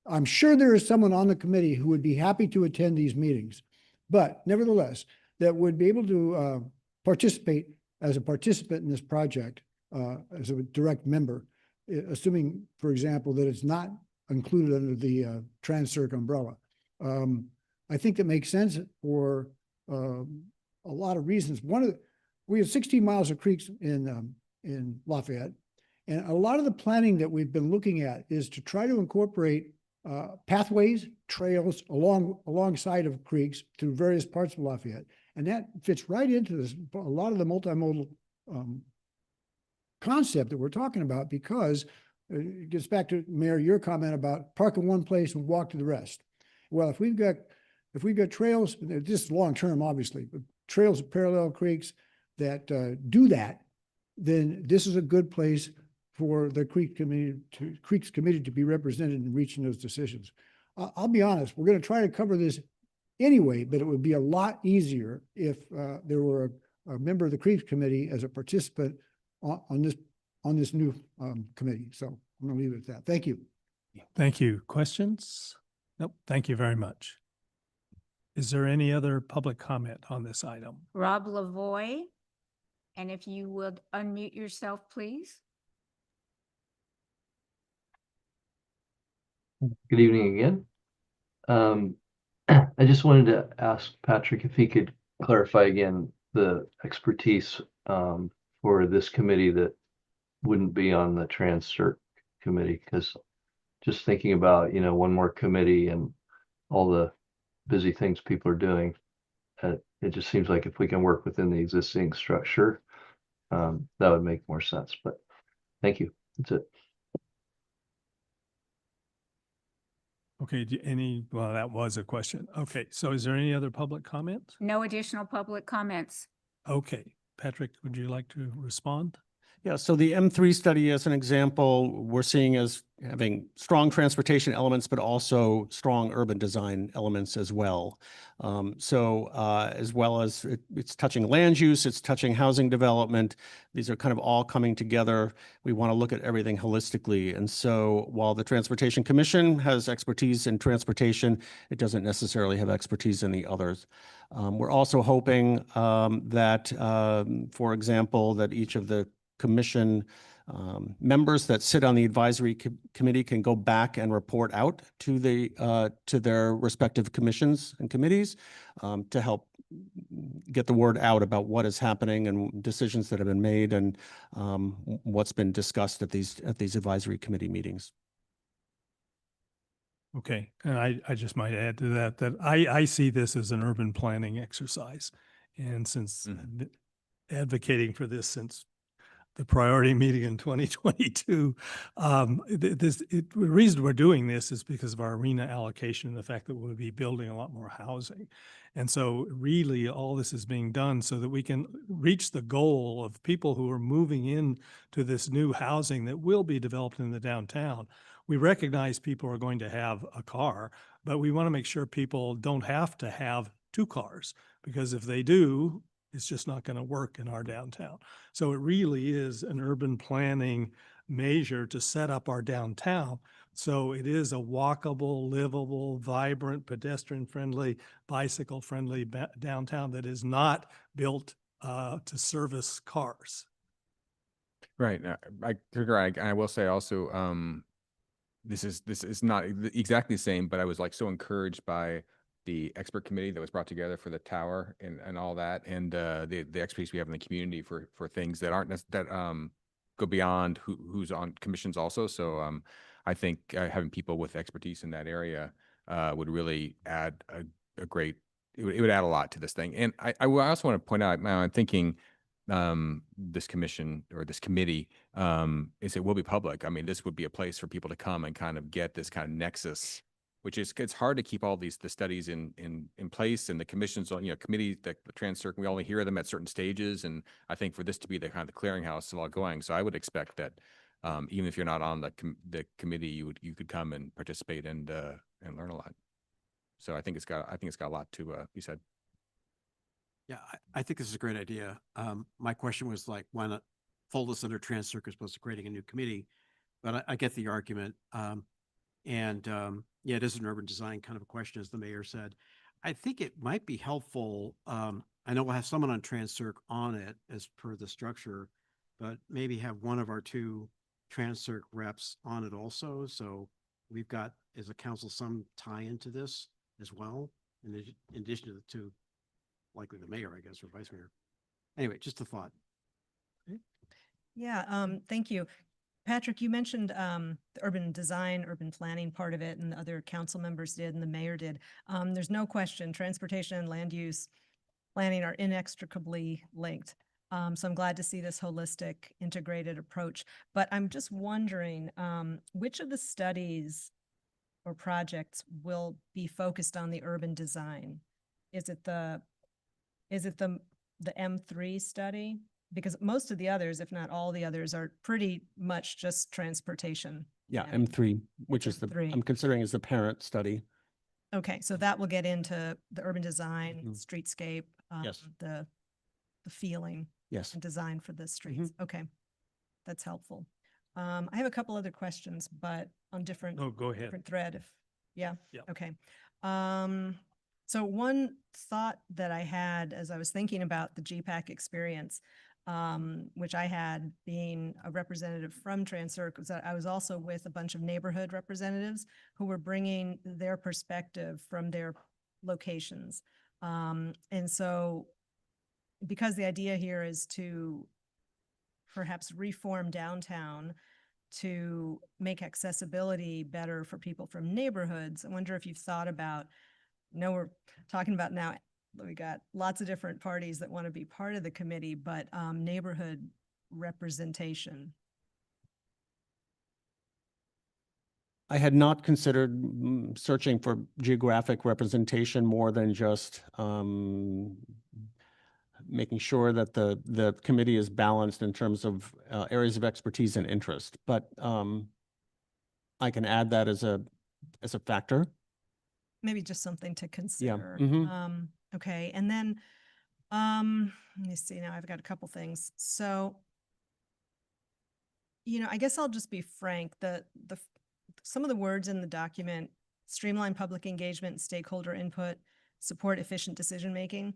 I'm sure there is someone on the committee who would be happy to attend these meetings, but nevertheless, that would be able to participate as a participant in this project as a direct member, assuming, for example, that it's not included under the Trans-Circ umbrella. I think that makes sense for a lot of reasons. We have 16 miles of creeks in Lafayette, and a lot of the planning that we've been looking at is to try to incorporate pathways, trails alongside of creeks through various parts of Lafayette, and that fits right into this. A lot of the multimodal concept that we're talking about, because it gets back to, Mayor, your comment about park in one place and walk to the rest. Well, if we've got trails, this is long-term, obviously, but trails of parallel creeks that do that, then this is a good place for the Creeks Committee to be represented in reaching those decisions. I'll be honest, we're going to try to cover this anyway, but it would be a lot easier if there were a member of the Creeks Committee as a participant on this new committee. So I'm going to leave it at that. Thank you. Thank you. Questions? Nope. Thank you very much. Is there any other public comment on this item? Rob Lavoy, and if you would unmute yourself, please. Good evening again. I just wanted to ask Patrick if he could clarify again the expertise for this committee that wouldn't be on the Trans-Cert committee, because just thinking about, one more committee and all the busy things people are doing, it just seems like if we can work within the existing structure, that would make more sense. But thank you. That's it. Okay, well, that was a question. Okay, so is there any other public comment? No additional public comments. Okay, Patrick, would you like to respond? Yeah, so the M3 study, as an example, we're seeing as having strong transportation elements, but also strong urban design elements as well. As well as it's touching land use, it's touching housing development. These are kind of all coming together. We want to look at everything holistically. And so while the Transportation Commission has expertise in transportation, it doesn't necessarily have expertise in the others. We're also hoping that, for example, that each of the commission members that sit on the advisory committee can go back and report out to their respective commissions and committees to help get the word out about what is happening and decisions that have been made and what's been discussed at these advisory committee meetings. Okay, and I just might add to that I see this as an urban planning exercise. And since advocating for this since the priority meeting in 2022. The reason we're doing this is because of our arena allocation and the fact that we'll be building a lot more housing. And so really all this is being done so that we can reach the goal of people who are moving in to this new housing that will be developed in the downtown. We recognize people are going to have a car, but we want to make sure people don't have to have two cars, because if they do, it's just not going to work in our downtown. So it really is an urban planning measure to set up our downtown. So it is a walkable, livable, vibrant, pedestrian-friendly, bicycle-friendly downtown that is not built to service cars. Right. I will say also, this is not exactly the same, but I was like so encouraged by the expert committee that was brought together for the tower and all that, and the expertise we have in the community for things that aren't go beyond who's on commissions also. So I think having people with expertise in that area would really add a great. It would add a lot to this thing. And I also want to point out, I'm thinking this commission or this committee it will be public. I mean, this would be a place for people to come and kind of get this kind of nexus, which is, it's hard to keep all the studies in place, and the commissions on, committee, the Trans-Cert, we only hear them at certain stages. And I think for this to be the kind of the clearinghouse of all going. So I would expect that even if you're not on the committee, you could come and participate and learn a lot. So I think it's got a lot to be said. Yeah, I think this is a great idea. My question was like, why not fold this under Trans-Cert as opposed to creating a new committee? But I get the argument. Yeah, it is an urban design kind of a question, as the mayor said. I think it might be helpful. I know we'll have someone on Trans-Cert on it as per the structure, but maybe have one of our two Trans-Cert reps on it also. So we've got, as a council, some tie into this as well, in addition to the two, likely the mayor, I guess, or vice mayor. Anyway, just a thought. Yeah, thank you. Patrick, you mentioned the urban design, urban planning part of it, and the other council members did, and the mayor did. There's no question, transportation and land use planning are inextricably linked. So I'm glad to see this holistic, integrated approach. But I'm just wondering, which of the studies or projects will be focused on the urban design? Is it the M3 study? Because most of the others, if not all the others, are pretty much just transportation. Yeah, planning. M3, which is M3. I'm considering as the parent study. Okay, so that will get into the urban design, Mhm. streetscape, Yes. the feeling Yes. and design for the streets. Okay, that's helpful. I have a couple other questions, but on different No, go ahead. different thread. Yeah. Yep. Okay. So one thought that I had as I was thinking about the GPAC experience, which I had being a representative from Transcirc, was that I was also with a bunch of neighborhood representatives who were bringing their perspective from their locations. And so because the idea here is to perhaps reform downtown to make accessibility better for people from neighborhoods, I wonder if you've thought about, we're talking about now, we got lots of different parties that want to be part of the committee, but neighborhood representation. I had not considered searching for geographic representation more than just making sure that the committee is balanced in terms of areas of expertise and interest. But I can add that as a factor. Maybe just something to consider. mhm. Okay, and then let me see. Now I've got a couple things. So, I guess I'll just be frank. Some of the words in the document: streamline public engagement and stakeholder input, support efficient decision making.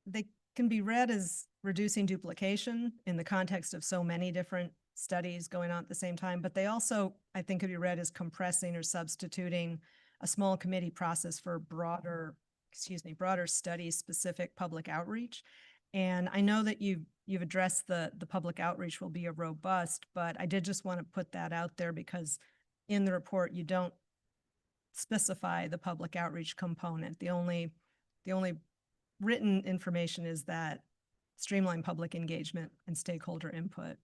They can be read as reducing duplication in the context of so many different studies going on at the same time, but they also, I think, could be read as compressing or substituting a small committee process for broader study-specific public outreach. And I know that you've addressed the public outreach will be a robust, but I did just want to put that out there because in the report, you don't specify the public outreach component. The only written information is that streamline public engagement and stakeholder input.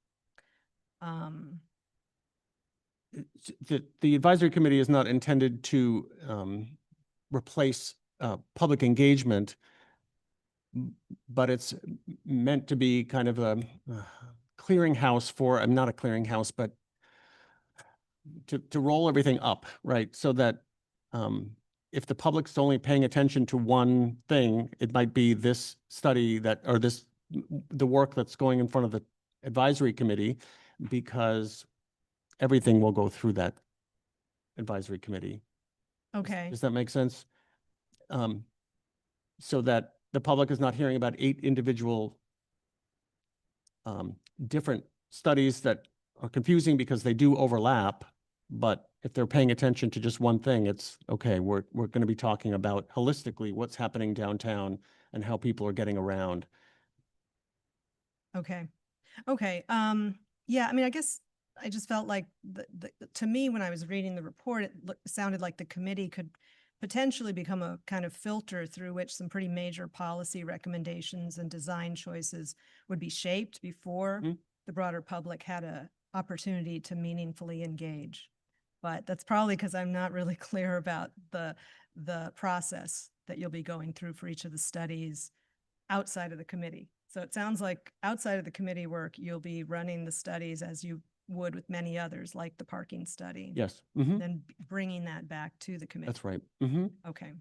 The advisory committee is not intended to replace public engagement, but it's meant to be kind of a clearinghouse for, I'm not a clearinghouse, but to roll everything up, right? So that if the public's only paying attention to one thing, it might be this study or the work that's going in front of the advisory committee, because everything will go through that advisory committee. Okay. Does that make sense? So that the public is not hearing about 8 individual different studies that are confusing because they do overlap. But if they're paying attention to just one thing, it's okay, we're going to be talking about holistically what's happening downtown and how people are getting around. Okay. Okay. Yeah, I mean, I guess I just felt like to me, when I was reading the report, it sounded like the committee could potentially become a kind of filter through which some pretty major policy recommendations and design choices would be shaped before the broader public had an opportunity to meaningfully engage. But that's probably because I'm not really clear about the process that you'll be going through for each of the studies outside of the committee. So it sounds like outside of the committee work, you'll be running the studies as you would with many others, like the parking study. Yes. And then bringing that back to the committee. That's right. Okay.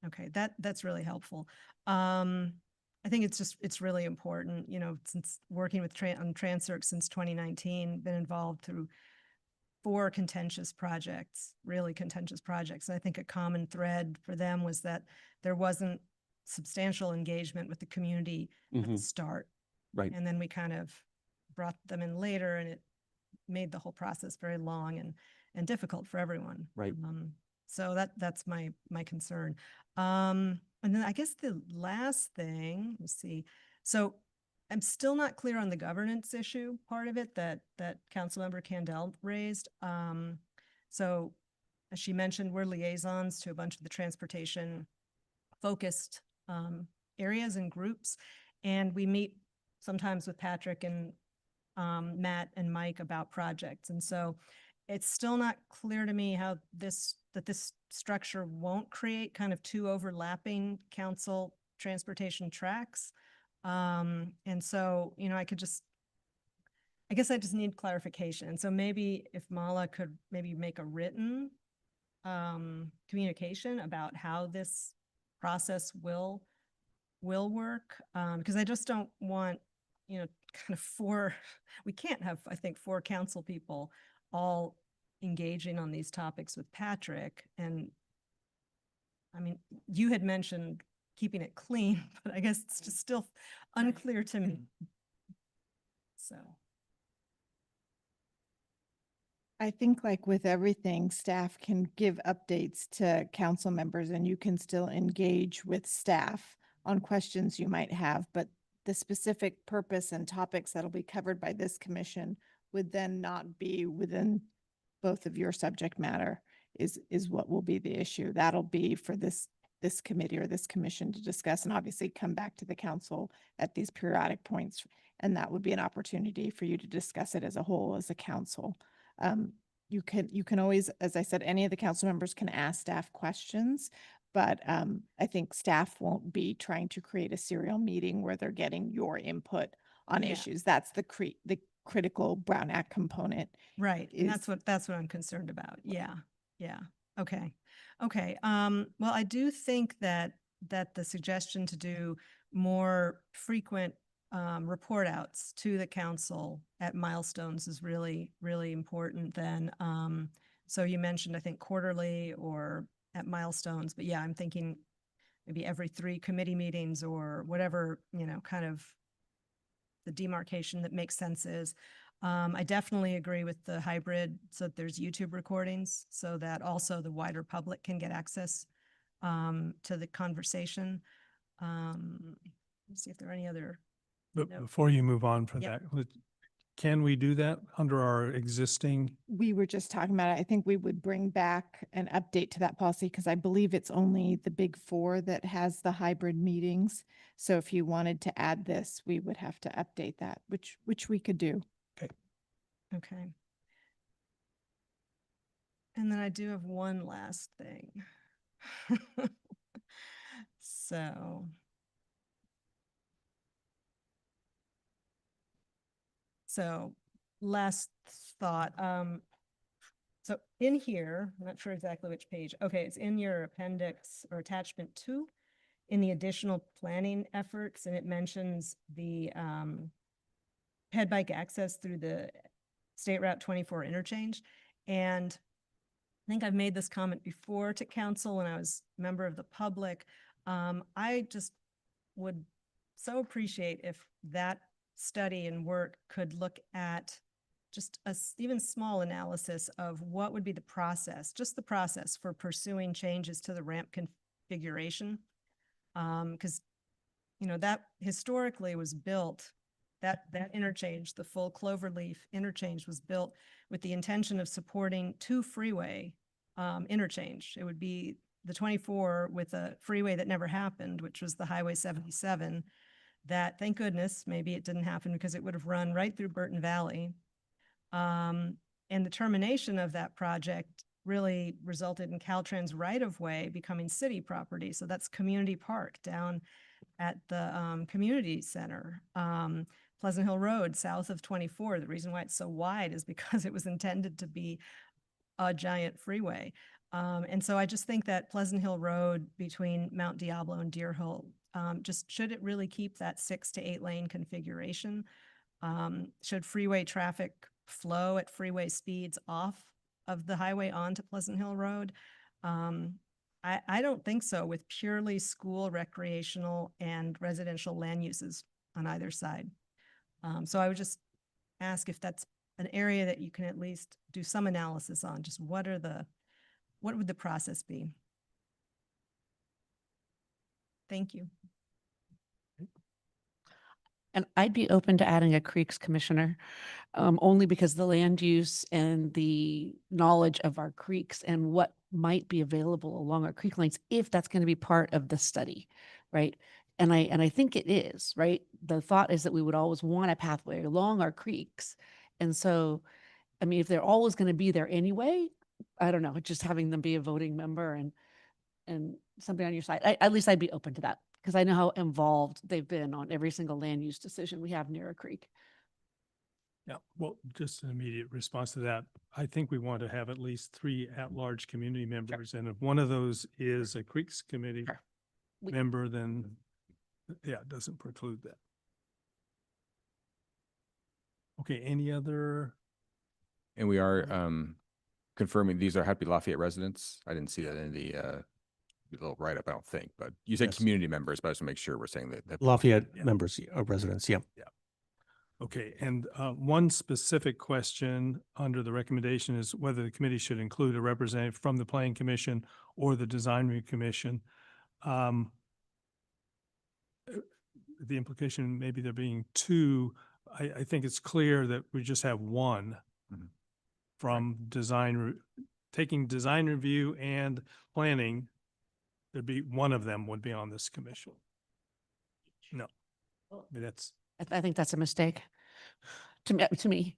Okay. That's really helpful. I think it's really important, since working with on Transcirc since 2019, been involved through 4 contentious projects, really contentious projects. And I think a common thread for them was that there wasn't substantial engagement with the community at the start. Right. And then we kind of brought them in later, and it made the whole process very long and difficult for everyone. Right. So that's my concern. And then I guess the last thing, let's see. So I'm still not clear on the governance issue part of it that Councilmember Candel raised. So as she mentioned, we're liaisons to a bunch of the transportation focused areas and groups, and we meet sometimes with Patrick and Matt and Mike about projects. And so it's still not clear to me how this structure won't create kind of two overlapping council transportation tracks. And so, I guess I just need clarification. And so maybe if Mala could maybe make a written communication about how this process will work, because I just don't want, kind of we can't have, I think, 4 council people all engaging on these topics with Patrick. And I mean, you had mentioned keeping it clean, but I guess it's just still unclear to me. So. I think like with everything, staff can give updates to council members and you can still engage with staff on questions you might have, but the specific purpose and topics that'll be covered by this commission would then not be within both of your subject matter is what will be the issue. That'll be for this committee or this commission to discuss and obviously come back to the council at these periodic points. And that would be an opportunity for you to discuss it as a whole, as a council. You can always, as I said, any of the council members can ask staff questions, but I think staff won't be trying to create a serial meeting where they're getting your input on Yeah. issues. That's the critical Brown Act component. Right. And is- that's what I'm concerned about. Yeah. Yeah. Okay. Okay. Well, I do think that the suggestion to do more frequent report outs to the council at milestones is really, really important then. So you mentioned, I think, quarterly or at milestones, but yeah, I'm thinking maybe every 3 committee meetings or whatever, kind of the demarcation that makes sense is. I definitely agree with the hybrid, so that there's YouTube recordings so that also the wider public can get access to the conversation. Let's see if there are any other. But No. before you move on from Yep. that, can we do that under our existing? We were just talking about it. I think we would bring back an update to that policy because I believe it's only the big 4 that has the hybrid meetings. So if you wanted to add this, we would have to update that, which we could do. Okay. And then I do have one last thing. So last thought, so in here, I'm not sure exactly which page. Okay, it's in your appendix or attachment 2 in the additional planning efforts, and it mentions the ped bike access through the State Route 24 interchange. And I think I've made this comment before to council when I was a member of the public. I just would so appreciate if that study and work could look at just a even small analysis of what would be the process, just the process for pursuing changes to the ramp configuration. Because, that historically was built, that interchange, the full Cloverleaf interchange was built with the intention of supporting 2 freeway interchange. It would be the 24 with a freeway that never happened, which was the Highway 77. That, thank goodness, maybe it didn't happen because it would have run right through Burton Valley. And the termination of that project really resulted in Caltrans right-of-way becoming city property. So that's Community Park down at the community center. Pleasant Hill Road, south of 24. The reason why it's so wide is because it was intended to be a giant freeway. And so I just think that Pleasant Hill Road between Mount Diablo and Deer Hill, just should it really keep that 6 to 8 lane configuration? Should freeway traffic flow at freeway speeds off of the highway onto Pleasant Hill Road? I don't think so with purely school, recreational, and residential land uses on either side. So I would just ask if that's an area that you can at least do some analysis on. Just what would the process be? Thank you. And I'd be open to adding a creeks commissioner, only because the land use and the knowledge of our creeks and what might be available along our creek lanes, if that's going to be part of the study, right? And I think it is, right? The thought is that we would always want a pathway along our creeks. And so, I mean, if they're always going to be there anyway, I don't know, just having them be a voting member and something on your side, at least I'd be open to that because I know how involved they've been on every single land use decision we have near a creek. Yeah, well, just an immediate response to that. I think we want to have at least 3 at-large community members, and if one of those is a Creeks Committee Sure. We- member, then yeah, it doesn't preclude that. Okay, any other? And we are confirming these are Happy Lafayette residents. I didn't see that in the little write-up, I don't think, but you said Yes. community members, but I just want to make sure we're saying that. Lafayette Yeah. members, residents, yeah. Okay, and one specific question under the recommendation is whether the committee should include a representative from the Planning Commission or the Design Review Commission. The implication, maybe there being 2, I think it's clear that we just have one Mhm. from taking design review and planning. There'd be one of them would be on this commission. No, I mean, that's. I think that's a mistake to me.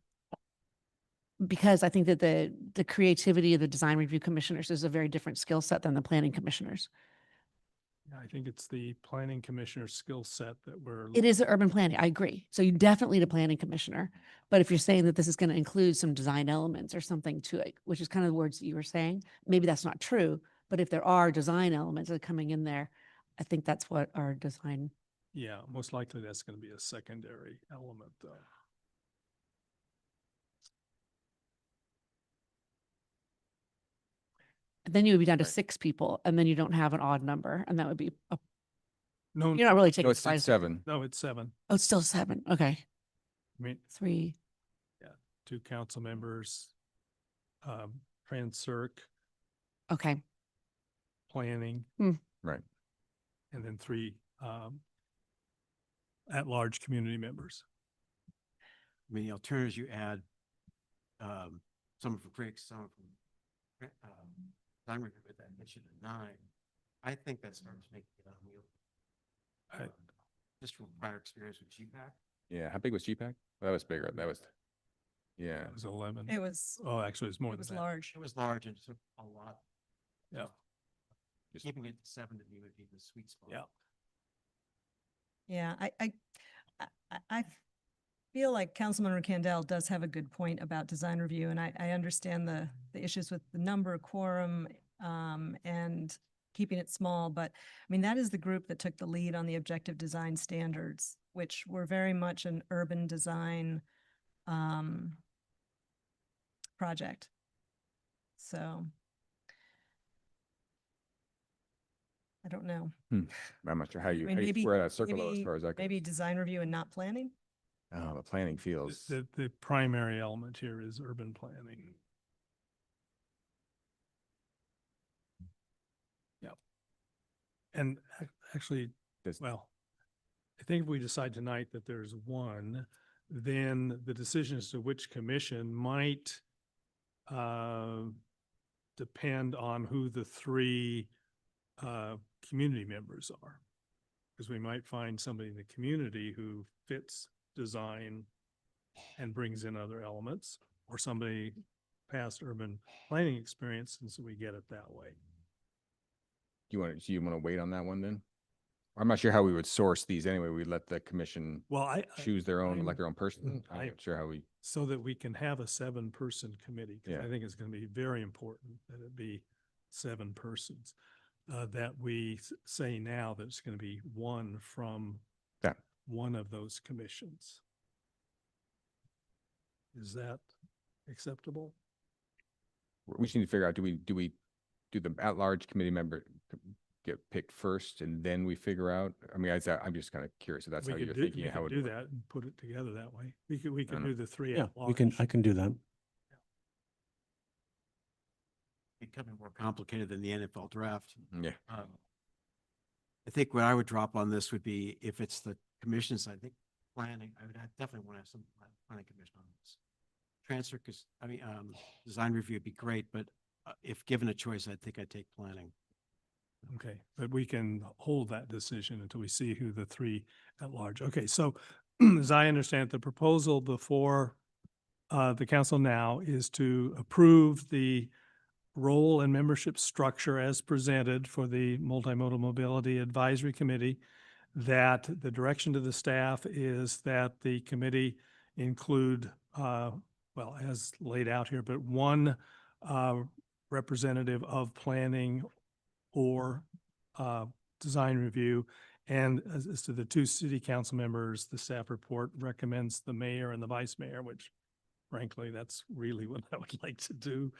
Because I think that the creativity of the design review commissioners is a very different skill set than the planning commissioners. Yeah, I think it's the planning commissioner's skill set that we're. It is the urban planning. I agree. So you definitely need a planning commissioner. But if you're saying that this is going to include some design elements or something to it, which is kind of the words that you were saying, maybe that's not true. But if there are design elements that are coming in there, I think that's what our design. Yeah, most likely that's going to be a secondary element though. Then you would be down to Right. 6 people and then you don't have an odd number. And that would be, No, you're not really No, taking. it's slides. 7. no, it's 7. Oh, it's still 7. Okay. I mean, 3. 2 council members, Trans-Circ, Okay. planning, Right. and then 3 at-large community members. I mean, the alternatives you add, some from Creeks, some from, Design Review, but that gets you to 9. I think that starts making it unwieldy. Just from prior experience with GPAC. Yeah. How big was GPAC? Well, that was bigger. That was, yeah. It was 11. It was, Oh, actually, it's more it than was that. large. It was large and took a lot. Yeah. Just- Keeping it to 7 to me would be the sweet spot. Yeah. Yeah, I feel like Councilmember Candell does have a good point about design review, and I understand the issues with the number, quorum, and keeping it small, but I mean, that is the group that took the lead on the objective design standards, which were very much an urban design project. So I don't know. I'm not sure how you, I mean, how you maybe- square that circle though, as maybe- far as that goes. Maybe design review and not planning? Oh, the planning feels. The primary element here is urban planning. Yeah. And actually, well, I think if we decide tonight that there's one, then the decision as to which commission might depend on who the 3 community members are. Because we might find somebody in the community who fits design and brings in other elements, or somebody past urban planning experience, and so we get it that way. Do you want to wait on that one then? I'm not sure how we would source these anyway. We let the commission Well, I choose their own, I'm- elect their own person. I'm not sure how we. so that we can have a 7-person committee. 'Cause Yeah. I think it's going to be very important that it be 7 persons. That we say now that it's going to be one from Yeah. one of those commissions. Is that acceptable? We just need to figure out, do we do the at-large committee member get picked first and then we figure out? I mean, I'm just kind of curious if that's We how could you're do- thinking. we How could it do would- that and put it together that way. We could know. do the 3 Yeah, at large. I can do that. Becoming more complicated than the NFL draft. Yeah. I think what I would drop on this would be if it's the commissions, I think planning, I would definitely want to have some planning commission on this. Transfer, because, I mean, design review would be great, but if given a choice, I think I'd take planning. Okay, but we can hold that decision until we see who the three at large. Okay, so as I understand it, the proposal before the council now is to approve the role and membership structure as presented for the Multimodal Mobility Advisory Committee, that the direction to the staff is that the committee include, well, as laid out here, but one representative of planning or design review. And as to the two city council members, the staff report recommends the mayor and the vice mayor, which frankly, that's really what I would like to do.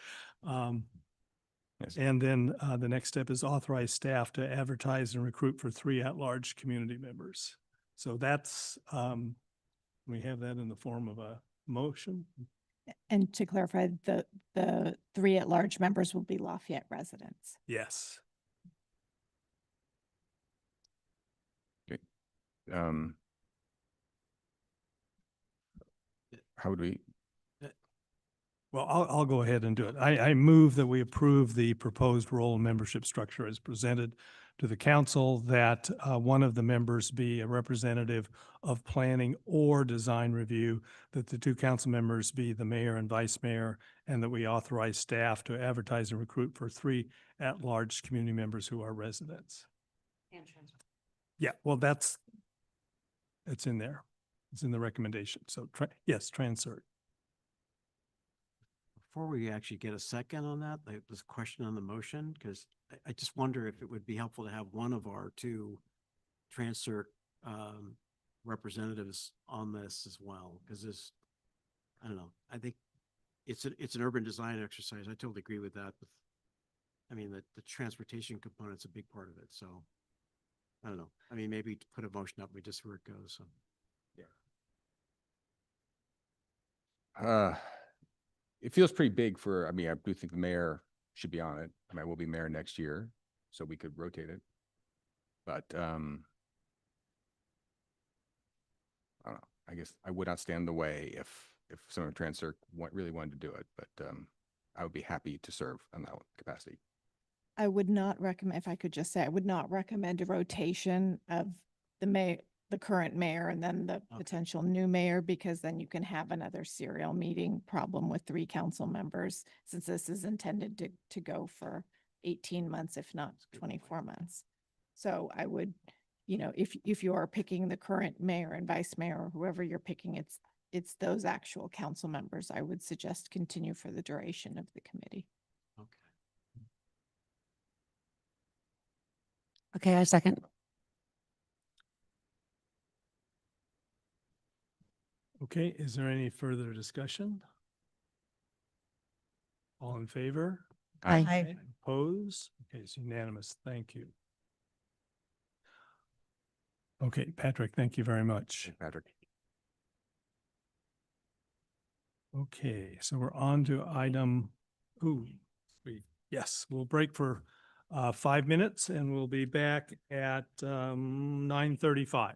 Yes. And then the next step is authorize staff to advertise and recruit for 3 at-large community members. So that's, we have that in the form of a motion. And to clarify, the 3 at-large members will be Lafayette residents. Yes. How would we? Well, I'll go ahead and do it. I move that we approve the proposed role and membership structure as presented to the council, that one of the members be a representative of planning or design review, that the 2 council members be the mayor and vice mayor, and that we authorize staff to advertise and recruit for 3 at-large community members who are residents. And transfer. Yeah, well, it's in there. It's in the recommendation. So yes, transfer. Before we actually get a second on that, there's a question on the motion, because I just wonder if it would be helpful to have one of our 2 transfer representatives on this as well, because this, I don't know, I think it's an urban design exercise. I totally agree with that. I mean, the transportation component's a big part of it, so I don't know. I mean, maybe to put a motion up, we just see where it goes, so. It feels pretty big for, I mean, I do think the mayor should be on it. I mean, I will be mayor next year, so we could rotate it. But I don't know. I guess I would not stand in the way if someone transfer really wanted to do it, but I would be happy to serve in that capacity. I would not recommend, if I could just say, I would not recommend a rotation of the current mayor and then the potential new mayor, because then you can have another serial meeting problem with 3 council members, since this is intended to go for 18 months, if not 24 months. So I would, if you are picking the current mayor and vice mayor, or whoever you're picking, it's those actual council members, I would suggest continue for the duration of the committee. Okay, I second. Okay, is there any further discussion? All in favor? Aye. Aye. Oppose? Okay, it's unanimous. Thank you. Okay, Patrick, thank you very much. Patrick. Okay, so we're on to item, yes, we'll break for 5 minutes and we'll be back at 9:35.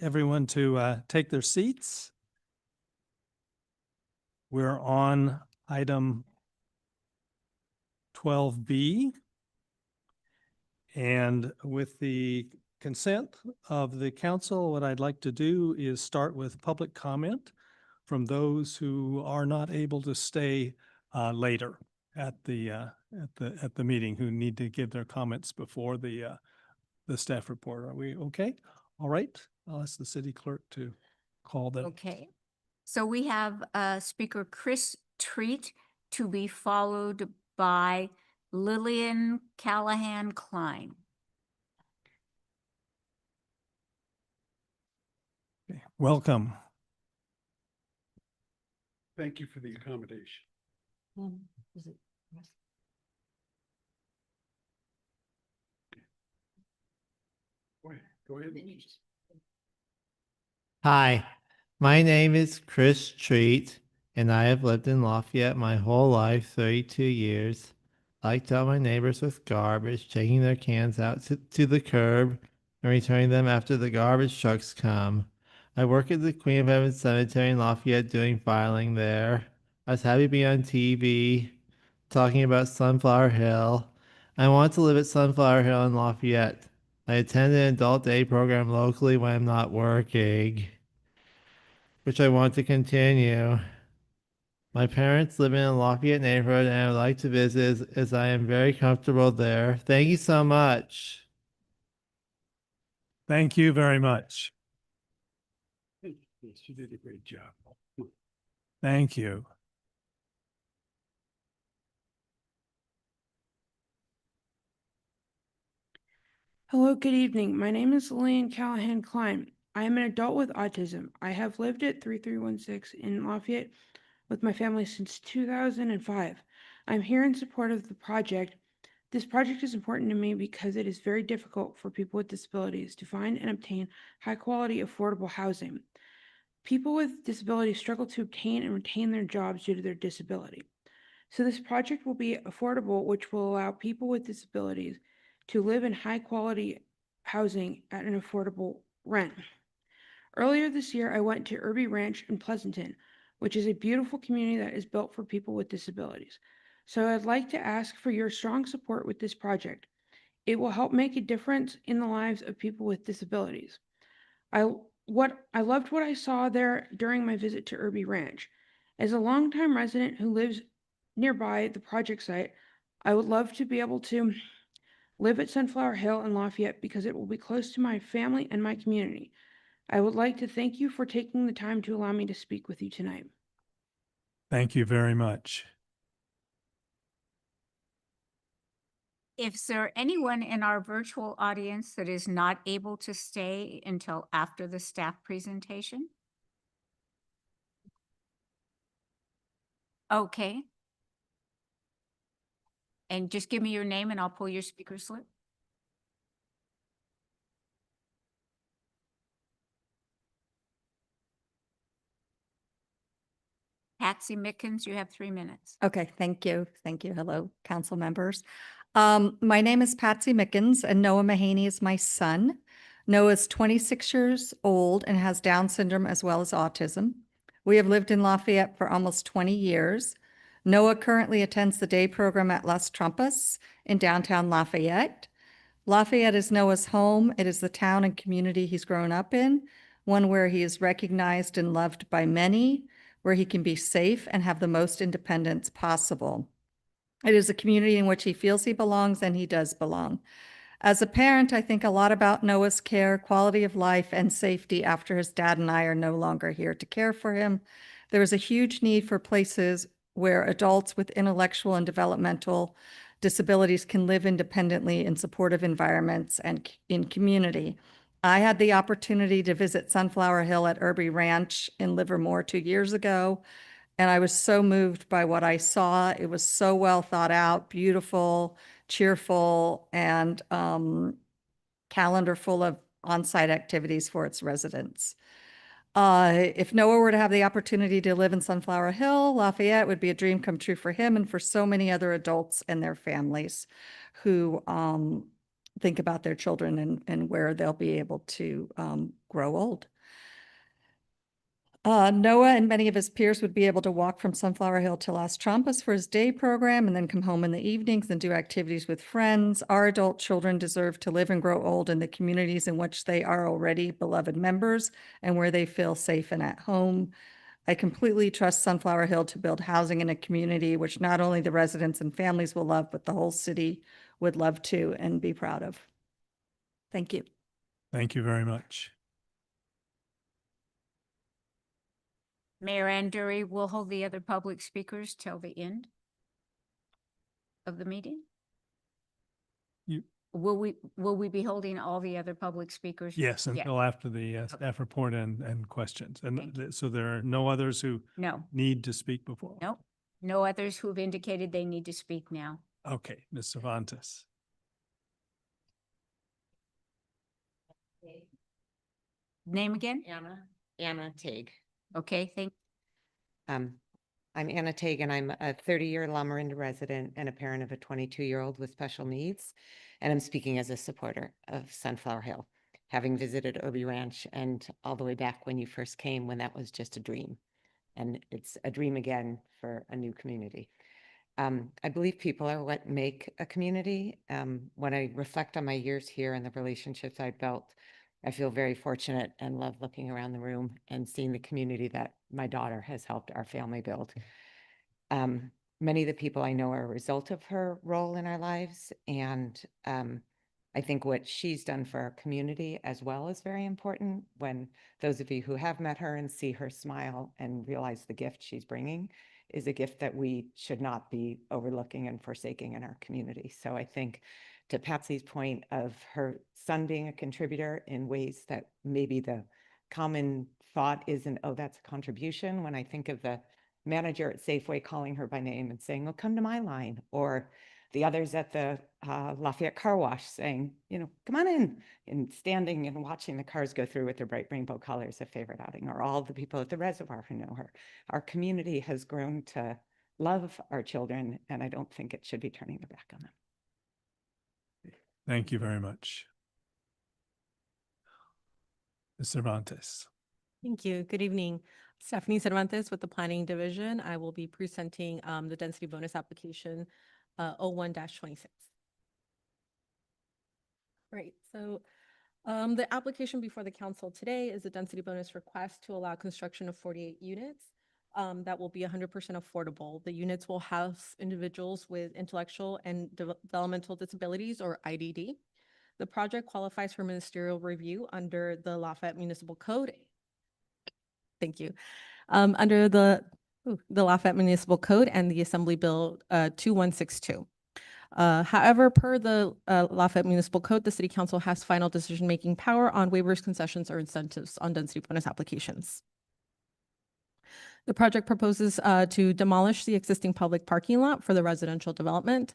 everyone to take their seats. We're on item 12B. And with the consent of the council, what I'd like to do is start with public comment from those who are not able to stay later at the meeting, who need to give their comments before the staff report. Are we okay? All right. I'll ask the city clerk to call them. Okay. So we have Speaker Chris Treat to be followed by Lillian Callahan Klein. Okay. Welcome. Thank you for the accommodation. Is it? Go ahead. Hi, my name is Chris Treat, and I have lived in Lafayette my whole life, 32 years. I like to help my neighbors with garbage, taking their cans out to the curb and returning them after the garbage trucks come. I work at the Queen of Heaven Cemetery in Lafayette doing filing there. I was happy to be on TV talking about Sunflower Hill. I want to live at Sunflower Hill in Lafayette. I attend an adult day program locally when I'm not working, which I want to continue. My parents live in a Lafayette neighborhood and I would like to visit as I am very comfortable there. Thank you so much. Thank you very much. Yes, you did a great job. Thank you. Hello, good evening. My name is Lillian Callahan Klein. I am an adult with autism. I have lived at 3316 in Lafayette with my family since 2005. I'm here in support of the project. This project is important to me because it is very difficult for people with disabilities to find and obtain high-quality, affordable housing. People with disabilities struggle to obtain and retain their jobs due to their disability. So this project will be affordable, which will allow people with disabilities to live in high-quality housing at an affordable rent. Earlier this year, I went to Irby Ranch in Pleasanton, which is a beautiful community that is built for people with disabilities. So I'd like to ask for your strong support with this project. It will help make a difference in the lives of people with disabilities. I loved what I saw there during my visit to Irby Ranch. As a longtime resident who lives nearby the project site, I would love to be able to live at Sunflower Hill in Lafayette because it will be close to my family and my community. I would like to thank you for taking the time to allow me to speak with you tonight. Thank you very much. Is there anyone in our virtual audience that is not able to stay until after the staff presentation? Okay. And just give me your name and I'll pull your speaker slip. Patsy Mickens, you have 3 minutes. Okay, thank you. Thank you. Hello, council members. My name is Patsy Mickens and Noah Mahaney is my son. Noah is 26 years old and has Down syndrome as well as autism. We have lived in Lafayette for almost 20 years. Noah currently attends the day program at Las Trampas in downtown Lafayette. Lafayette is Noah's home. It is the town and community he's grown up in, one where he is recognized and loved by many, where he can be safe and have the most independence possible. It is a community in which he feels he belongs and he does belong. As a parent, I think a lot about Noah's care, quality of life, and safety after his dad and I are no longer here to care for him. There is a huge need for places where adults with intellectual and developmental disabilities can live independently in supportive environments and in community. I had the opportunity to visit Sunflower Hill at Irby Ranch in Livermore 2 years ago, and I was so moved by what I saw. It was so well thought out, beautiful, cheerful, and calendar full of on-site activities for its residents. If Noah were to have the opportunity to live in Sunflower Hill, Lafayette would be a dream come true for him and for so many other adults and their families who think about their children and where they'll be able to grow old. Noah and many of his peers would be able to walk from Sunflower Hill to Las Trampas for his day program and then come home in the evenings and do activities with friends. Our adult children deserve to live and grow old in the communities in which they are already beloved members and where they feel safe and at home. I completely trust Sunflower Hill to build housing in a community which not only the residents and families will love, but the whole city would love to and be proud of. Thank you. Thank you very much. Mayor Anduri will hold the other public speakers till the end of the meeting. You- Will we be holding all the other public speakers? Yes, Yeah. until after the staff report and questions. And Thank so there are no others who No, need to speak before. no, no others who've indicated they need to speak now. Okay, Ms. Cervantes. Name again? Anna Tague. Okay, thank. I'm Anna Tague, and I'm a 30-year Lamarinda resident and a parent of a 22-year-old with special needs. And I'm speaking as a supporter of Sunflower Hill, having visited Obi Ranch and all the way back when you first came, when that was just a dream. And it's a dream again for a new community. I believe people are what make a community. When I reflect on my years here and the relationships I built, I feel very fortunate and love looking around the room and seeing the community that my daughter has helped our family build. Many of the people I know are a result of her role in our lives. And I think what she's done for our community as well is very important. When those of you who have met her and see her smile and realize the gift she's bringing is a gift that we should not be overlooking and forsaking in our community. So I think, to Patsy's point of her son being a contributor in ways that maybe the common thought isn't, oh, that's a contribution. When I think of the manager at Safeway calling her by name and saying, oh, come to my line, or the others at the Lafayette car wash saying, you know, come on in, and standing and watching the cars go through with their bright rainbow colors, a favorite outing, or all the people at the reservoir who know her. Our community has grown to love our children, and I don't think it should be turning their back on them. Thank you very much. Ms. Cervantes. Thank you. Good evening. Stephanie Cervantes with the Planning Division. I will be presenting the density bonus application 01-26. Great. So the application before the council today is a density bonus request to allow construction of 48 units that will be 100% affordable. The units will house individuals with intellectual and developmental disabilities, or IDD. The project qualifies for ministerial review under the Lafayette Municipal Code. Thank you. Under the Lafayette Municipal Code and the Assembly Bill 2162. However, per the Lafayette Municipal Code, the City Council has final decision-making power on waivers, concessions, or incentives on density bonus applications. The project proposes to demolish the existing public parking lot for the residential development.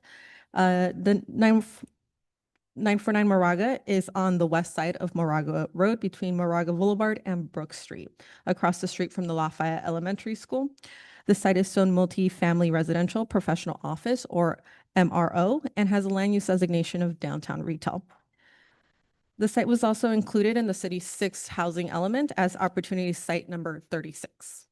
The 949 Moraga is on the west side of Moraga Road between Moraga Boulevard and Brook Street, across the street from the Lafayette Elementary School. The site is zoned multi-family residential professional office, or MRO, and has a land use designation of downtown retail. The site was also included in the city's 6th housing element as opportunity site number 36.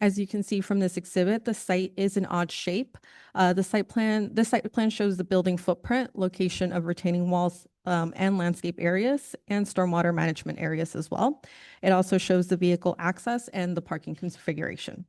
As you can see from this exhibit, the site is an odd shape. The site plan shows the building footprint, location of retaining walls and landscape areas, and stormwater management areas as well. It also shows the vehicle access and the parking configuration.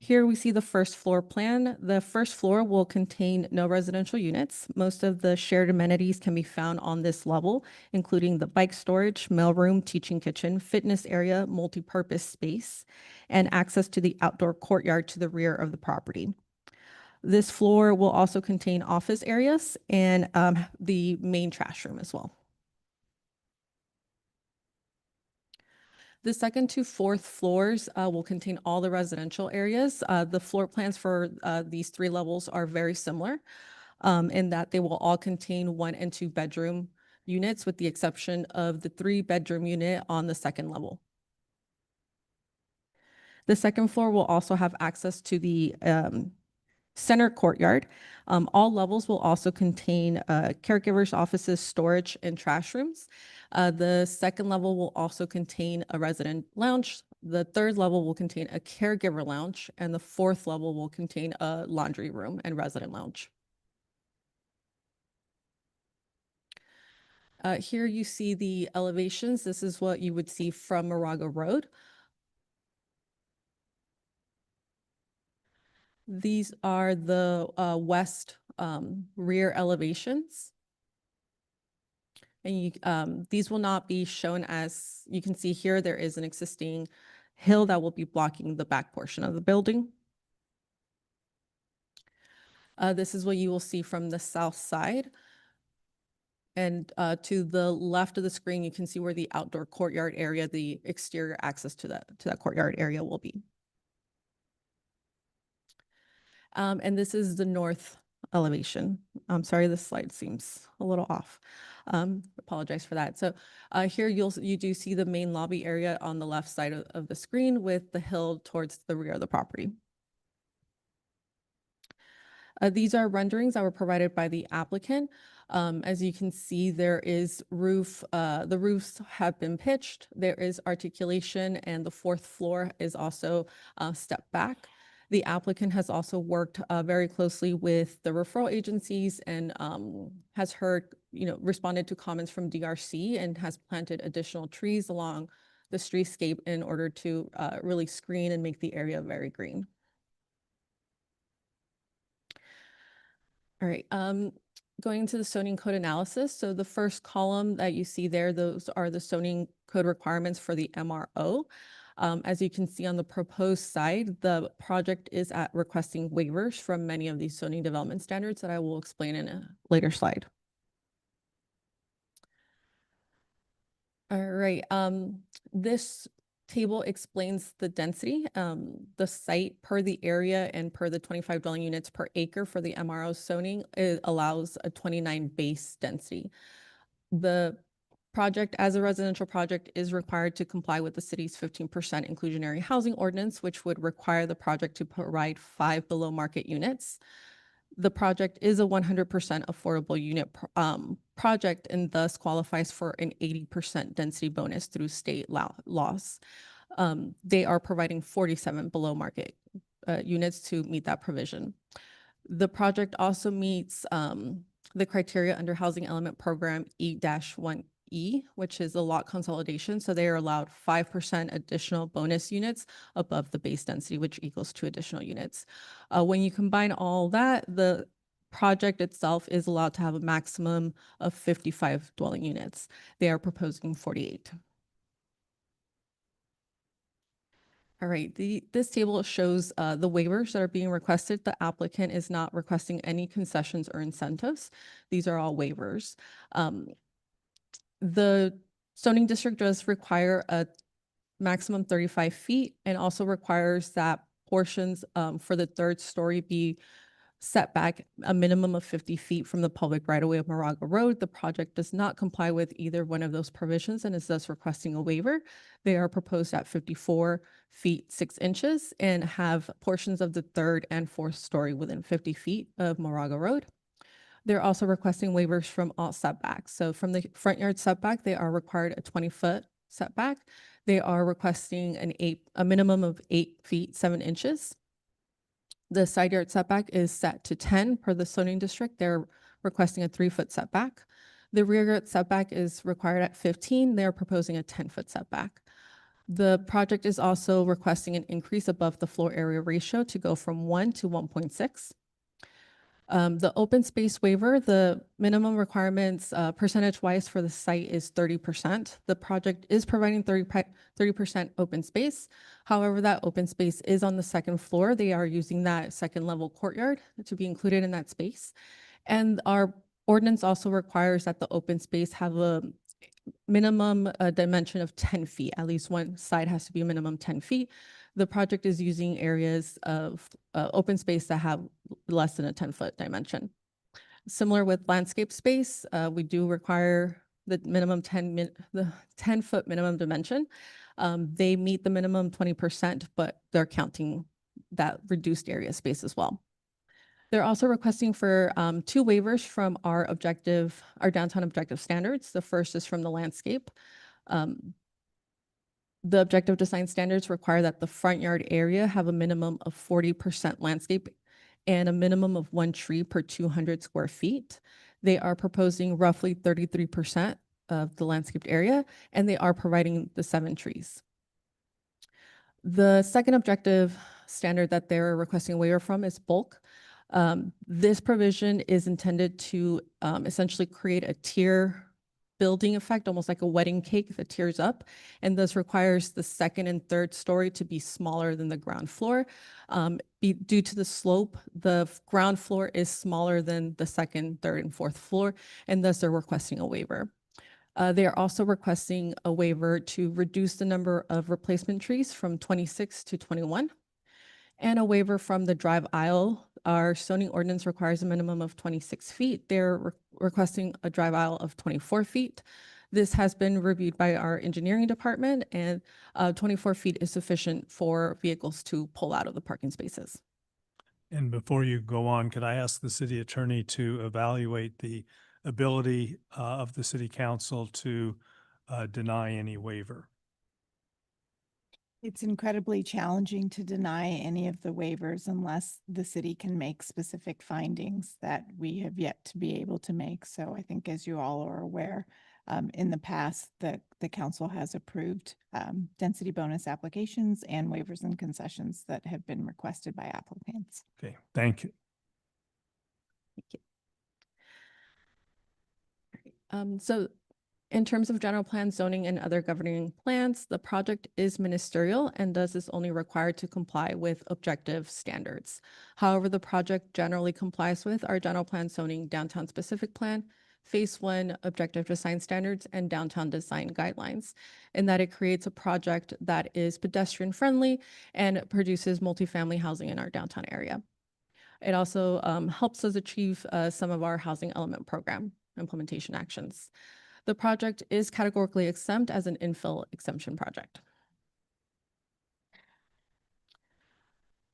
Here we see the first floor plan. The first floor will contain no residential units. Most of the shared amenities can be found on this level, including the bike storage, mailroom, teaching kitchen, fitness area, multi-purpose space, and access to the outdoor courtyard to the rear of the property. This floor will also contain office areas and the main trash room as well. The second to fourth floors will contain all the residential areas. The floor plans for these 3 levels are very similar in that they will all contain 1 and 2 bedroom units, with the exception of the 3-bedroom unit on the second level. The second floor will also have access to the center courtyard. All levels will also contain caregivers' offices, storage, and trash rooms. The second level will also contain a resident lounge. The third level will contain a caregiver lounge, and the fourth level will contain a laundry room and resident lounge. Here you see the elevations. This is what you would see from Moraga Road. These are the west rear elevations. And these will not be shown as, you can see here, there is an existing hill that will be blocking the back portion of the building. This is what you will see from the south side. And to the left of the screen, you can see where the outdoor courtyard area, the exterior access to that courtyard area will be. And this is the north elevation. I'm sorry, this slide seems a little off. Apologize for that. So here you do see the main lobby area on the left side of the screen with the hill towards the rear of the property. These are renderings that were provided by the applicant. As you can see, there is the roofs have been pitched, there is articulation, and the fourth floor is also stepped back. The applicant has also worked very closely with the referral agencies and has responded to comments from DRC and has planted additional trees along the streetscape in order to really screen and make the area very green. All right, going to the zoning code analysis. So the first column that you see there, those are the zoning code requirements for the MRO. As you can see on the proposed side, the project is at requesting waivers from many of these zoning development standards that I will explain in a later slide. All right, this table explains the density, the site per the area and per the 25 dwelling units per acre for the MRO zoning, it allows a 29 base density. The project as a residential project is required to comply with the city's 15% inclusionary housing ordinance, which would require the project to provide 5 below market units. The project is a 100% affordable unit project and thus qualifies for an 80% density bonus through state laws. They are providing 47 below market units to meet that provision. The project also meets the criteria under Housing Element Program E-1E, which is a lot consolidation. So they are allowed 5% additional bonus units above the base density, which equals 2 additional units. When you combine all that, the project itself is allowed to have a maximum of 55 dwelling units. They are proposing 48. All right, this table shows the waivers that are being requested. The applicant is not requesting any concessions or incentives. These are all waivers. The zoning district does require a maximum 35 feet and also requires that portions for the third story be set back a minimum of 50 feet from the public right-of-way of Moraga Road. The project does not comply with either one of those provisions and is thus requesting a waiver. They are proposed at 54 feet 6 inches and have portions of the third and fourth story within 50 feet of Moraga Road. They're also requesting waivers from all setbacks. So from the front yard setback, they are required a 20-foot setback. They are requesting a minimum of 8 feet 7 inches. The side yard setback is set to 10 per the zoning district. They're requesting a 3-foot setback. The rear yard setback is required at 15. They're proposing a 10-foot setback. The project is also requesting an increase above the floor area ratio to go from 1 to 1.6. The open space waiver, the minimum requirements percentage-wise for the site is 30%. The project is providing 30% open space. However, that open space is on the second floor. They are using that second level courtyard to be included in that space. And our ordinance also requires that the open space have a minimum dimension of 10 feet. At least one side has to be a minimum 10 feet. The project is using areas of open space that have less than a 10-foot dimension. Similar with landscape space, we do require the minimum 10-foot minimum dimension. They meet the minimum 20%, but they're counting that reduced area space as well. They're also requesting for 2 waivers from our downtown objective standards. The first is from the landscape. The objective design standards require that the front yard area have a minimum of 40% landscape and a minimum of 1 tree per 200 square feet. They are proposing roughly 33% of the landscaped area, and they are providing the 7 trees. The second objective standard that they're requesting a waiver from is bulk. This provision is intended to essentially create a tier building effect, almost like a wedding cake that tiers up, and thus requires the second and third story to be smaller than the ground floor. Due to the slope, the ground floor is smaller than the second, third, and fourth floor, and thus they're requesting a waiver. They are also requesting a waiver to reduce the number of replacement trees from 26 to 21, and a waiver from the drive aisle. Our zoning ordinance requires a minimum of 26 feet. They're requesting a drive aisle of 24 feet. This has been reviewed by our engineering department, and 24 feet is sufficient for vehicles to pull out of the parking spaces. And before you go on, could I ask the city attorney to evaluate the ability of the city council to deny any waiver? It's incredibly challenging to deny any of the waivers unless the city can make specific findings that we have yet to be able to make. So I think, as you all are aware, in the past, the council has approved density bonus applications and waivers and concessions that have been requested by applicants. Okay, thank you. So in terms of general plan zoning and other governing plans, the project is ministerial and thus is only required to comply with objective standards. However, the project generally complies with our general plan zoning downtown specific plan, phase 1 objective design standards, and downtown design guidelines, in that it creates a project that is pedestrian friendly and produces multifamily housing in our downtown area. It also helps us achieve some of our housing element program implementation actions. The project is categorically exempt as an infill exemption project.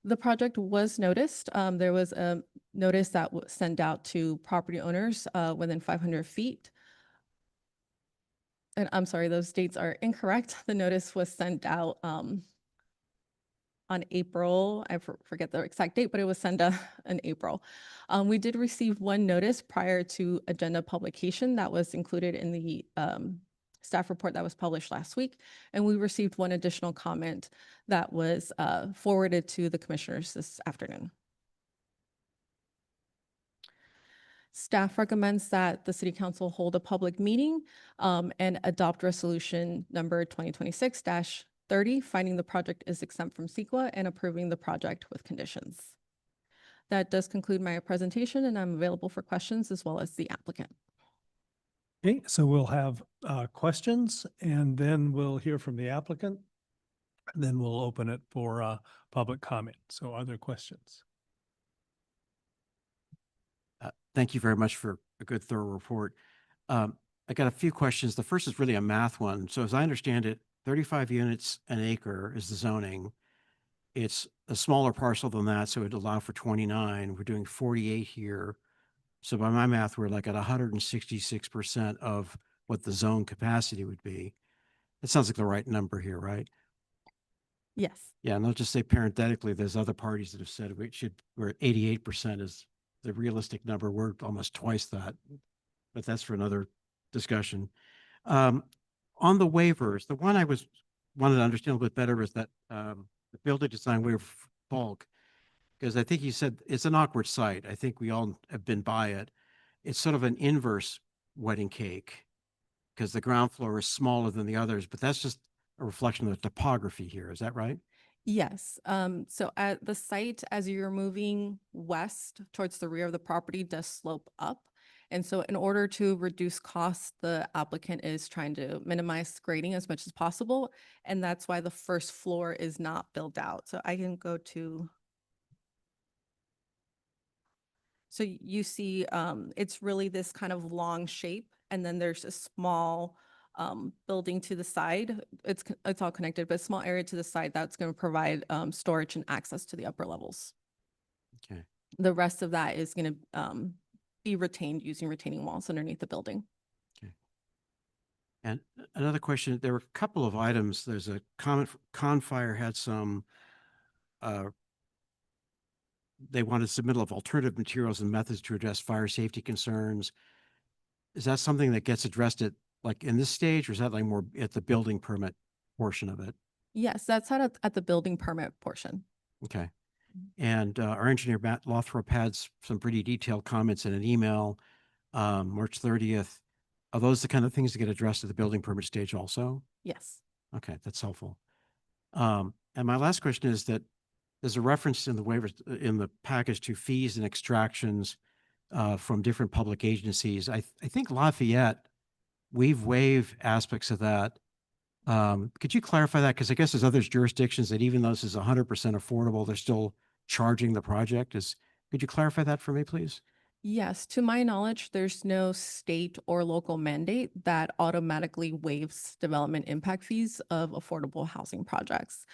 The project was noticed. There was a notice that was sent out to property owners within 500 feet. And I'm sorry, those dates are incorrect. The notice was sent out on April, I forget the exact date, but it was sent out in April. We did receive 1 notice prior to agenda publication that was included in the staff report that was published last week. And we received 1 additional comment that was forwarded to the commissioners this afternoon. Staff recommends that the City Council hold a public meeting and adopt resolution number 2026-30, finding the project is exempt from CEQA and approving the project with conditions. That does conclude my presentation, and I'm available for questions as well as the applicant. Okay, so we'll have questions, and then we'll hear from the applicant. And then we'll open it for public comment. So are there questions? Thank you very much for a good, thorough report. I got a few questions. The first is really a math one. So as I understand it, 35 units an acre is the zoning. It's a smaller parcel than that, so it'd allow for 29. We're doing 48 here. So by my math, we're like at 166% of what the zone capacity would be. That sounds like the right number here, right? Yes. Yeah, and I'll just say parenthetically, there's other parties that have said we're at 88% is the realistic number. We're almost twice that, but that's for another discussion. On the waivers, the one I wanted to understand a little bit better was that the building design waiver bulk, because I think you said it's an awkward site. I think we all have been by it. It's sort of an inverse wedding cake because the ground floor is smaller than the others, but that's just a reflection of the topography here. Is that right? Yes. So at the site, as you're moving west towards the rear of the property, does slope up. And so in order to reduce costs, the applicant is trying to minimize grading as much as possible. And that's why the first floor is not built out. So I can go to. So you see, it's really this kind of long shape. And then there's a small building to the side. It's all connected, but a small area to the side that's going to provide storage and access to the upper levels. Okay. The rest of that is going to be retained using retaining walls underneath the building. And another question, there were a couple of items. There's a comment, Confire had some, they wanted submittal of alternative materials and methods to address fire safety concerns. Is that something that gets addressed at, like, in this stage, or is that like more at the building permit portion of it? Yes, that's at the building permit portion. Okay. And our engineer, Matt Lothrop, had some pretty detailed comments in an email, March 30th. Are those the kind of things that get addressed at the building permit stage also? Yes. Okay, that's helpful. And my last question is that there's a reference in the waivers, in the package, to fees and extractions from different public agencies. I think Lafayette, we've waived aspects of that. Could you clarify that? Because I guess there's other jurisdictions that even though this is 100% affordable, they're still charging the project. Could you clarify that for me, please? Yes, to my knowledge, there's no state or local mandate that automatically waives development impact fees of affordable housing projects.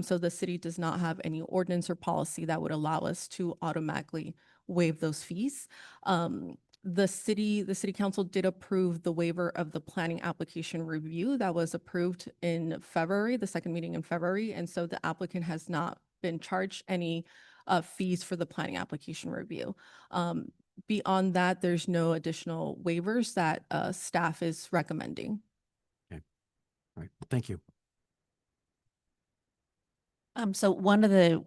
So the city does not have any ordinance or policy that would allow us to automatically waive those fees. The city council did approve the waiver of the planning application review that was approved in February, the second meeting in February. And so the applicant has not been charged any fees for the planning application review. Beyond that, there's no additional waivers that staff is recommending. Okay. All right. Thank you. So one of the,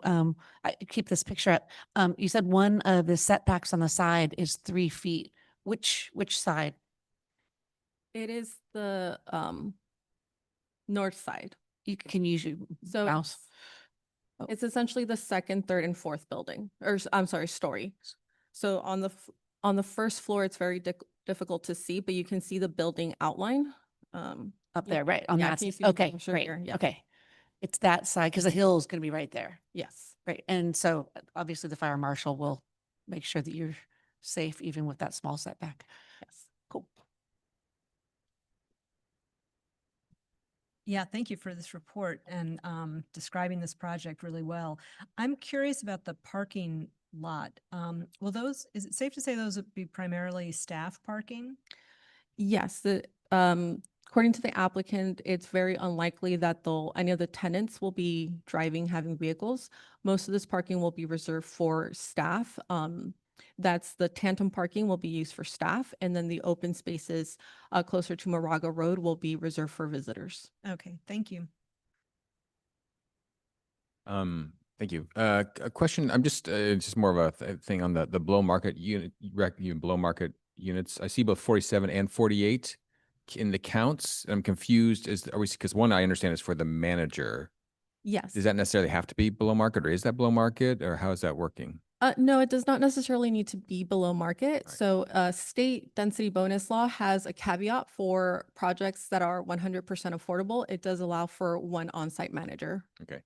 I keep this picture up. You said one of the setbacks on the side is 3 feet. Which side? It is the north side. You can use your So mouse. it's essentially the second, third, and fourth building, or I'm sorry, story. So on the first floor, it's very difficult to see, but you can see the building outline. Up there, right? On yeah, that. can you see the Okay, picture great. here? Yeah. Okay. It's that side because the hill is going to be right there. Yes. Right. And so obviously the fire marshal will make sure that you're safe even with that small setback. Yes. Cool. Yeah, thank you for this report and describing this project really well. I'm curious about the parking lot. Is it safe to say those would be primarily staff parking? Yes, according to the applicant, it's very unlikely that any of the tenants will be having vehicles. Most of this parking will be reserved for staff. That's the tandem parking will be used for staff, and then the open spaces closer to Moraga Road will be reserved for visitors. Okay, thank you. Thank you. A question, it's just more of a thing on the below market unit, below market units. I see both 47 and 48 in the counts. I'm confused. Because one I understand is for the manager. Yes. Does that necessarily have to be below market, or is that below market, or how is that working? No, it does not necessarily need to be below market. Right. So state density bonus law has a caveat for projects that are 100% affordable. It does allow for one on-site manager. Okay.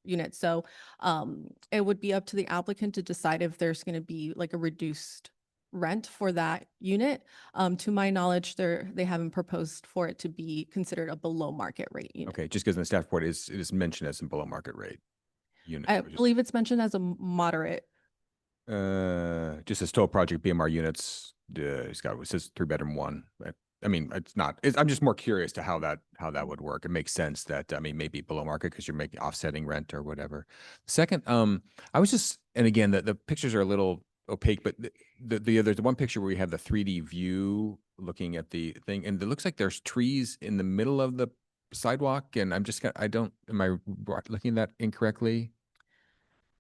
Unit. So it would be up to the applicant to decide if there's going to be like a reduced rent for that unit. To my knowledge, they haven't proposed for it to be considered a below market rate unit. Okay, just because in the staff report it is mentioned as a below market rate unit. I believe it's mentioned as a moderate. Just as total project BMR units, it says 3-bedroom 1. But, I mean, it's not. I'm just more curious to how that would work. It makes sense that maybe below market because you're making offsetting rent or whatever. Second, I was just, and again, the pictures are a little opaque, but there's the one picture where we have the 3D view looking at the thing, and it looks like there's trees in the middle of the sidewalk, and am I looking at that incorrectly?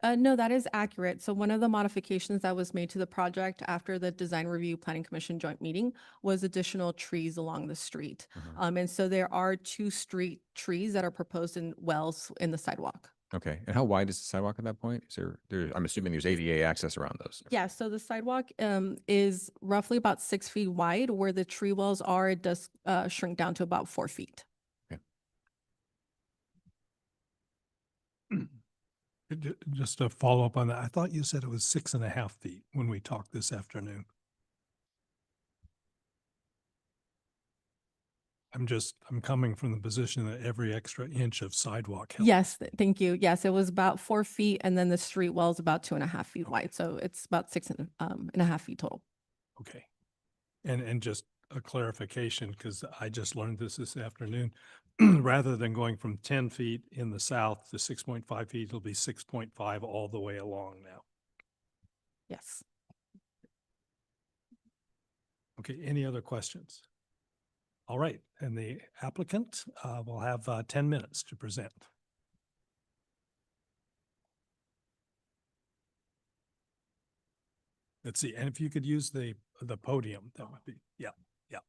No, that is accurate. So one of the modifications that was made to the project after the Design Review Planning Commission joint meeting was additional trees along the street. And so there are 2 street trees that are proposed in wells in the sidewalk. Okay. And how wide is the sidewalk at that point? Is I'm assuming there's ADA access around those. Yeah, so the sidewalk is roughly about 6 feet wide. Where the tree wells are, it does shrink down to about 4 feet. Just to follow up on that, I thought you said it was 6.5 feet when we talked this afternoon. I'm coming from the position that every extra inch of sidewalk helps. Yes, thank you. Yes, it was about 4 feet and then the street wall is about 2.5 feet wide. So it's about 6.5 feet total. Okay. And just a clarification, because I just learned this afternoon, rather than going from 10 feet in the south to 6.5 feet, it'll be 6.5 all the way along now. Yes. Okay, any other questions? All right, and the applicant will have 10 minutes to present. Let's see, and if you could use the podium, that would be, yeah, yeah.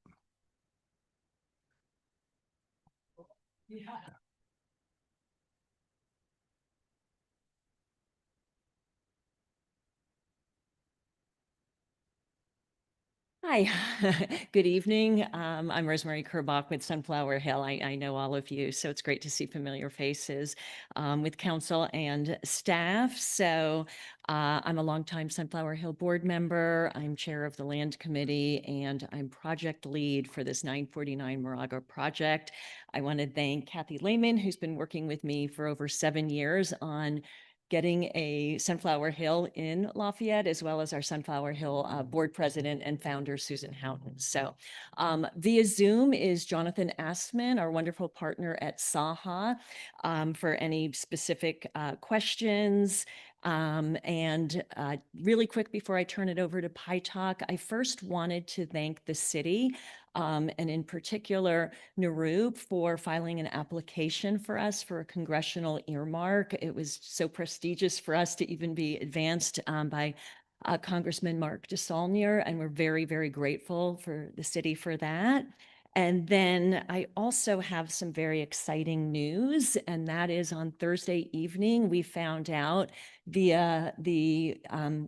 Hi, good evening. I'm Rosemary Kerbach with Sunflower Hill. I know all of you, so it's great to see familiar faces with council and staff. So I'm a longtime Sunflower Hill board member. I'm chair of the land committee and I'm project lead for this 949 Moraga project. I want to thank Kathy Lehman, who's been working with me for over 7 years on getting a Sunflower Hill in Lafayette, as well as our Sunflower Hill board president and founder, Susan Houghton. So via Zoom is Jonathan Astman, our wonderful partner at Saha, for any specific questions. Really quick before I turn it over to Pi Talk, I first wanted to thank the city and in particular Narub for filing an application for us for a congressional earmark. It was so prestigious for us to even be advanced by Congressman Mark DeSaulnier, and we're very, very grateful for the city for that. And then I also have some very exciting news, and that is on Thursday evening, we found out via the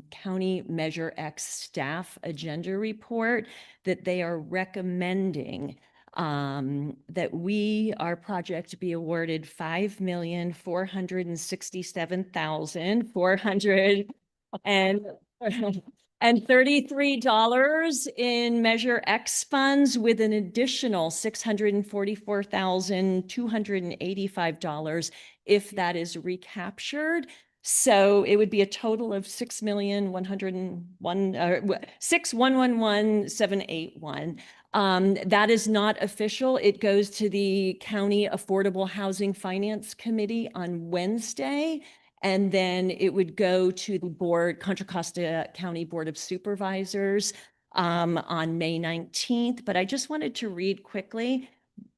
County Measure X staff agenda report that they are recommending that our project be awarded $5,467,433 in Measure X funds, with an additional $644,285 if that is recaptured. So it would be a total of $6,111,781. That is not official. It goes to the County Affordable Housing Finance Committee on Wednesday. And then it would go to the Contra Costa County Board of Supervisors on May 19th. But I just wanted to read quickly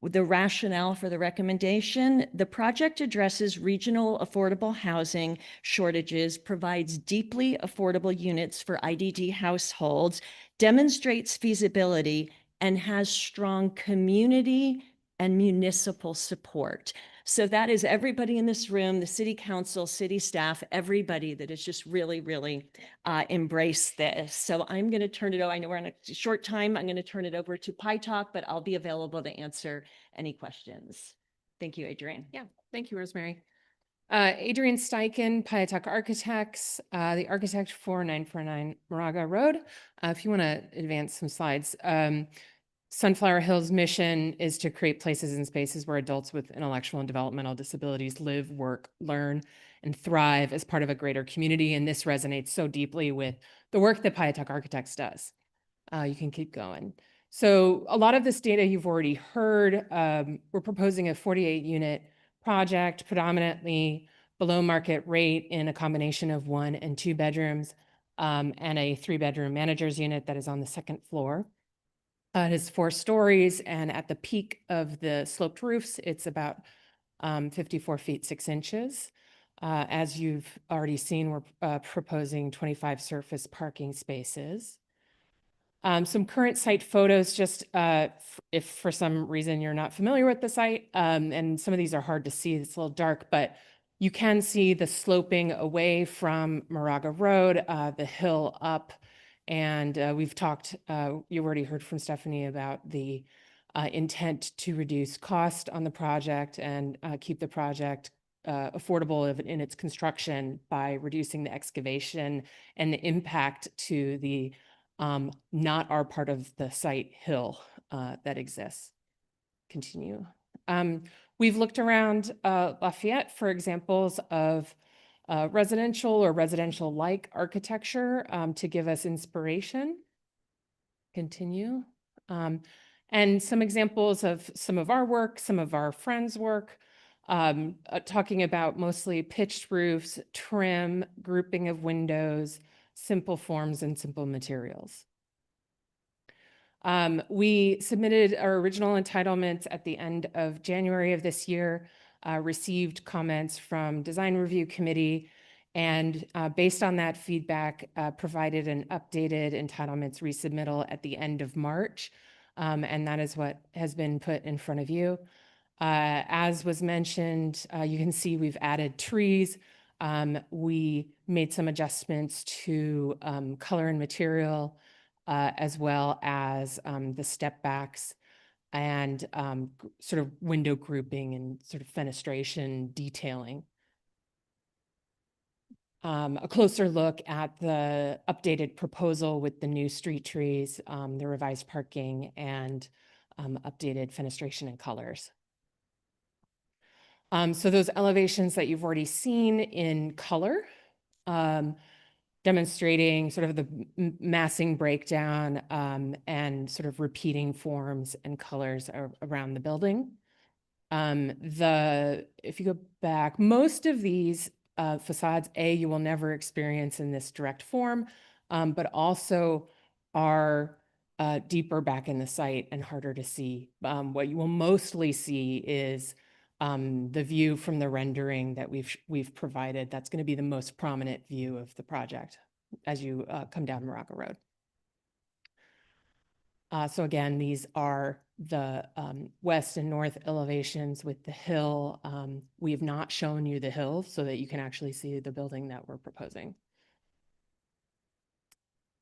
the rationale for the recommendation. The project addresses regional affordable housing shortages, provides deeply affordable units for IDD households, demonstrates feasibility, and has strong community and municipal support. So that is everybody in this room, the city council, city staff, everybody that has just really, really embraced this. So I'm going to turn it over. I know we're on a short time. I'm going to turn it over to Pi Talk, but I'll be available to answer any questions. Thank you, Adrienne. Yeah, thank you, Rosemary. Adrienne Steichen, Pi Talk Architects, the architect for 949 Moraga Road. If you want to advance some slides. Sunflower Hill's mission is to create places and spaces where adults with intellectual and developmental disabilities live, work, learn, and thrive as part of a greater community. And this resonates so deeply with the work that Pi Talk Architects does. You can keep going. So a lot of this data you've already heard. We're proposing a 48-unit project, predominantly below market rate in a combination of 1 and 2 bedrooms, and a 3-bedroom manager's unit that is on the 2nd floor. It is 4 stories, and at the peak of the sloped roofs, it's about 54 feet 6 inches. As you've already seen, we're proposing 25 surface parking spaces. Some current site photos, just if for some reason you're not familiar with the site, and some of these are hard to see, it's a little dark, but you can see the sloping away from Moraga Road, the hill up. And we've talked, you already heard from Stephanie about the intent to reduce cost on the project and keep the project affordable in its construction by reducing the excavation and the impact to the not our part of the site hill that exists. continue. We've looked around Lafayette for examples of residential or residential-like architecture to give us inspiration. Continue. And some examples of some of our work, some of our friends' work, talking about mostly pitched roofs, trim, grouping of windows, simple forms, and simple materials. We submitted our original entitlements at the end of January of this year, received comments from Design Review Committee, and based on that feedback, provided an updated entitlements resubmittal at the end of March. And that is what has been put in front of you. As was mentioned, you can see we've added trees. We made some adjustments to color and material, as well as the step backs and sort of window grouping and sort of fenestration detailing. A closer look at the updated proposal with the new street trees, the revised parking, and updated fenestration and colors. So those elevations that you've already seen in color, demonstrating sort of the massing breakdown and sort of repeating forms and colors around the building. If you go back, most of these facades, you will never experience in this direct form, but also are deeper back in the site and harder to see. What you will mostly see is the view from the rendering that we've provided. That's going to be the most prominent view of the project as you come down Moraga Road. So again, these are the west and north elevations with the hill. We have not shown you the hill so that you can actually see the building that we're proposing.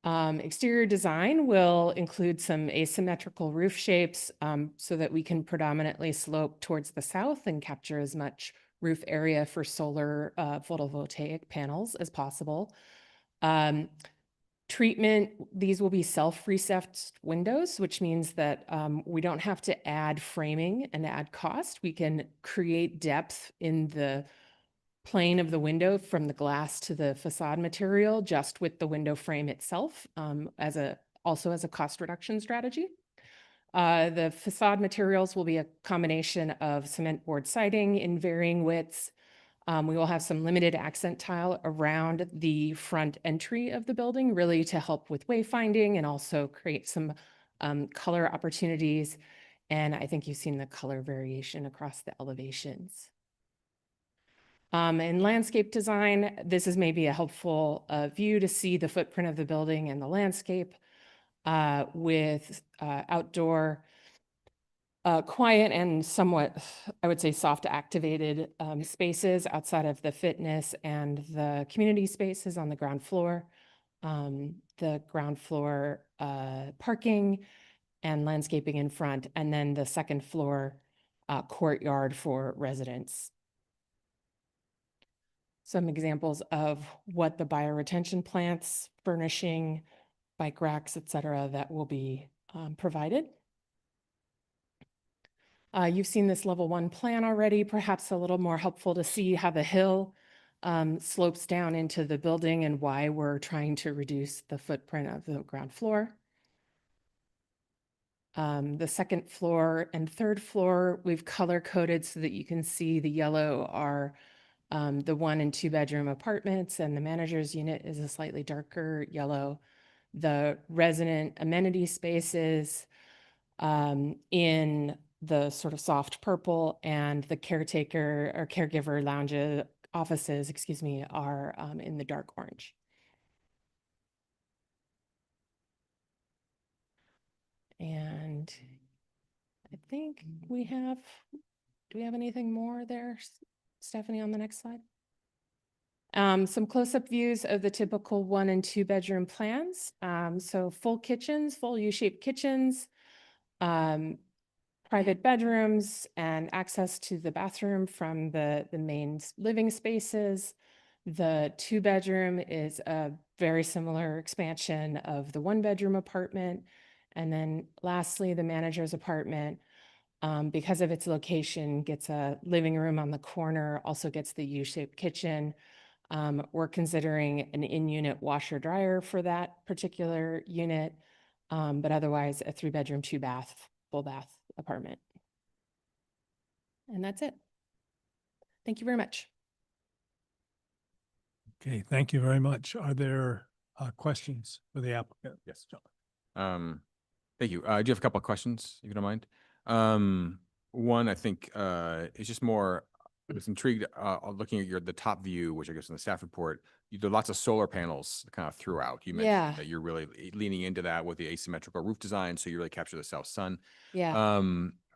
Exterior design will include some asymmetrical roof shapes so that we can predominantly slope towards the south and capture as much roof area for solar photovoltaic panels as possible. Treatment, these will be self-recessed windows, which means that we don't have to add framing and add cost. We can create depth in the plane of the window from the glass to the facade material just with the window frame itself, also as a cost reduction strategy. The facade materials will be a combination of cement board siding in varying widths. We will have some limited accent tile around the front entry of the building, really to help with wayfinding and also create some color opportunities. And I think you've seen the color variation across the elevations. In landscape design, this is maybe a helpful view to see the footprint of the building and the landscape with outdoor, quiet and somewhat, I would say, soft activated spaces outside of the fitness and the community spaces on the ground floor. The ground floor parking and landscaping in front, and then the second floor courtyard for residents. Some examples of what the bioretention plants, furnishing, bike racks, et cetera, that will be provided. You've seen this level 1 plan already, perhaps a little more helpful to see how the hill slopes down into the building and why we're trying to reduce the footprint of the ground floor. The second floor and third floor, we've color coded so that you can see the yellow are the 1 and 2 bedroom apartments, and the manager's unit is a slightly darker yellow. The resident amenity spaces in the sort of soft purple, and the caretaker or caregiver lounge offices, excuse me, are in the dark orange. And I think we have, do we have anything more there, Stephanie, on the next slide? Some close-up views of the typical 1 and 2 bedroom plans. So full kitchens, full U-shaped kitchens, private bedrooms, and access to the bathroom from the main living spaces. The 2 bedroom is a very similar expansion of the 1 bedroom apartment. And then lastly, the manager's apartment because of its location, gets a living room on the corner, also gets the U-shaped kitchen. We're considering an in-unit washer dryer for that particular unit, but otherwise a 3-bedroom, 2-bath, full bath apartment. And that's it. Thank you very much. Okay, thank you very much. Are there questions for the applicant? Yes. Thank you. I do have a couple of questions, if you don't mind. One, I think, is just more, I was intrigued, looking at the top view, which I guess in the staff report, there are lots of solar panels kind of throughout. You mentioned Yeah. that you're really leaning into that with the asymmetrical roof design, so you really capture the south sun. Yeah.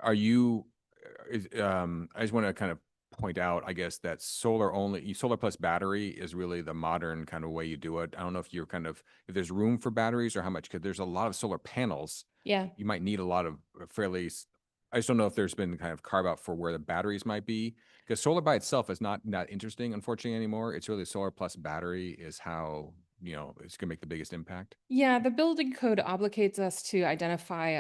Are you, I just want to kind of point out, I guess, that solar plus battery is really the modern kind of way you do it. I don't know if you're if there's room for batteries or how much, because there's a lot of solar panels. Yeah. You might need a lot of I just don't know if there's been kind of carve out for where the batteries might be, because solar by itself is not interesting, unfortunately, anymore. It's really solar plus battery is how, it's gonna make the biggest impact. Yeah, the building code obligates us to identify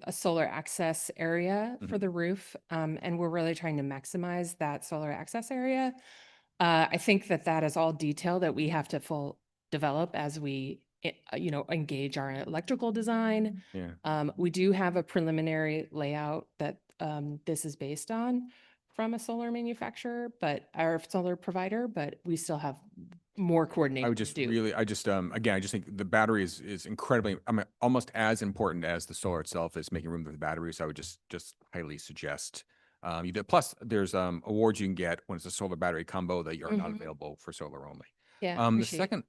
a solar access area for the roof, and we're really trying to maximize that solar access area. I think that is all detail that we have to develop as we, engage our electrical design. Yeah. We do have a preliminary layout that this is based on from a solar manufacturer, our solar provider, but we still have more coordinating I would just to do. really, again, I just think the battery is incredibly, almost as important as the solar itself is making room for the battery. So I would just highly suggest, plus there's awards you can get when it's a solar battery combo that are not available for solar only. Yeah, The appreciate second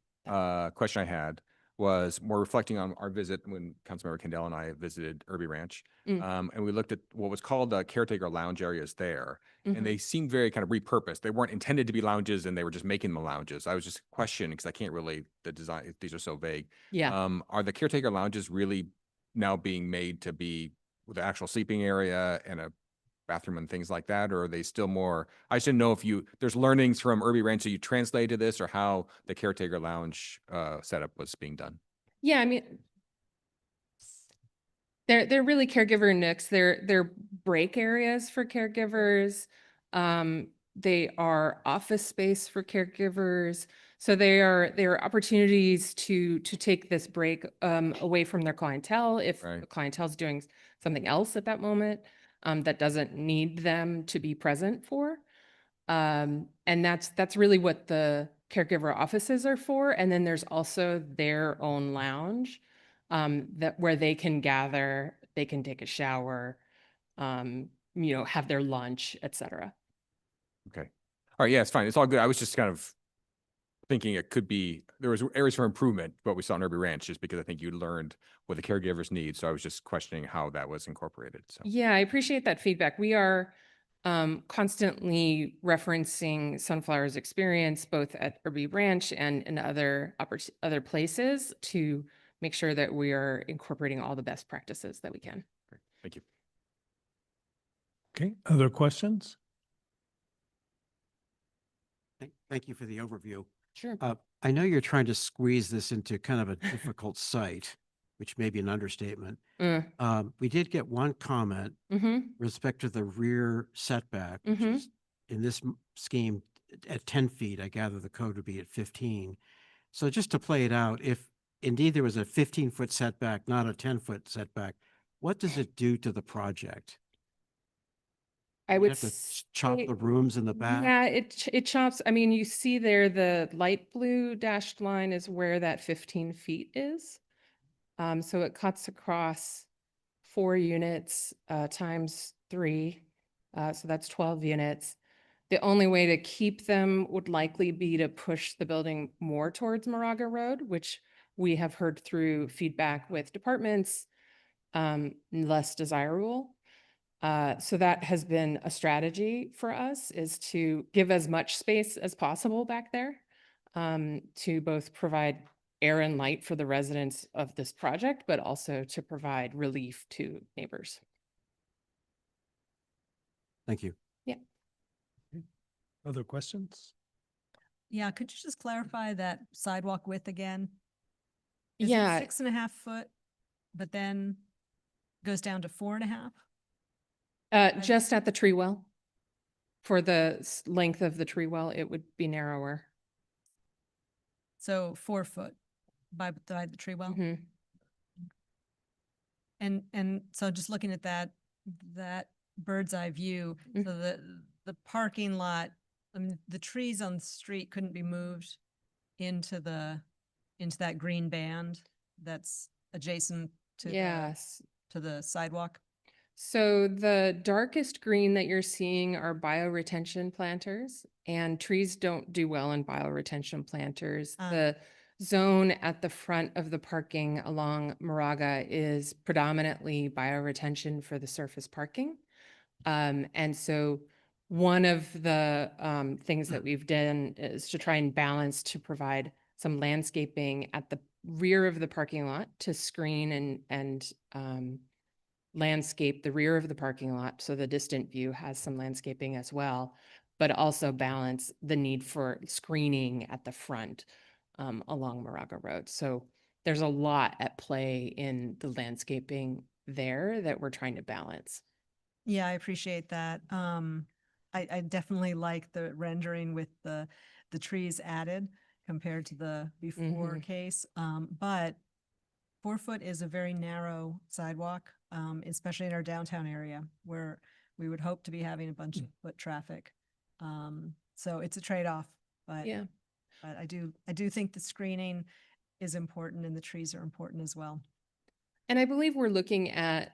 question I had was more reflecting on our visit when Councilmember Kendall and I visited Irby Ranch. And we looked at what was called caretaker lounge areas there. And they seemed very kind of repurposed. They weren't intended to be lounges and they were just making them lounges. I was just questioning because I can't relate the design. These are so vague. Yeah. Are the caretaker lounges really now being made to be with the actual sleeping area and a bathroom and things like that? Or are they still more, I should know if there's learnings from Irby Ranch that you translated this or how the caretaker lounge setup was being done? Yeah, I mean, they're really caregiver nooks. They're break areas for caregivers. They are office space for caregivers. So they are opportunities to take this break away from their clientele if the clientele is doing something else at that moment that doesn't need them to be present for. And that's really what the caregiver offices are for. And then there's also their own lounge where they can gather, they can take a shower, have their lunch, etc. Okay. All right. Yeah, it's fine. It's all good. I was just kind of thinking it could be, there was areas for improvement, what we saw in Irby Ranch, just because I think you learned what the caregivers need. So I was just questioning how that was incorporated. So Yeah, I appreciate that feedback. We are constantly referencing Sunflower's experience both at Irby Ranch and in other places to make sure that we are incorporating all the best practices that we can. great. Thank you. Okay, other questions? Thank you for the overview. Sure. I know you're trying to squeeze this into kind of a difficult site, which may be an understatement. We did get one comment with respect to the rear setback, which is in this scheme at 10 feet. I gather the code would be at 15. So just to play it out, if indeed there was a 15-foot setback, not a 10-foot setback, what does it do to the project? I You'd would have to chop the rooms in the back? Yeah, it chops. I mean, you see there the light blue dashed line is where that 15 feet is. So it cuts across 4 units times 3. So that's 12 units. The only way to keep them would likely be to push the building more towards Moraga Road, which we have heard through feedback with departments, less desirable. So that has been a strategy for us, is to give as much space as possible back there to both provide air and light for the residents of this project, but also to provide relief to neighbors. Thank you. Yeah. Other questions? Yeah, could you just clarify that sidewalk width again? Is Yeah. it 6.5 foot, but then goes down to 4.5? Just at the tree well. For the length of the tree well, it would be narrower. So 4 foot by the tree well. Mhm. And so just looking at that bird's eye view, Mm. so the parking lot, I mean, the trees on the street couldn't be moved into that green band that's adjacent to Yes. the sidewalk. So the darkest green that you're seeing are bioretention planters, and trees don't do well in bioretention planters. The zone at the front of the parking along Moraga is predominantly bioretention for the surface parking. And so one of the things that we've done is to try and balance to provide some landscaping at the rear of the parking lot to screen and landscape the rear of the parking lot, so the distant view has some landscaping as well, but also balance the need for screening at the front along Moraga Road. So there's a lot at play in the landscaping there that we're trying to balance. Yeah, I appreciate that. I definitely like the rendering with the trees added compared to the before Mhm. case. But 4 foot is a very narrow sidewalk, especially in our downtown area where we would hope to be having a bunch of foot traffic. So it's a trade-off, but Yeah. but I do think the screening is important and the trees are important as well. And I believe we're looking at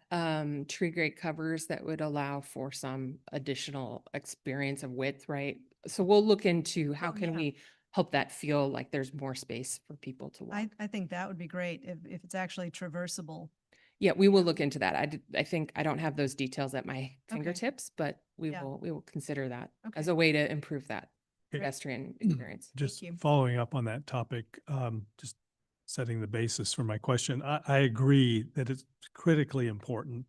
tree grate covers that would allow for some additional experience of width, right? So we'll look into how can yeah. we help that feel like there's more space for people to walk. I think that would be great if it's actually traversable. Yeah, we will look into that. I think I don't have those details at my Okay. fingertips, but we Yeah. will consider that as Okay. a way to improve that Okay. pedestrian experience. Just you. following up on that topic, just setting the basis for my question. I agree that it's critically important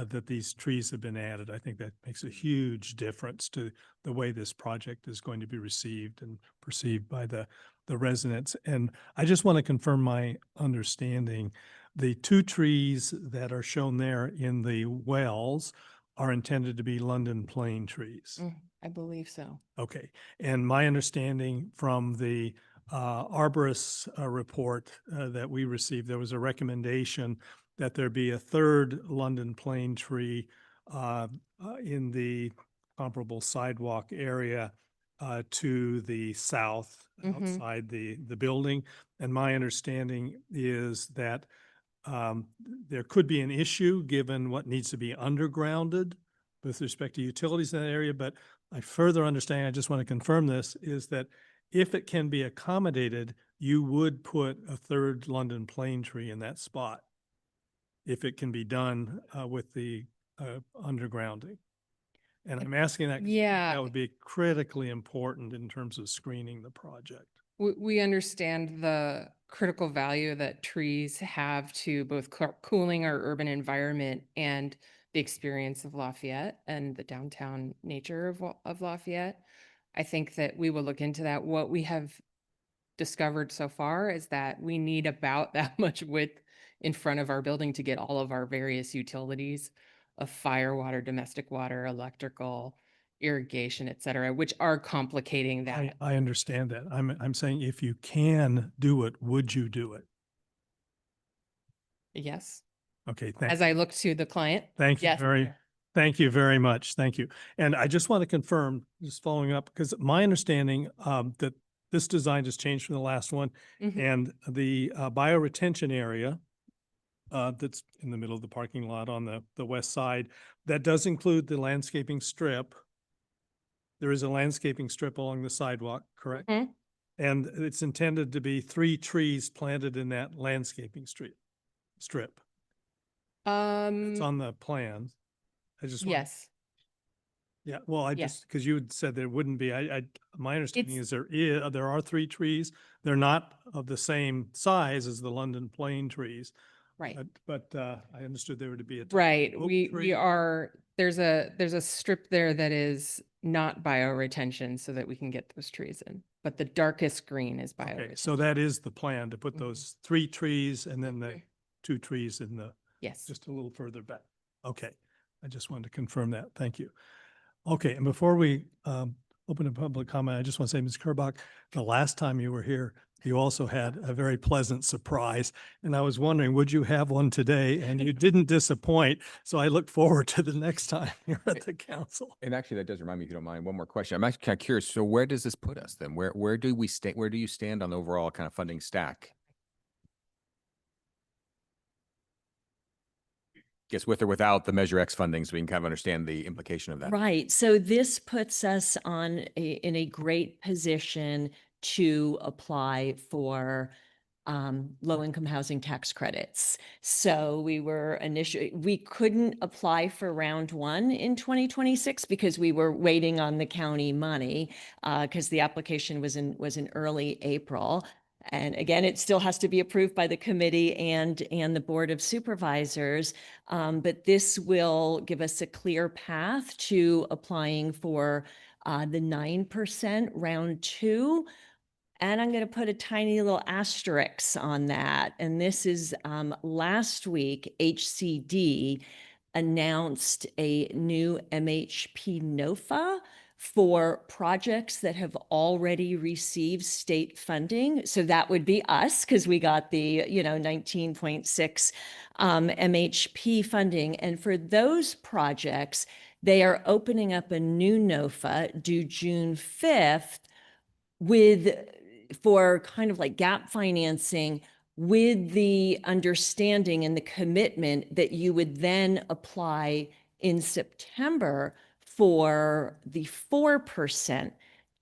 that these trees have been added. I think that makes a huge difference to the way this project is going to be received and perceived by the residents. And I just want to confirm my understanding. The 2 trees that are shown there in the wells are intended to be London plane trees. I believe so. Okay. And my understanding from the arborist report that we received, there was a recommendation that there be a 3rd London plane tree in the comparable sidewalk area to the south outside the building. And my understanding is that there could be an issue given what needs to be undergrounded with respect to utilities in that area. But I further understand, I just want to confirm this, is that if it can be accommodated, you would put a 3rd London plane tree in that spot if it can be done with the undergrounding. And I'm asking that 'cause I think Yeah. that would be critically important in terms of screening the project. We understand the critical value that trees have to both cooling our urban environment and the experience of Lafayette and the downtown nature of Lafayette. I think that we will look into that. What we have discovered so far is that we need about that much width in front of our building to get all of our various utilities of fire, water, domestic water, electrical, irrigation, et cetera, which are complicating that. I understand that. I'm saying if you can do it, would you do it? Yes. Okay, As I look to the client. Thank you yes. thank you very much. Thank you. And I just want to confirm, just following up, because my understanding that this design has changed from the last one, Mhm. and the bioretention area that's in the middle of the parking lot on the west side, that does include the landscaping strip. There is a landscaping strip along the sidewalk, correct? Mhm. And it's intended to be 3 trees planted in that landscaping strip. It's on the plan. I just want, Yes. yeah, well, I Yeah. just, because you had said there wouldn't be, my understanding It's- is there are 3 trees. They're not of the same size as the London plane trees. Right. But I understood there were to be a Right. oak We tree. are, there's a strip there that is not bioretention so that we can get those trees in. But the darkest green is Okay, bioretention. so that is the plan, to put Mhm. those 3 trees and then the Mhm. 2 trees in the, Yes. just a little further back. Okay, I just wanted to confirm that. Thank you. Okay, and before we open a public comment, I just want to say, Ms. Kerbach, the last time you were here, you also had a very pleasant surprise. And I was wondering, would you have one today? And you didn't disappoint. So I look forward to the next time you're at the council. And actually, that does remind me, if you don't mind, one more question. I'm actually kind of curious. So where does this put us then? Where do we stay? Where do you stand on the overall kind of funding stack? Guess with or without the Measure X funding, so we can kind of understand the implication of that. Right. So this puts us in a great position to apply for low-income housing tax credits. So we couldn't apply for round one in 2026 because we were waiting on the county money because the application was in early April. And again, it still has to be approved by the committee and the Board of Supervisors. But this will give us a clear path to applying for the 9% round two. And I'm going to put a tiny little asterisk on that. And this is last week, HCD announced a new MHP NOFA for projects that have already received state funding. So that would be us because we got the 19.6 MHP funding. And for those projects, they are opening up a new NOFA due June 5th for kind of like gap financing with the understanding and the commitment that you would then apply in September for the 4%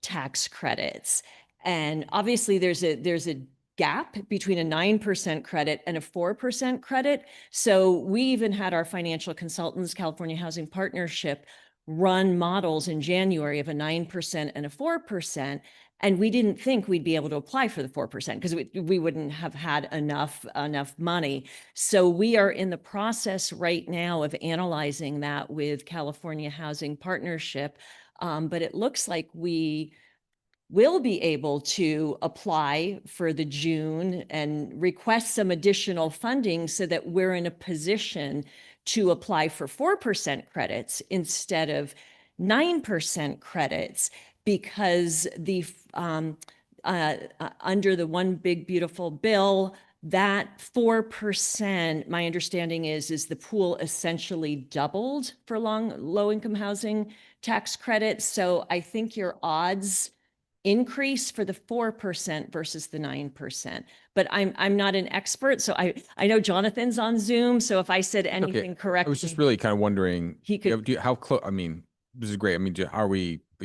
tax credits. And obviously there's a gap between a 9% credit and a 4% credit. So we even had our financial consultants, California Housing Partnership, run models in January of a 9% and a 4%. And we didn't think we'd be able to apply for the 4% because we wouldn't have had enough money. So we are in the process right now of analyzing that with California Housing Partnership. But it looks like we will be able to apply for the June and request some additional funding so that we're in a position to apply for 4% credits instead of 9% credits, because under the One Big Beautiful Bill, that 4%, my understanding is the pool essentially doubled for low-income housing tax credits. So I think your odds increase for the 4% versus the 9%. But I'm not an expert, so I know Jonathan's on Zoom, so if I said anything correctly. I was just really kind of wondering, He could. how close, I mean, this is great. I mean, are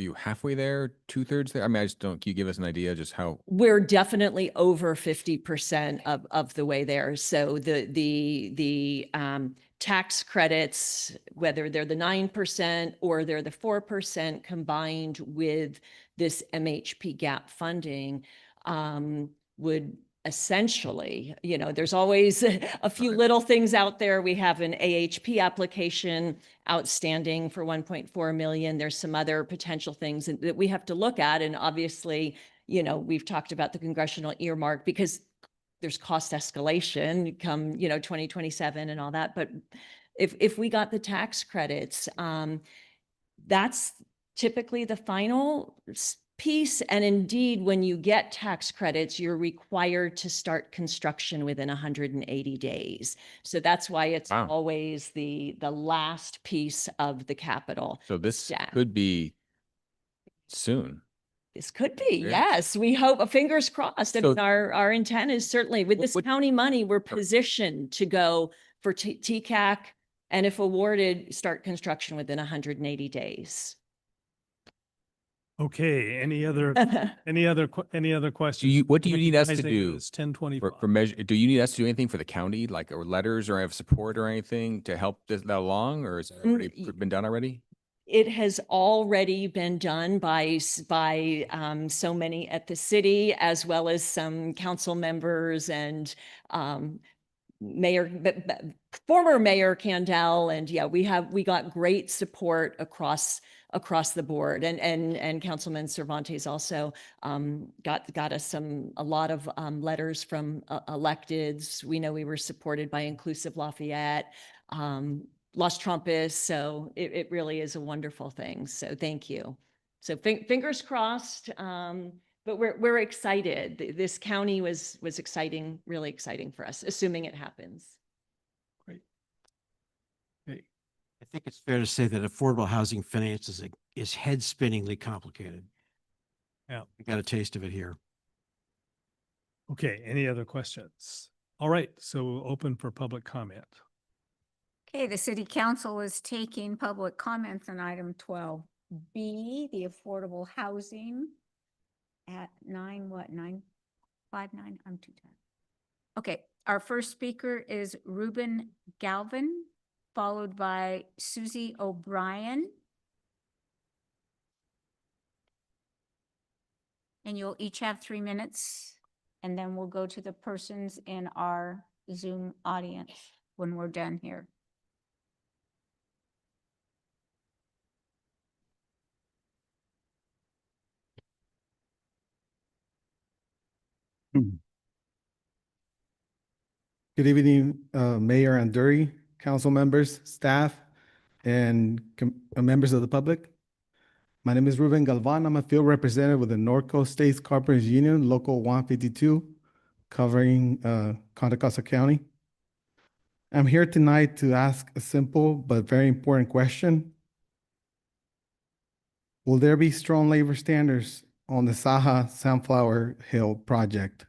you halfway there, 2/3 there? I mean, can you give us an idea just how? We're definitely over 50% of the way there. So the tax credits, whether they're the 9% or they're the 4% combined with this MHP gap funding, would essentially, there's always a few little things out there. We have an AHP application outstanding for 1.4 million. There's some other potential things that we have to look at. And obviously, we've talked about the congressional earmark because there's cost escalation come, 2027 and all that. But if we got the tax credits, that's typically the final piece. And indeed, when you get tax credits, you're required to start construction within 180 days. So that's why it's always the last piece of the capital. So this stack. could be soon. This could be, yes. We hope, fingers crossed. And our intent is certainly with this county money, we're positioned to go for TCAC, and if awarded, start construction within 180 days. Okay, any other questions? What do you need us to do? It's 10:25. For Measure, do you need us to do anything for the county, like or letters or have support or anything to help that along, or has it already been done already? It has already been done by so many at the city, as well as some council members and former Mayor Candell. And yeah, we got great support across the board, and Councilman Cervantes also got us a lot of letters from electeds. We know we were supported by Inclusive Lafayette. Los Trumpes. So it really is a wonderful thing. So thank you. So fingers crossed. But we're excited. This county was exciting, really exciting for us, assuming it happens. I think it's fair to say that affordable housing finance is head-spinningly complicated. Yeah. I got a taste of it here. Okay, any other questions? All right, so we'll open for public comment. Okay, the city council is taking public comments on item 12B, the affordable housing at 9:59? I'm too tired. Okay, our first speaker is Ruben Galvin, followed by Susie O'Brien. And you'll each have 3 minutes, and then we'll go to the persons in our Zoom audience when we're done here. Good evening, Mayor Anduri, council members, staff, and members of the public. My name is Ruben Galvan. I'm a field representative with the Norco States Carpenters Union, Local 152, covering Contra Costa County. I'm here tonight to ask a simple but very important question. Will there be strong labor standards on the Saha Sunflower Hill project?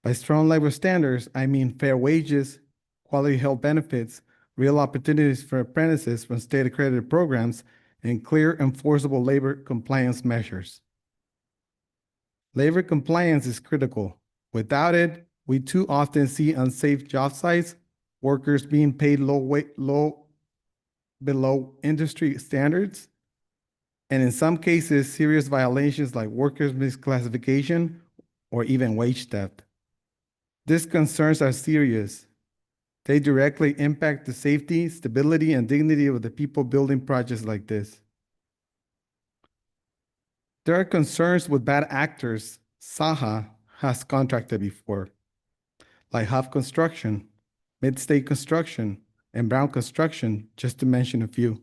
By strong labor standards, I mean fair wages, quality health benefits, real opportunities for apprentices from state accredited programs, and clear enforceable labor compliance measures. Labor compliance is critical. Without it, we too often see unsafe job sites, workers being paid below industry standards, and in some cases, serious violations like workers' misclassification or even wage theft. These concerns are serious. They directly impact the safety, stability, and dignity of the people building projects like this. There are concerns with bad actors Saha has contracted before, like Huff Construction, Midstate Construction, and Brown Construction, just to mention a few.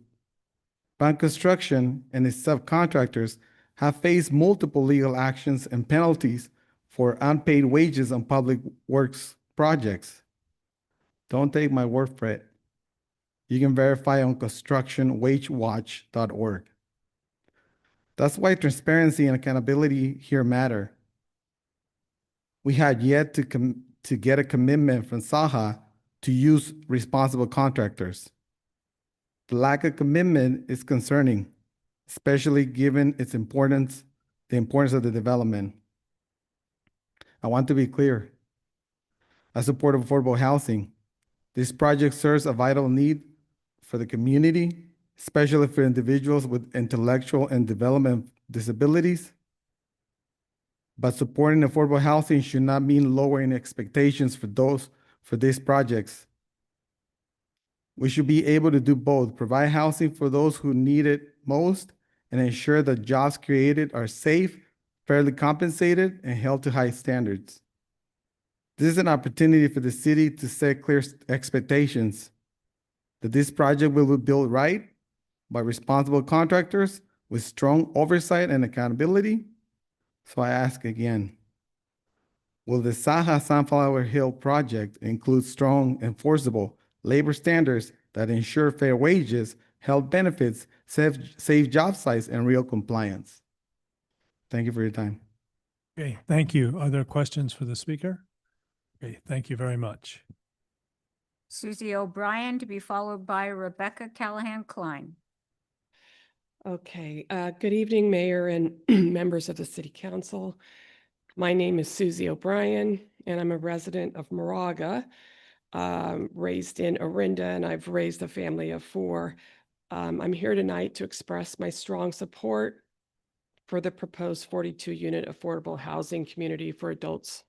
Brown Construction and its subcontractors have faced multiple legal actions and penalties for unpaid wages on public works projects. Don't take my word for it. You can verify on constructionwagewatch.org. That's why transparency and accountability here matter. We had yet to get a commitment from Saha to use responsible contractors. The lack of commitment is concerning, especially given its importance, the importance of the development. I want to be clear. I support affordable housing. This project serves a vital need for the community, especially for individuals with intellectual and development disabilities. But supporting affordable housing should not mean lowering expectations for these projects. We should be able to do both, provide housing for those who need it most, and ensure that jobs created are safe, fairly compensated, and held to high standards. This is an opportunity for the city to set clear expectations that this project will be built right by responsible contractors with strong oversight and accountability. So I ask again, will the Saha Sunflower Hill project include strong, enforceable labor standards that ensure fair wages, health benefits, safe job sites, and real compliance? Thank you for your time. Okay, thank you. Are there questions for the speaker? Okay, thank you very much. Susie O'Brien to be followed by Rebecca Callahan Klein. Okay, good evening, Mayor and members of the City Council. My name is Susie O'Brien, and I'm a resident of Moraga, raised in Orinda, and I've raised a family of 4. I'm here tonight to express my strong support for the proposed 42-unit affordable housing community for adults.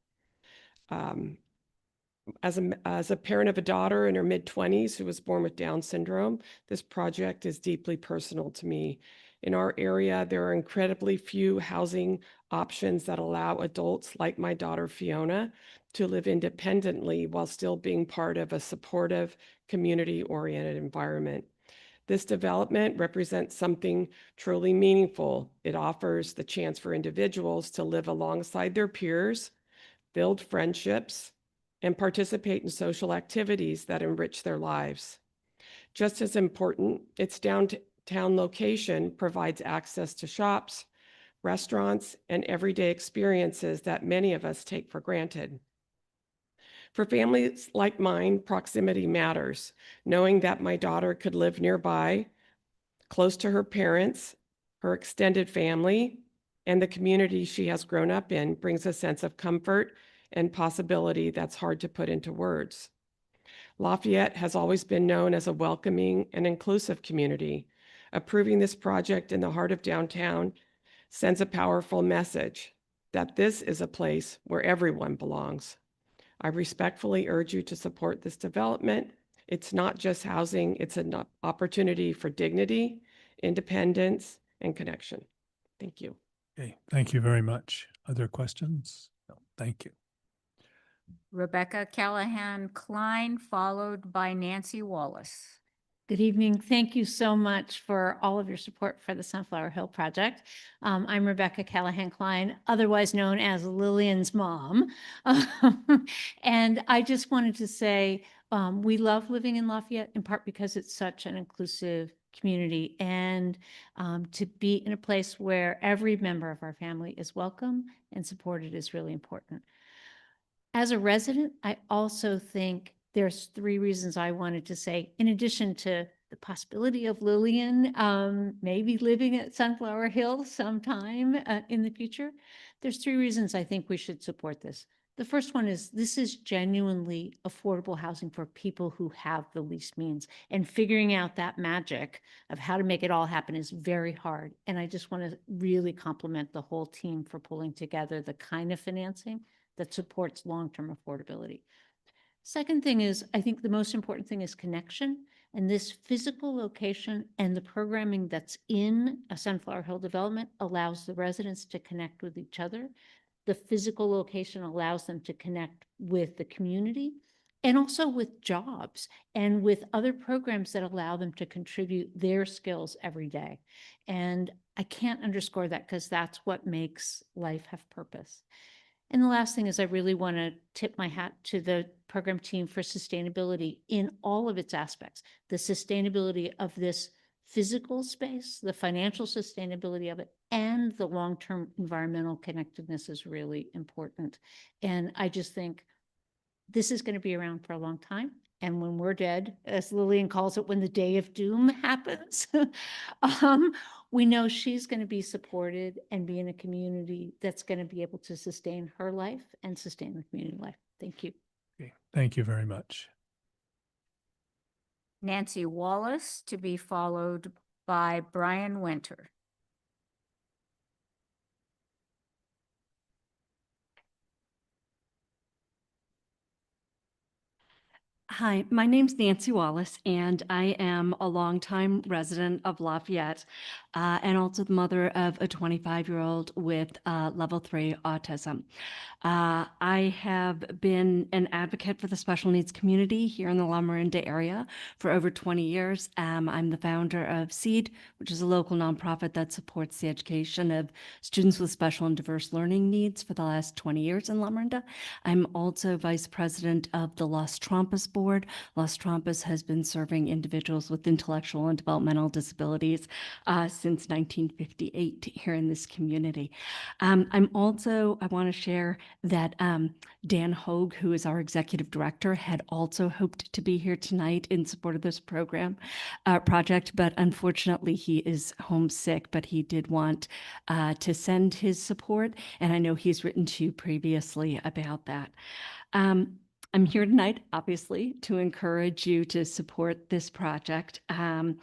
As a parent of a daughter in her mid-20s who was born with Down syndrome, this project is deeply personal to me. In our area, there are incredibly few housing options that allow adults like my daughter Fiona to live independently while still being part of a supportive, community-oriented environment. This development represents something truly meaningful. It offers the chance for individuals to live alongside their peers, build friendships, and participate in social activities that enrich their lives. Just as important, its downtown location provides access to shops, restaurants, and everyday experiences that many of us take for granted. For families like mine, proximity matters. Knowing that my daughter could live nearby, close to her parents, her extended family, and the community she has grown up in brings a sense of comfort and possibility that's hard to put into words. Lafayette has always been known as a welcoming and inclusive community. Approving this project in the heart of downtown sends a powerful message that this is a place where everyone belongs. I respectfully urge you to support this development. It's not just housing, it's an opportunity for dignity, independence, and connection. Thank you. Okay, thank you very much. Other questions? No, thank you. Rebecca Callahan Klein, followed by Nancy Wallace. Good evening. Thank you so much for all of your support for the Sunflower Hill project. I'm Rebecca Callahan Klein, otherwise known as Lillian's mom. And I just wanted to say we love living in Lafayette in part because it's such an inclusive community, and to be in a place where every member of our family is welcome and supported is really important. As a resident, I also think there's 3 reasons I wanted to say, in addition to the possibility of Lillian maybe living at Sunflower Hill sometime in the future, there's 3 reasons I think we should support this. The first one is this is genuinely affordable housing for people who have the least means, and figuring out that magic of how to make it all happen is very hard. And I just want to really compliment the whole team for pulling together the kind of financing that supports long-term affordability. Second thing is, I think the most important thing is connection, and this physical location and the programming that's in a Sunflower Hill development allows the residents to connect with each other. The physical location allows them to connect with the community and also with jobs and with other programs that allow them to contribute their skills every day. And I can't underscore that because that's what makes life have purpose. And the last thing is I really want to tip my hat to the program team for sustainability in all of its aspects. The sustainability of this physical space, the financial sustainability of it, and the long-term environmental connectedness is really important. And I just think this is going to be around for a long time. And when we're dead, as Lillian calls it, when the day of doom happens, we know she's going to be supported and be in a community that's going to be able to sustain her life and sustain the community life. Thank you. Okay, thank you very much. Nancy Wallace, to be followed by Brian Winter. Hi, my name's Nancy Wallace, and I am a longtime resident of Lafayette and also the mother of a 25-year-old with level 3 autism. I have been an advocate for the special needs community here in the La Miranda area for over 20 years. I'm the founder of SEED, which is a local nonprofit that supports the education of students with special and diverse learning needs for the last 20 years in La Miranda. I'm also vice president of the Los Trampas Board. Los Trampas has been serving individuals with intellectual and developmental disabilities since 1958 here in this community. I want to share that Dan Hogue, who is our executive director, had also hoped to be here tonight in support of this project, but unfortunately he is homesick, but he did want to send his support, and I know he's written to you previously about that. I'm here tonight, obviously, to encourage you to support this project. Being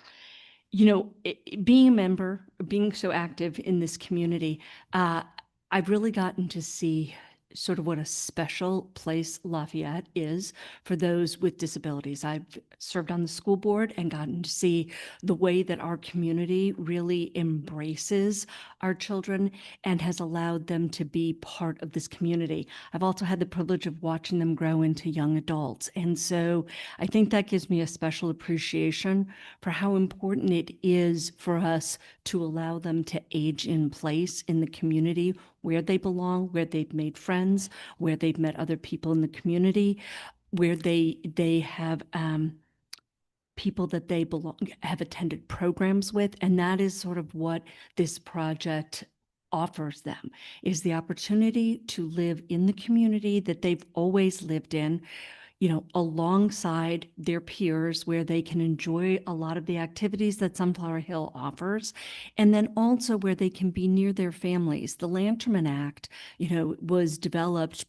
a member, being so active in this community, I've really gotten to see sort of what a special place Lafayette is for those with disabilities. I've served on the school board and gotten to see the way that our community really embraces our children and has allowed them to be part of this community. I've also had the privilege of watching them grow into young adults. And so I think that gives me a special appreciation for how important it is for us to allow them to age in place in the community where they belong, where they've made friends, where they've met other people in the community, where they have people that they belong have attended programs with. And that is sort of what this project offers them, is the opportunity to live in the community that they've always lived in, you know, alongside their peers, where they can enjoy a lot of the activities that Sunflower Hill offers, and then also where they can be near their families. The Lanterman Act, you know, was developed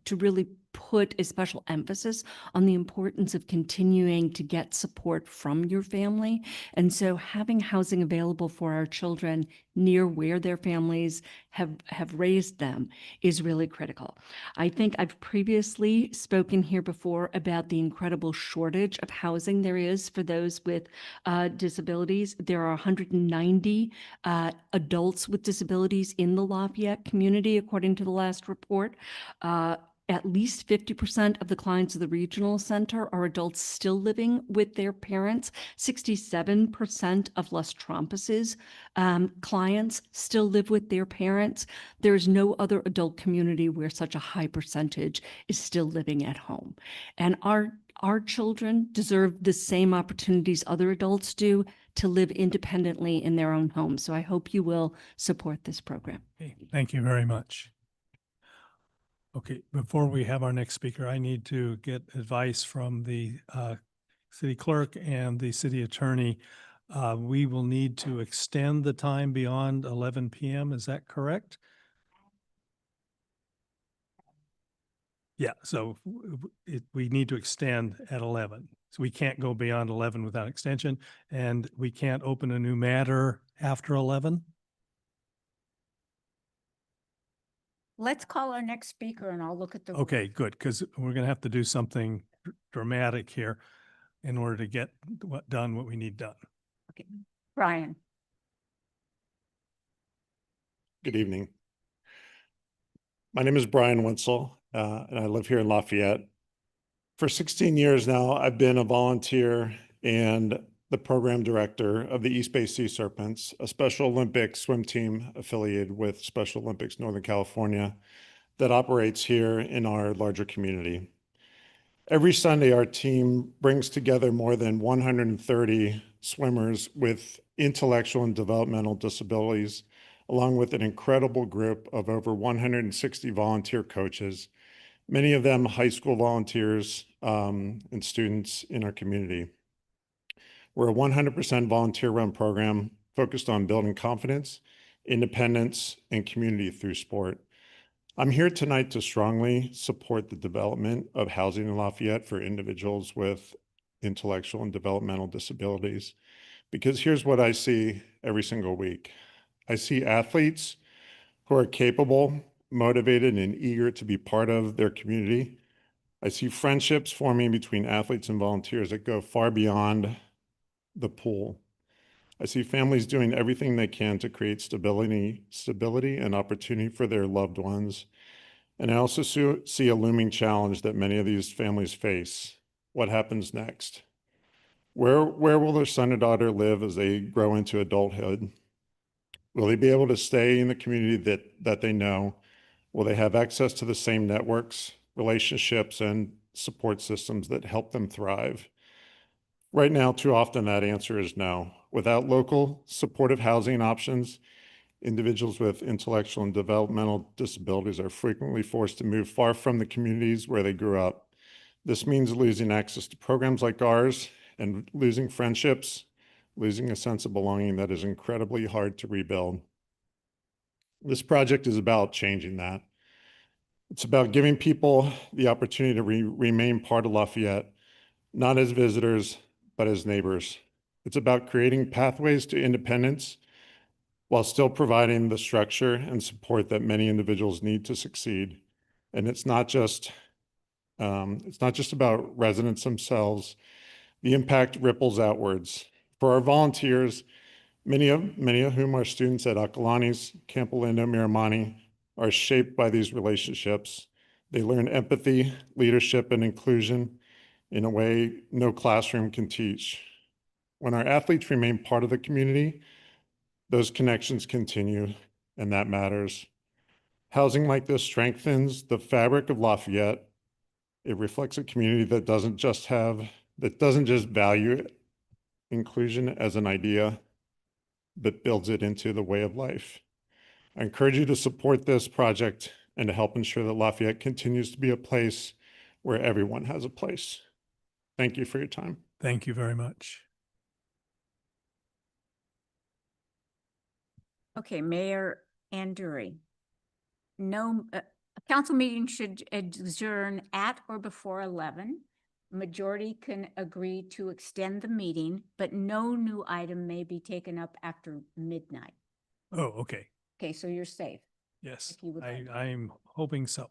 to really put a special emphasis on the importance of continuing to get support from your family. And so having housing available for our children near where their families have raised them is really critical. I think I've previously spoken here before about the incredible shortage of housing there is for those with disabilities. There are 190 adults with disabilities in the Lafayette community, according to the last report. At least 50% of the clients of the regional center are adults still living with their parents. 67% of Las Trompas's clients still live with their parents. There is no other adult community where such a high percentage is still living at home. And our children deserve the same opportunities other adults do to live independently in their own homes. So I hope you will support this program. Okay, thank you very much. Okay, before we have our next speaker, I need to get advice from the city clerk and the city attorney. We will need to extend the time beyond 11 p.m. Is that correct? Yeah, so we need to extend at 11. So we can't go beyond 11 without extension, and we can't open a new matter after 11? Let's call our next speaker and I'll look at the. Okay, good, because we're going to have to do something dramatic here in order to get done what we need done. Okay, Brian. Good evening. My name is Brian Wenzel, and I live here in Lafayette. For 16 years now, I've been a volunteer and the program director of the East Bay Sea Serpents, a Special Olympics swim team affiliated with Special Olympics Northern California that operates here in our larger community. Every Sunday, our team brings together more than 130 swimmers with intellectual and developmental disabilities, along with an incredible group of over 160 volunteer coaches, many of them high school volunteers and students in our community. We're a 100% volunteer-run program focused on building confidence, independence, and community through sport. I'm here tonight to strongly support the development of housing in Lafayette for individuals with intellectual and developmental disabilities, because here's what I see every single week. I see athletes who are capable, motivated, and eager to be part of their community. I see friendships forming between athletes and volunteers that go far beyond the pool. I see families doing everything they can to create stability and opportunity for their loved ones. And I also see a looming challenge that many of these families face. What happens next? Where will their son or daughter live as they grow into adulthood? Will they be able to stay in the community that they know? Will they have access to the same networks, relationships, and support systems that help them thrive? Right now, too often that answer is no. Without local supportive housing options, individuals with intellectual and developmental disabilities are frequently forced to move far from the communities where they grew up. This means losing access to programs like ours and losing friendships, losing a sense of belonging that is incredibly hard to rebuild. This project is about changing that. It's about giving people the opportunity to remain part of Lafayette, not as visitors, but as neighbors. It's about creating pathways to independence while still providing the structure and support that many individuals need to succeed. And it's not just about residents themselves. The impact ripples outwards. For our volunteers, many of whom are students at Akalani's, Camp Lindo, Miramani, are shaped by these relationships. They learn empathy, leadership, and inclusion in a way no classroom can teach. When our athletes remain part of the community, those connections continue, and that matters. Housing like this strengthens the fabric of Lafayette. It reflects a community that doesn't just value inclusion as an idea, but builds it into the way of life. I encourage you to support this project and to help ensure that Lafayette continues to be a place where everyone has a place. Thank you for your time. Thank you very much. Okay, Mayor Anduri. No, a council meeting should adjourn at or before 11. Majority can agree to extend the meeting, but no new item may be taken up after midnight. Oh, okay. Okay, so you're safe. Yes, If you would like. I'm hoping so.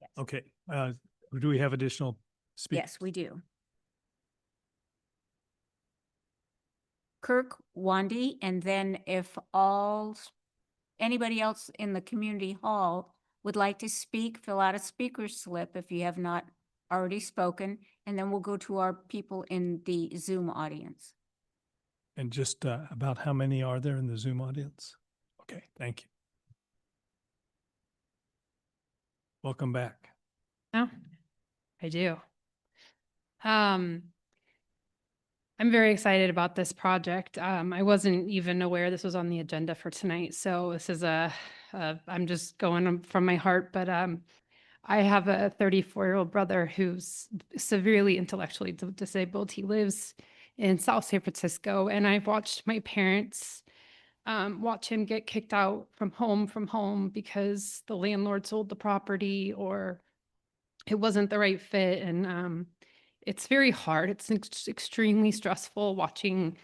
Yes. Okay. Do we have additional speakers? Yes, we do. Kirk, Wandy, and then if anybody else in the community hall would like to speak, fill out a speaker slip if you have not already spoken, and then we'll go to our people in the Zoom audience. And just about how many are there in the Zoom audience? Okay, thank you. Welcome back. Oh, I do. I'm very excited about this project. I wasn't even aware this was on the agenda for tonight. So this is I'm just going from my heart, but I have a 34-year-old brother who's severely intellectually disabled. He lives in South San Francisco, and I've watched my parents watch him get kicked out from home because the landlord sold the property or it wasn't the right fit. And it's very hard. It's extremely stressful watching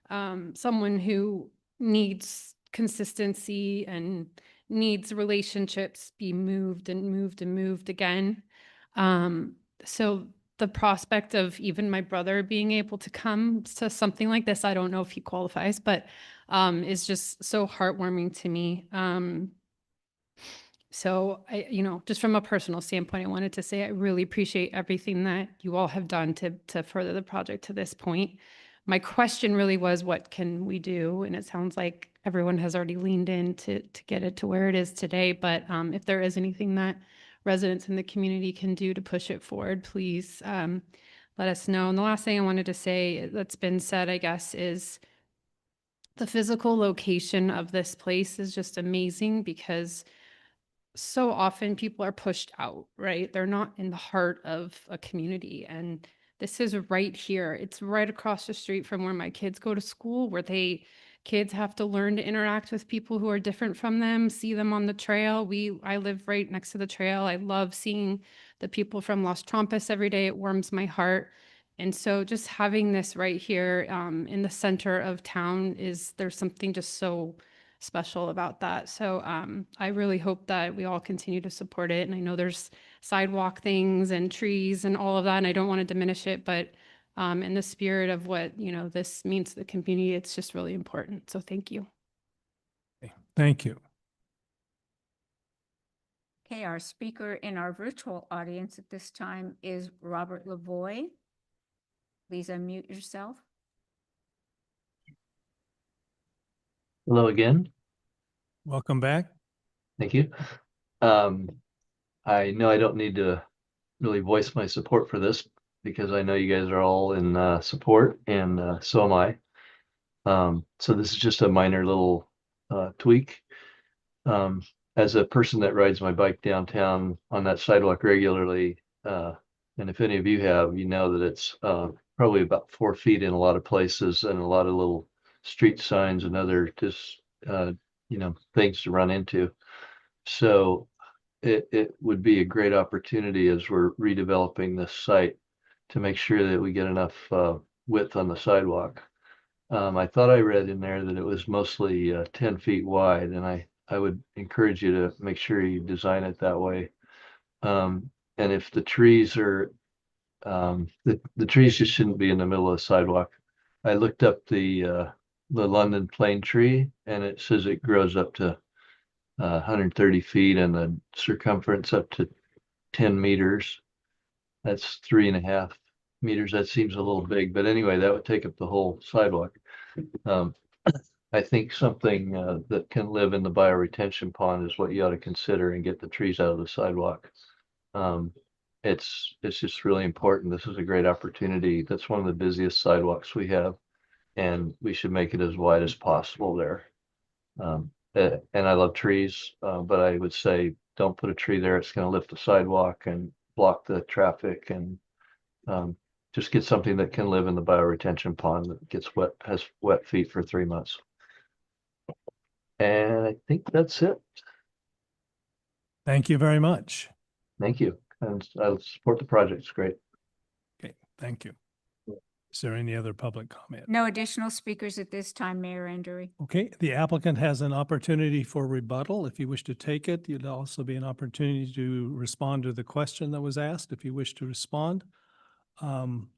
someone who needs consistency and needs relationships be moved and moved and moved again. So the prospect of even my brother being able to come to something like this, I don't know if he qualifies, but is just so heartwarming to me. So just from a personal standpoint, I wanted to say I really appreciate everything that you all have done to further the project to this point. My question really was, what can we do? And it sounds like everyone has already leaned in to get it to where it is today. But if there is anything that residents in the community can do to push it forward, please let us know. And the last thing I wanted to say that's been said, I guess, is the physical location of this place is just amazing because so often people are pushed out, right? They're not in the heart of a community. And this is right here. It's right across the street from where my kids go to school, where kids have to learn to interact with people who are different from them, see them on the trail. I live right next to the trail. I love seeing the people from Los Trompas every day. It warms my heart. And so just having this right here in the center of town there's something just so special about that. So I really hope that we all continue to support it. And I know there's sidewalk things and trees and all of that, and I don't want to diminish it, but in the spirit of what, this means to the community, it's just really important. So thank you. Thank you. Okay, our speaker in our virtual audience at this time is Robert Lavoie. Please unmute yourself. Hello again. Welcome back. Thank you. I know I don't need to really voice my support for this because I know you guys are all in support, and so am I. So this is just a minor little tweak. As a person that rides my bike downtown on that sidewalk regularly, and if any of you have, you know that it's probably about 4 feet in a lot of places, and a lot of little street signs and other just things to run into. So it would be a great opportunity as we're redeveloping this site to make sure that we get enough width on the sidewalk. I thought I read in there that it was mostly 10 feet wide, and I would encourage you to make sure you design it that way. And if the trees are, the trees just shouldn't be in the middle of the sidewalk. I looked up the London plane tree, and it says it grows up to 130 feet and the circumference up to 10 meters. That's 3.5 meters. That seems a little big, but anyway, that would take up the whole sidewalk. Um, I think something that can live in the bioretention pond is what you ought to consider and get the trees out of the sidewalk. It's just really important. This is a great opportunity. That's one of the busiest sidewalks we have, and we should make it as wide as possible there. And I love trees, but I would say don't put a tree there. It's going to lift the sidewalk and block the traffic, and just get something that can live in the bioretention pond that gets wet, has wet feet for 3 months. And I think that's it. Thank you very much. Thank you. And I support the project. It's great. Okay, thank you. Is there any other public comment? No additional speakers at this time, Mayor Endery. Okay, the applicant has an opportunity for rebuttal. If you wish to take it, you'd also be an opportunity to respond to the question that was asked, if you wish to respond. Would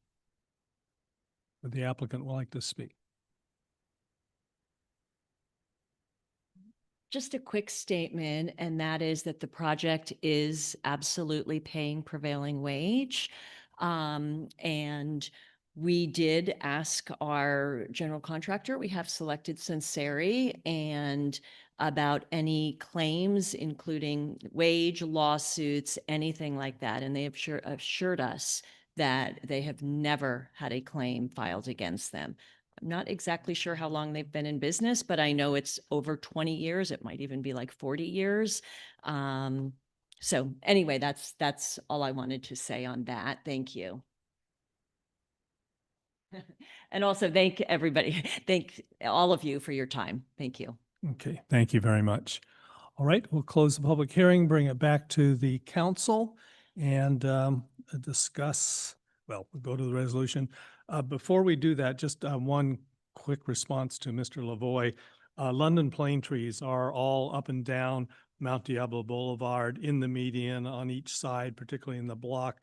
the applicant like to speak? Just a quick statement, and that is that the project is absolutely paying prevailing wage. And we did ask our general contractor, we have selected Sinceri, and about any claims, including wage, lawsuits, anything like that. And they have assured us that they have never had a claim filed against them. I'm not exactly sure how long they've been in business, but I know it's over 20 years. It might even be like 40 years. So anyway, that's all I wanted to say on that. Thank you. And also thank everybody. Thank all of you for your time. Thank you. Okay, thank you very much. All right, we'll close the public hearing, bring it back to the council and discuss, well, we'll go to the resolution. Before we do that, just one quick response to Mr. Lavoie. London plane trees are all up and down Mount Diablo Boulevard in the median on each side, particularly in the block,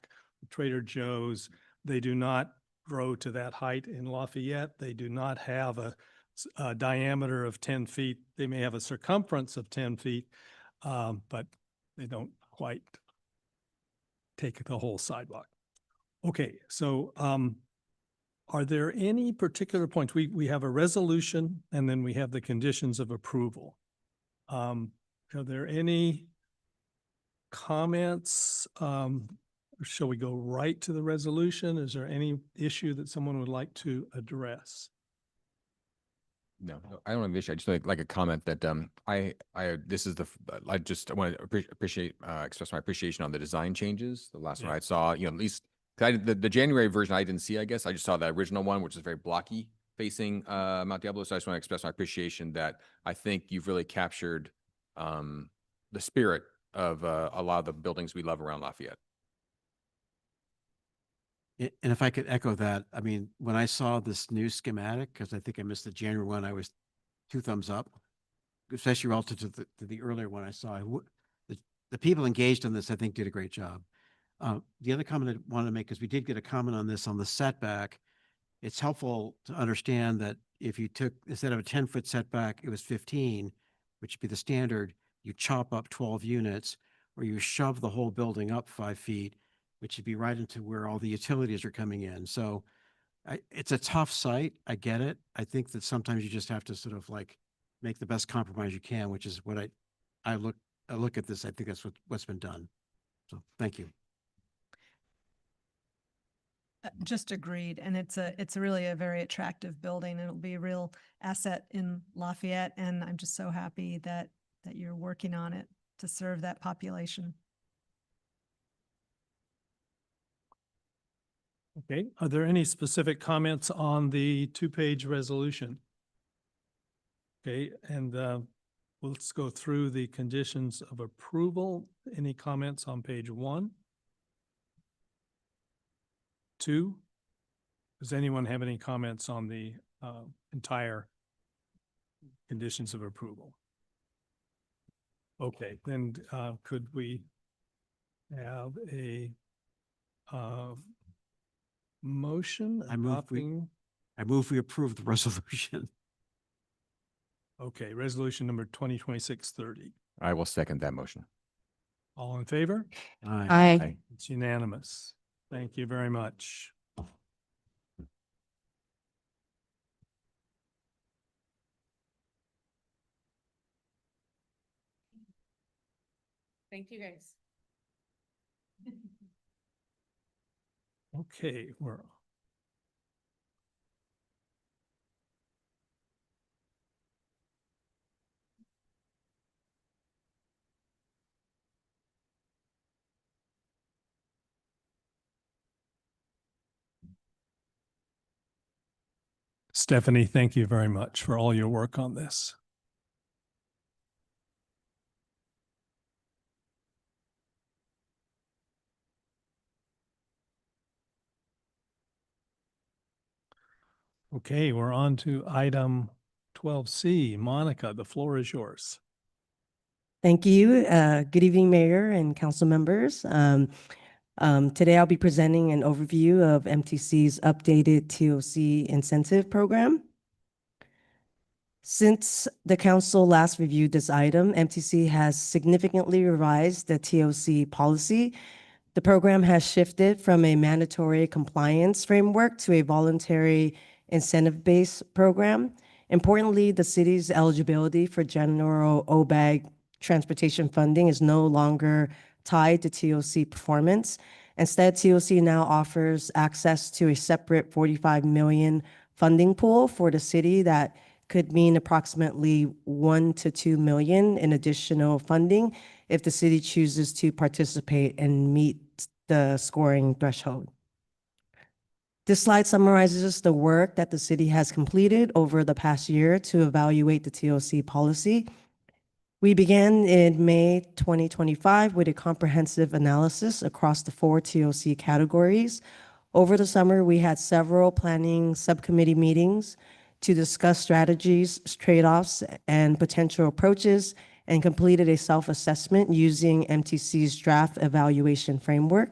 Trader Joe's. They do not grow to that height in Lafayette. They do not have a diameter of 10 feet. They may have a circumference of 10 feet, but they don't quite take the whole sidewalk. Okay, so are there any particular points? We have a resolution and then we have the conditions of approval. Are there any comments? Or shall we go right to the resolution? Is there any issue that someone would like to address? No, I don't have an issue. I just like a comment that I just want to appreciate express my appreciation on the design changes. The last one I saw, at least the January version I didn't see. I guess I just saw the original one, which is very blocky facing Mount Diablo. So I just want to express my appreciation that I think you've really captured the spirit of a lot of the buildings we love around Lafayette. And if I could echo that, I mean, when I saw this new schematic, because I think I missed the January one, I was 2 thumbs up, especially relative to the earlier one I saw. The people engaged in this, I think, did a great job. The other comment I wanted to make is we did get a comment on this on the setback. It's helpful to understand that if you took, instead of a 10-foot setback, it was 15, which would be the standard, you chop up 12 units, or you shove the whole building up 5 feet, which would be right into where all the utilities are coming in. So it's a tough site. I get it. I think that sometimes you just have to sort of like make the best compromise you can, which is what I look at this. I think that's what's been done. So thank you. Just agreed. And it's really a very attractive building. It'll be a real asset in Lafayette. And I'm just so happy that you're working on it to serve that population. Okay, are there any specific comments on the 2-page resolution? Okay, and let's go through the conditions of approval. Any comments on page 1? 2? Does anyone have any comments on the entire conditions of approval. Okay, then could we have a motion adopting? I move we approve the resolution. Okay, resolution number 2026-30. I will second that motion. All in favor? Aye. It's unanimous. Thank you very much. Thank you, guys. Okay, we're Stephanie, thank you very much for all your work on this. Okay, we're on to item 12C. Monica, the floor is yours. Thank you. Good evening, Mayor and council members. Today I'll be presenting an overview of MTC's updated TOC incentive program. Since the council last reviewed this item, MTC has significantly revised the TOC policy. The program has shifted from a mandatory compliance framework to a voluntary incentive-based program. Importantly, the city's eligibility for general OBAG transportation funding is no longer tied to TOC performance. Instead, TOC now offers access to a separate 45 million funding pool for the city that could mean approximately 1 to 2 million in additional funding if the city chooses to participate and meet the scoring threshold. This slide summarizes the work that the city has completed over the past year to evaluate the TOC policy. We began in May 2025 with a comprehensive analysis across the 4 TOC categories. Over the summer, we had several planning subcommittee meetings to discuss strategies, trade-offs, and potential approaches, and completed a self-assessment using MTC's draft evaluation framework.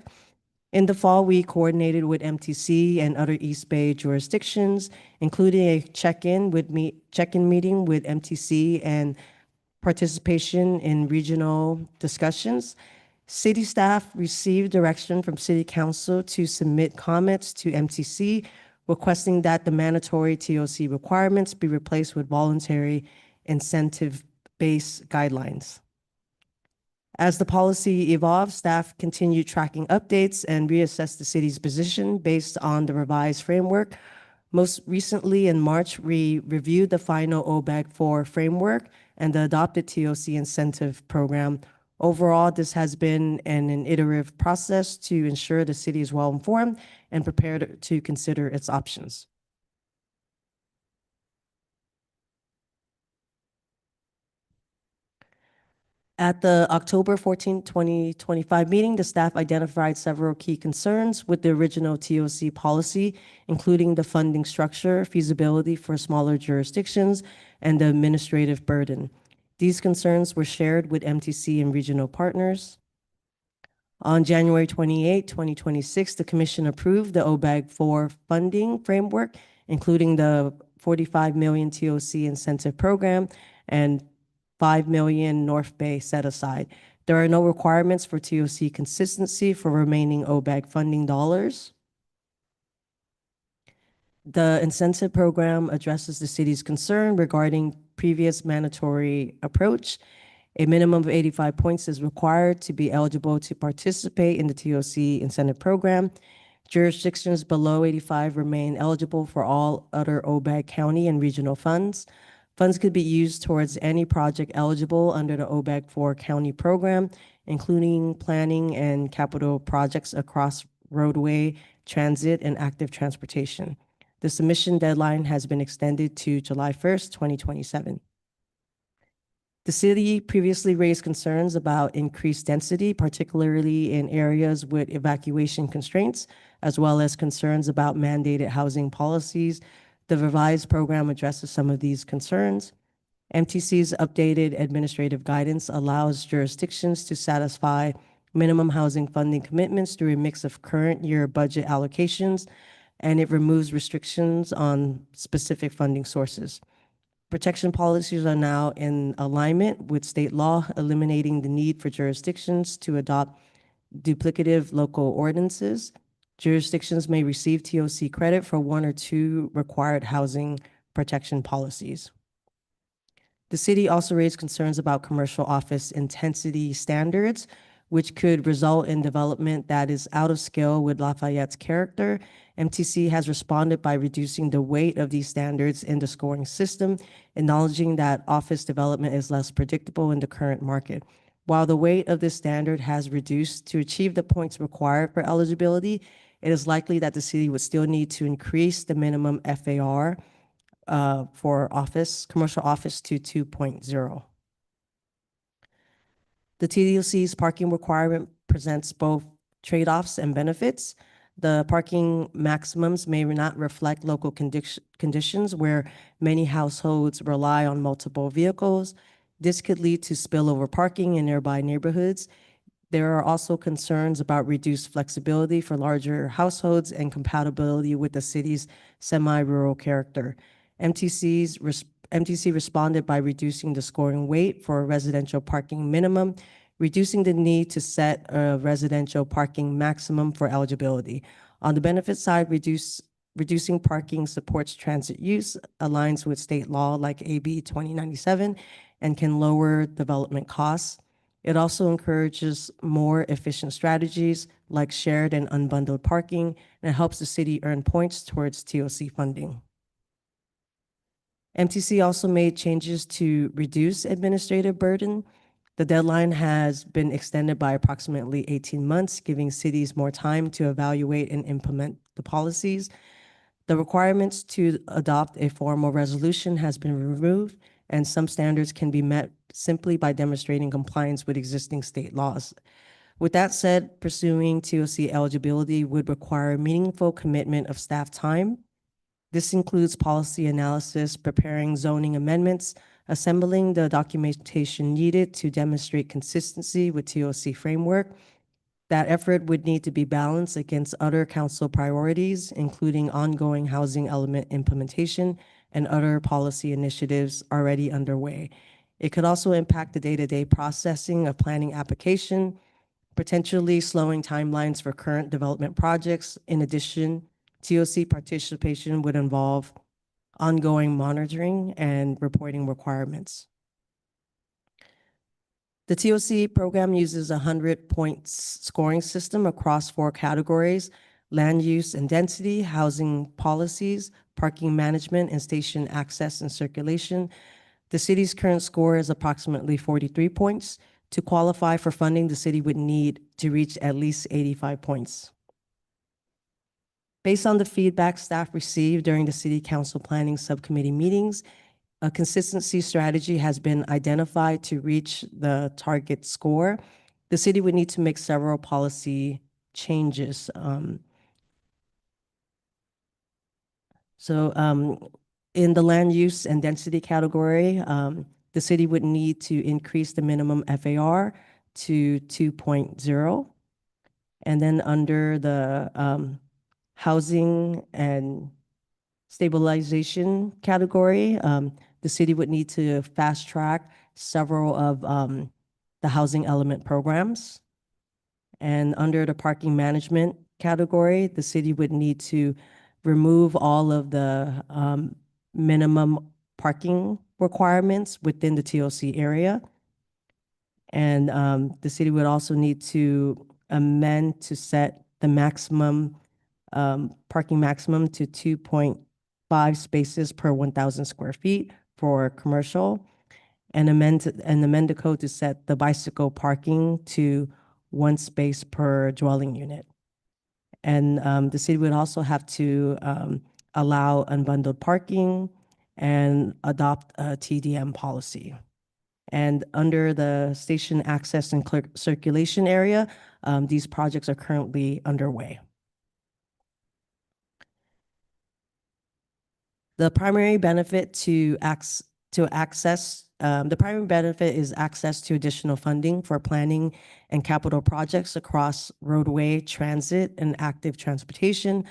In the fall, we coordinated with MTC and other East Bay jurisdictions, including a check-in meeting with MTC and participation in regional discussions. City staff received direction from City Council to submit comments to MTC, requesting that the mandatory TOC requirements be replaced with voluntary incentive-based guidelines. As the policy evolved, staff continued tracking updates and reassessed the city's position based on the revised framework. Most recently, in March, we reviewed the final OBAG 4 framework and the adopted TOC incentive program. Overall, this has been an iterative process to ensure the city is well-informed and prepared to consider its options. At the October 14, 2025 meeting, the staff identified several key concerns with the original TOC policy, including the funding structure, feasibility for smaller jurisdictions, and the administrative burden. These concerns were shared with MTC and regional partners. On January 28, 2026, the Commission approved the OBAG 4 funding framework, including the 45 million TOC incentive program and 5 million North Bay set aside. There are no requirements for TOC consistency for remaining OBAG funding dollars. The incentive program addresses the city's concern regarding previous mandatory approach. A minimum of 85 points is required to be eligible to participate in the TOC incentive program. Jurisdictions below 85 remain eligible for all other OBAG county and regional funds. Funds could be used towards any project eligible under the OBAG 4 county program, including planning and capital projects across roadway, transit, and active transportation. The submission deadline has been extended to July 1st, 2027. The city previously raised concerns about increased density, particularly in areas with evacuation constraints, as well as concerns about mandated housing policies. The revised program addresses some of these concerns. MTC's updated administrative guidance allows jurisdictions to satisfy minimum housing funding commitments through a mix of current year budget allocations, and it removes restrictions on specific funding sources. Protection policies are now in alignment with state law, eliminating the need for jurisdictions to adopt duplicative local ordinances. Jurisdictions may receive TOC credit for one or two required housing protection policies. The city also raised concerns about commercial office intensity standards, which could result in development that is out of scale with Lafayette's character. MTC has responded by reducing the weight of these standards in the scoring system, acknowledging that office development is less predictable in the current market. While the weight of this standard has reduced to achieve the points required for eligibility, it is likely that the city would still need to increase the minimum FAR for commercial office to 2.0. The TDOC's parking requirement presents both trade-offs and benefits. The parking maximums may not reflect local conditions where many households rely on multiple vehicles. This could lead to spillover parking in nearby neighborhoods. There are also concerns about reduced flexibility for larger households and compatibility with the city's semi-rural character. MTC responded by reducing the scoring weight for a residential parking minimum, reducing the need to set a residential parking maximum for eligibility. On the benefit side, reducing parking supports transit use, aligns with state law like AB 2097, and can lower development costs. It also encourages more efficient strategies like shared and unbundled parking, and it helps the city earn points towards TOC funding. MTC also made changes to reduce administrative burden. The deadline has been extended by approximately 18 months, giving cities more time to evaluate and implement the policies. The requirements to adopt a formal resolution has been removed, and some standards can be met simply by demonstrating compliance with existing state laws. With that said, pursuing TOC eligibility would require meaningful commitment of staff time. This includes policy analysis, preparing zoning amendments, assembling the documentation needed to demonstrate consistency with TOC framework. That effort would need to be balanced against other council priorities, including ongoing housing element implementation and other policy initiatives already underway. It could also impact the day-to-day processing of planning application, potentially slowing timelines for current development projects. In addition, TOC participation would involve ongoing monitoring and reporting requirements. The TOC program uses a 100-point scoring system across 4 categories: land use and density, housing policies, parking management, and station access and circulation. The city's current score is approximately 43 points. To qualify for funding, the city would need to reach at least 85 points. Based on the feedback staff received during the City Council Planning Subcommittee meetings, a consistency strategy has been identified to reach the target score. The city would need to make several policy changes. In the land use and density category, the city would need to increase the minimum FAR to 2.0. And then under the housing and stabilization category, the city would need to fast track several of the housing element programs. And under the parking management category, the city would need to remove all of the minimum parking requirements within the TOC area. And the city would also need to amend to set the maximum parking maximum to 2.5 spaces per 1,000 square feet for commercial, and amend the code to set the bicycle parking to 1 space per dwelling unit. And the city would also have to allow unbundled parking and adopt a TDM policy. And under the station access and circulation area, these projects are currently underway. The primary benefit the primary benefit is access to additional funding for planning and capital projects across roadway, transit, and active transportation.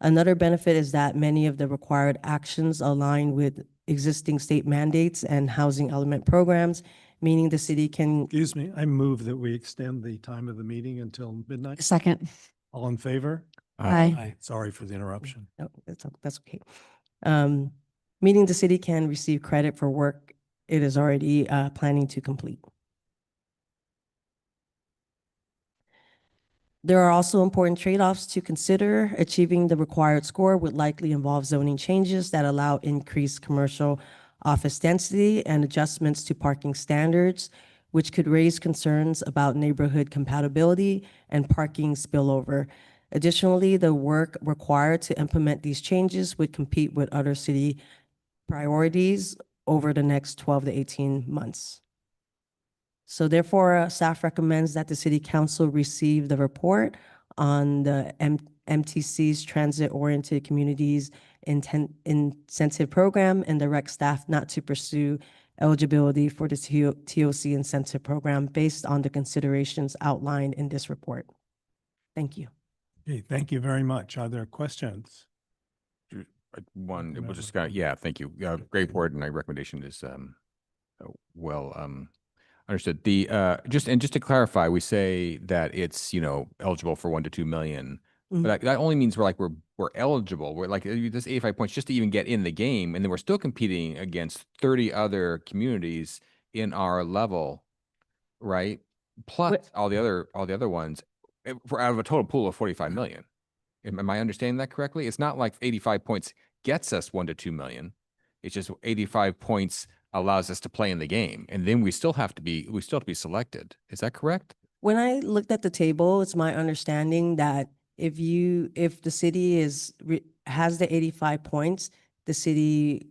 Another benefit is that many of the required actions align with existing state mandates and housing element programs, meaning the city can. Excuse me, I move that we extend the time of the meeting until midnight. Second. All in favor? Aye. Sorry for the interruption. No, that's okay. Meaning the city can receive credit for work it is already planning to complete. There are also important trade-offs to consider. Achieving the required score would likely involve zoning changes that allow increased commercial office density and adjustments to parking standards, which could raise concerns about neighborhood compatibility and parking spillover. Additionally, the work required to implement these changes would compete with other city priorities over the next 12 to 18 months. So therefore, staff recommends that the City Council receive the report on the MTC's Transit-Oriented Communities Incentive Program and direct staff not to pursue eligibility for the TOC Incentive Program based on the considerations outlined in this report. Thank you. Okay, thank you very much. Are there questions? One, it was just Remember. yeah, thank you. Great report, and my recommendation is well understood. The just to clarify, we say that it's eligible for 1 to 2 million, but that only means we're eligible. We're like this 85 points just to even get in the game, and then we're still competing against 30 other communities in our level, right? Plus all the other ones, for out of a total pool of 45 million. Am I understanding that correctly? It's not like 85 points gets us 1 to 2 million. It's just 85 points allows us to play in the game, and then we still have to be selected. Is that correct? When I looked at the table, it's my understanding that if the city has the 85 points, the city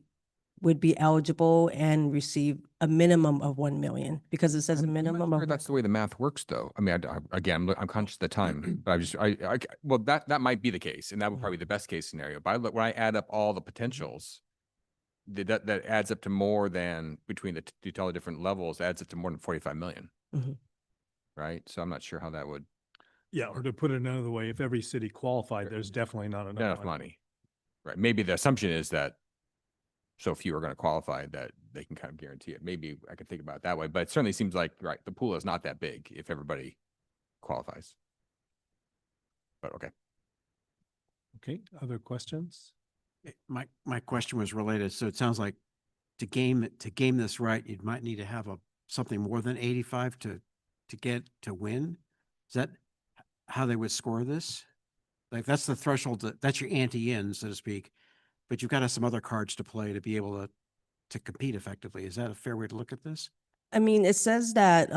would be eligible and receive a minimum of 1 million because it says a minimum of. That's the way the math works, though. I mean, again, I'm conscious of the time, but well, that might be the case, and that would probably be the best case scenario. But when I add up all the potentials, that adds up to more than between all the different levels, adds up to more than 45 million. Right? So I'm not sure how that would. Yeah, or to put it another way, if every city qualified, there's definitely not enough money. Right. Maybe the assumption is that so few are going to qualify that they can kind of guarantee it. Maybe I could think about it that way, but it certainly seems like, right, the pool is not that big if everybody qualifies. But okay. Okay, other questions? My question was related. So it sounds like to game this right, you might need to have something more than 85 to win. Is that how they would score this? Like that's the threshold, that's your ante-in, so to speak. But you've got some other cards to play to be able to compete effectively. Is that a fair way to look at this? I mean, it says that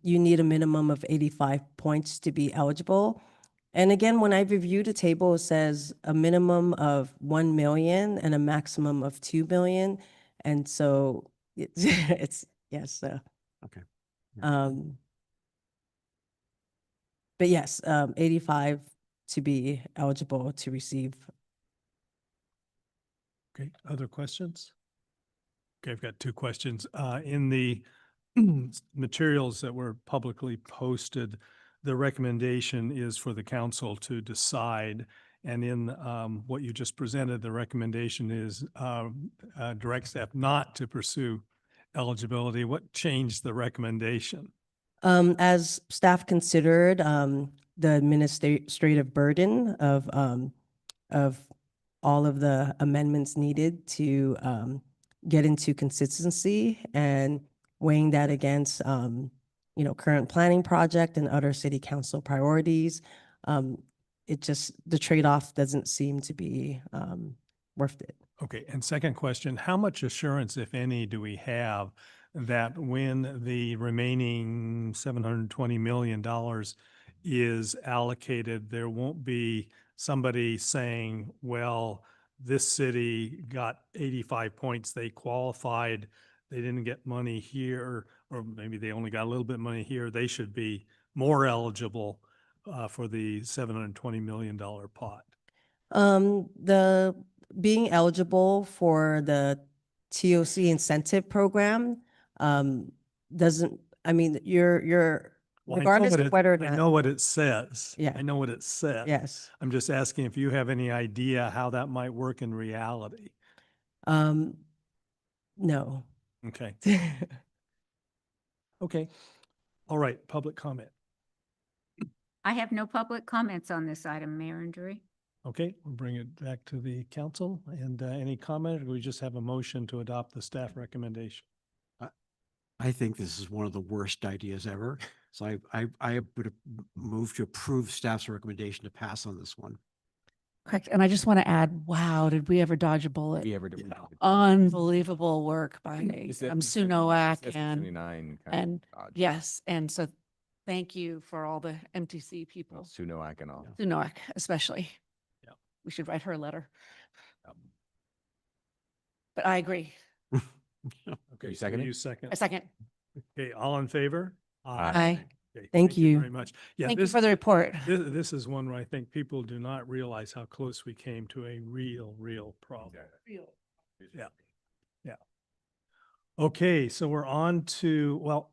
you need a minimum of 85 points to be eligible. And again, when I review the table, it says a minimum of 1 million and a maximum of 2 million. And so it's yes. Okay. But yes, 85 to be eligible to receive. Okay, other questions? Okay, I've got two questions. In the materials that were publicly posted, the recommendation is for the council to decide. And in what you just presented, the recommendation is direct staff not to pursue eligibility. What changed the recommendation? As staff considered the administrative burden of all of the amendments needed to get into consistency and weighing that against current planning project and other city council priorities, the trade-off doesn't seem to be worth it. Okay, and second question, how much assurance, if any, do we have that when the remaining $720 million is allocated, there won't be somebody saying, well, this city got 85 points, they qualified, they didn't get money here, or maybe they only got a little bit of money here, they should be more eligible for the $720 million pot? being eligible for the TOC incentive program, doesn't, I mean, you're, Well, I know regardless what of it- whether or I not. know what it says. Yeah. I know what it says. Yes. I'm just asking if you have any idea how that might work in reality. No. Okay. Okay. All right, public comment. I have no public comments on this item, Mayor and Drury. Okay, we'll bring it back to the council. And any comment, or do we just have a motion to adopt the staff recommendation? I think this is one of the worst ideas ever. So I would move to approve staff's recommendation to pass on this one. Correct. And I just want to add, wow, did we ever dodge a bullet? We ever did. Unbelievable work by Is that- Sue Nowak that's and, 79 kind of and odd. yes. And so thank you for all the MTC people. Well, Sue Nowak and all. Sue Nowak especially. Yep. We should write her a letter. Yep. But I agree. Okay, You so second it? you second. A second. Okay, all in favor? Aye. Okay, Thank you. very much. Yeah, Thank you this, for the report. this is one where I think people do not realize how close we came to a real problem. Yeah. Yeah. Okay, so we're on to, well,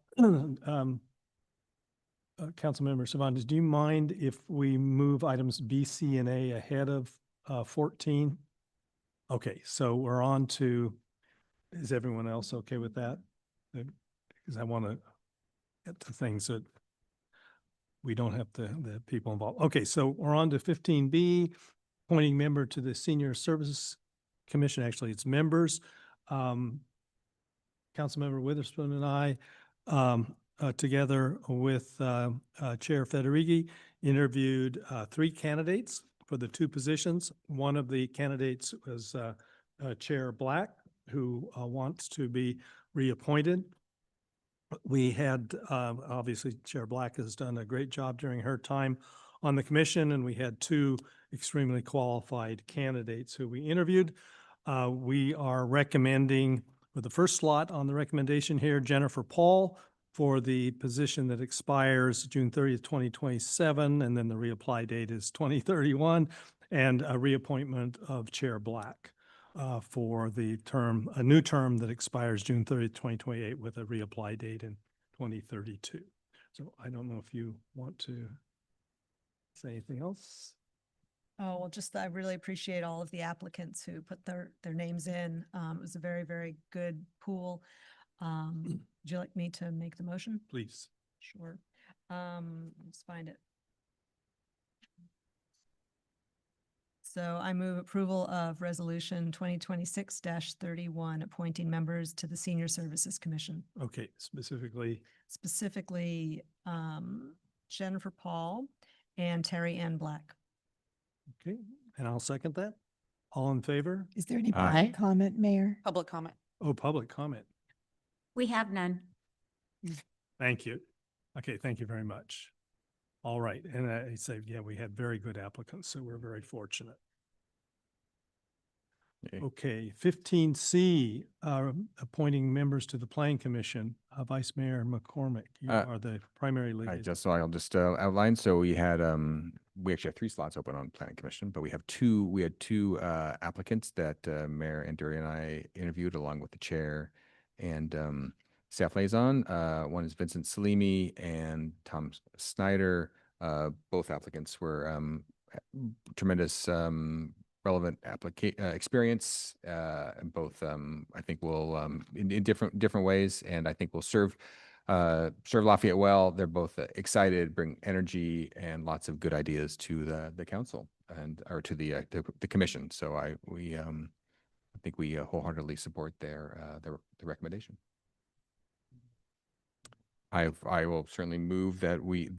Councilmember Cervantes, do you mind if we move items B, C, and A ahead of 14? Okay, so we're on to, is everyone else okay with that? Because I want to get to things that we don't have the people involved. Okay, so we're on to 15B, appointing member to the Senior Services Commission. Actually, it's members. Councilmember Witherspoon and I, together with Chair Federighi, interviewed 3 candidates for the 2 positions. One of the candidates was Chair Black, who wants to be reappointed. We had, obviously, Chair Black has done a great job during her time on the commission, and we had 2 extremely qualified candidates who we interviewed. We are recommending, for the first slot on the recommendation here, Jennifer Paul for the position that expires June 30th, 2027, and then the reapply date is 2031, and a reappointment of Chair Black for the term, a new term that expires June 30th, 2028 with a reapply date in 2032. So I don't know if you want to say anything else. Oh, well, just I really appreciate all of the applicants who put their names in. It was a very, very good pool. Would you like me to make the motion? Please. Sure. Let's find it. So I move approval of resolution 2026-31, appointing members to the Senior Services Commission. Okay, specifically, Jennifer Paul and Terry Ann Black. okay, and I'll second that. All in favor? Is there any Aye. public comment, Mayor? Public comment. Oh, public comment. We have none. Thank you. Okay, thank you very much. All right, and I say, yeah, we had very good applicants, so we're very fortunate. Okay. Okay, 15C, appointing members to the Planning Commission. Vice Mayor McCormick, you are the primary liaison. I'll just outline. So we had we actually have 3 slots open on Planning Commission, but we had 2 applicants that Mayor Anduri and I interviewed along with the chair and staff liaison. One is Vincent Salimi and Tom Snyder. Both applicants were tremendous relevant experience, and both I think will in different ways, and I think will serve Lafayette well. They're both excited, bring energy and lots of good ideas to the council and or to the commission. So I think we wholeheartedly support their recommendation. I will certainly move that we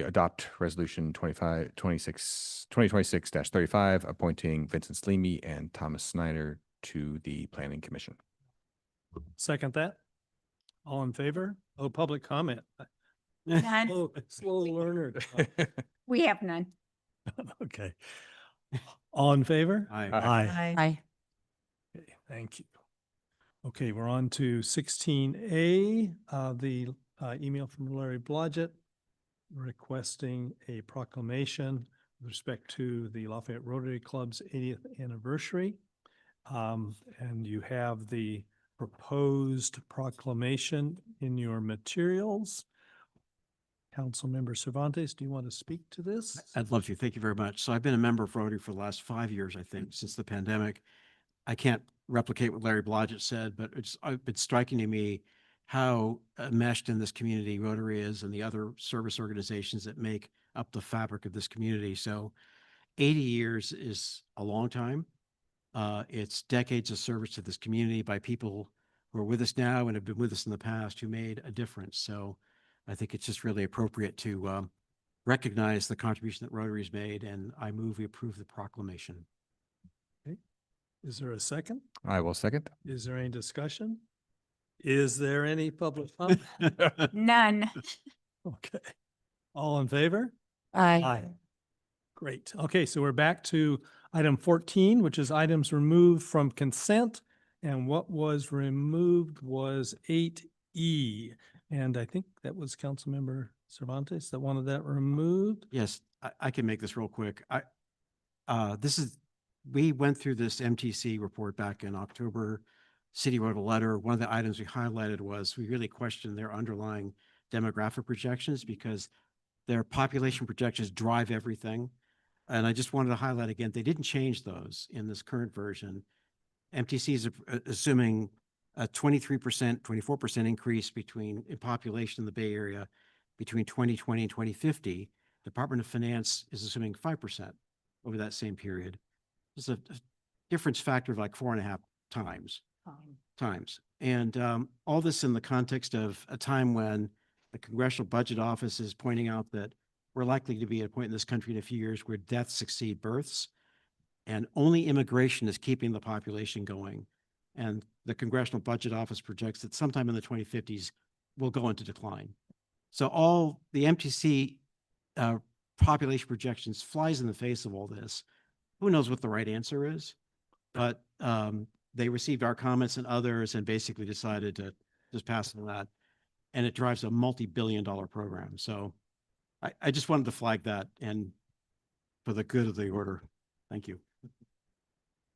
adopt resolution 2026-35, appointing Vincent Salimi and Thomas Snyder to the Planning Commission. Second that. All in favor? Oh, public comment. None. Slow learner. We have none. Okay. All in favor? Aye. Aye. Aye. Okay, thank you. Okay, we're on to 16A, the email from Larry Blodgett requesting a proclamation with respect to the Lafayette Rotary Club's 80th anniversary. And you have the proposed proclamation in your materials. Councilmember Cervantes, do you want to speak to this? I'd love to. Thank you very much. So I've been a member of Rotary for the last 5 years, I think, since the pandemic. I can't replicate what Larry Blodgett said, but it's striking to me how enmeshed in this community Rotary is and the other service organizations that make up the fabric of this community. So 80 years is a long time. It's decades of service to this community by people who are with us now and have been with us in the past who made a difference. So I think it's just really appropriate to recognize the contribution that Rotary's made, and I move we approve the proclamation. Okay. Is there a second? I will second. Is there any discussion? Is there any public comment? None. Okay. All in favor? Aye. Great. Okay, so we're back to item 14, which is items removed from consent. And what was removed was 8E. And I think that was Councilmember Cervantes that wanted that removed. Yes, I can make this real quick. We went through this MTC report back in October. City wrote a letter. One of the items we highlighted was we really questioned their underlying demographic projections because their population projections drive everything. And I just wanted to highlight again, they didn't change those in this current version. MTC is assuming a 23%, 24% increase in population in the Bay Area between 2020 and 2050. Department of Finance is assuming 5% over that same period. It's a difference factor of like 4.5 times. And all this in the context of a time when the Congressional Budget Office is pointing out that we're likely to be at a point in this country in a few years where deaths exceed births, and only immigration is keeping the population going. And the Congressional Budget Office projects that sometime in the 2050s, we'll go into decline. So all the MTC population projections flies in the face of all this. Who knows what the right answer is? But they received our comments and others and basically decided to just pass on that. And it drives a multi-billion-dollar program. So I just wanted to flag that and for the good of the order. Thank you.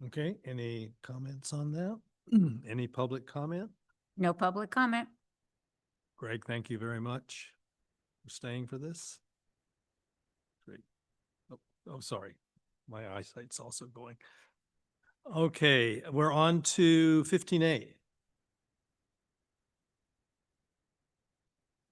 Okay, any comments on that? Any public comment? No public comment. Greg, thank you very much for staying for this. Great. Oh, sorry. My eyesight's also going. Okay, we're on to 15A.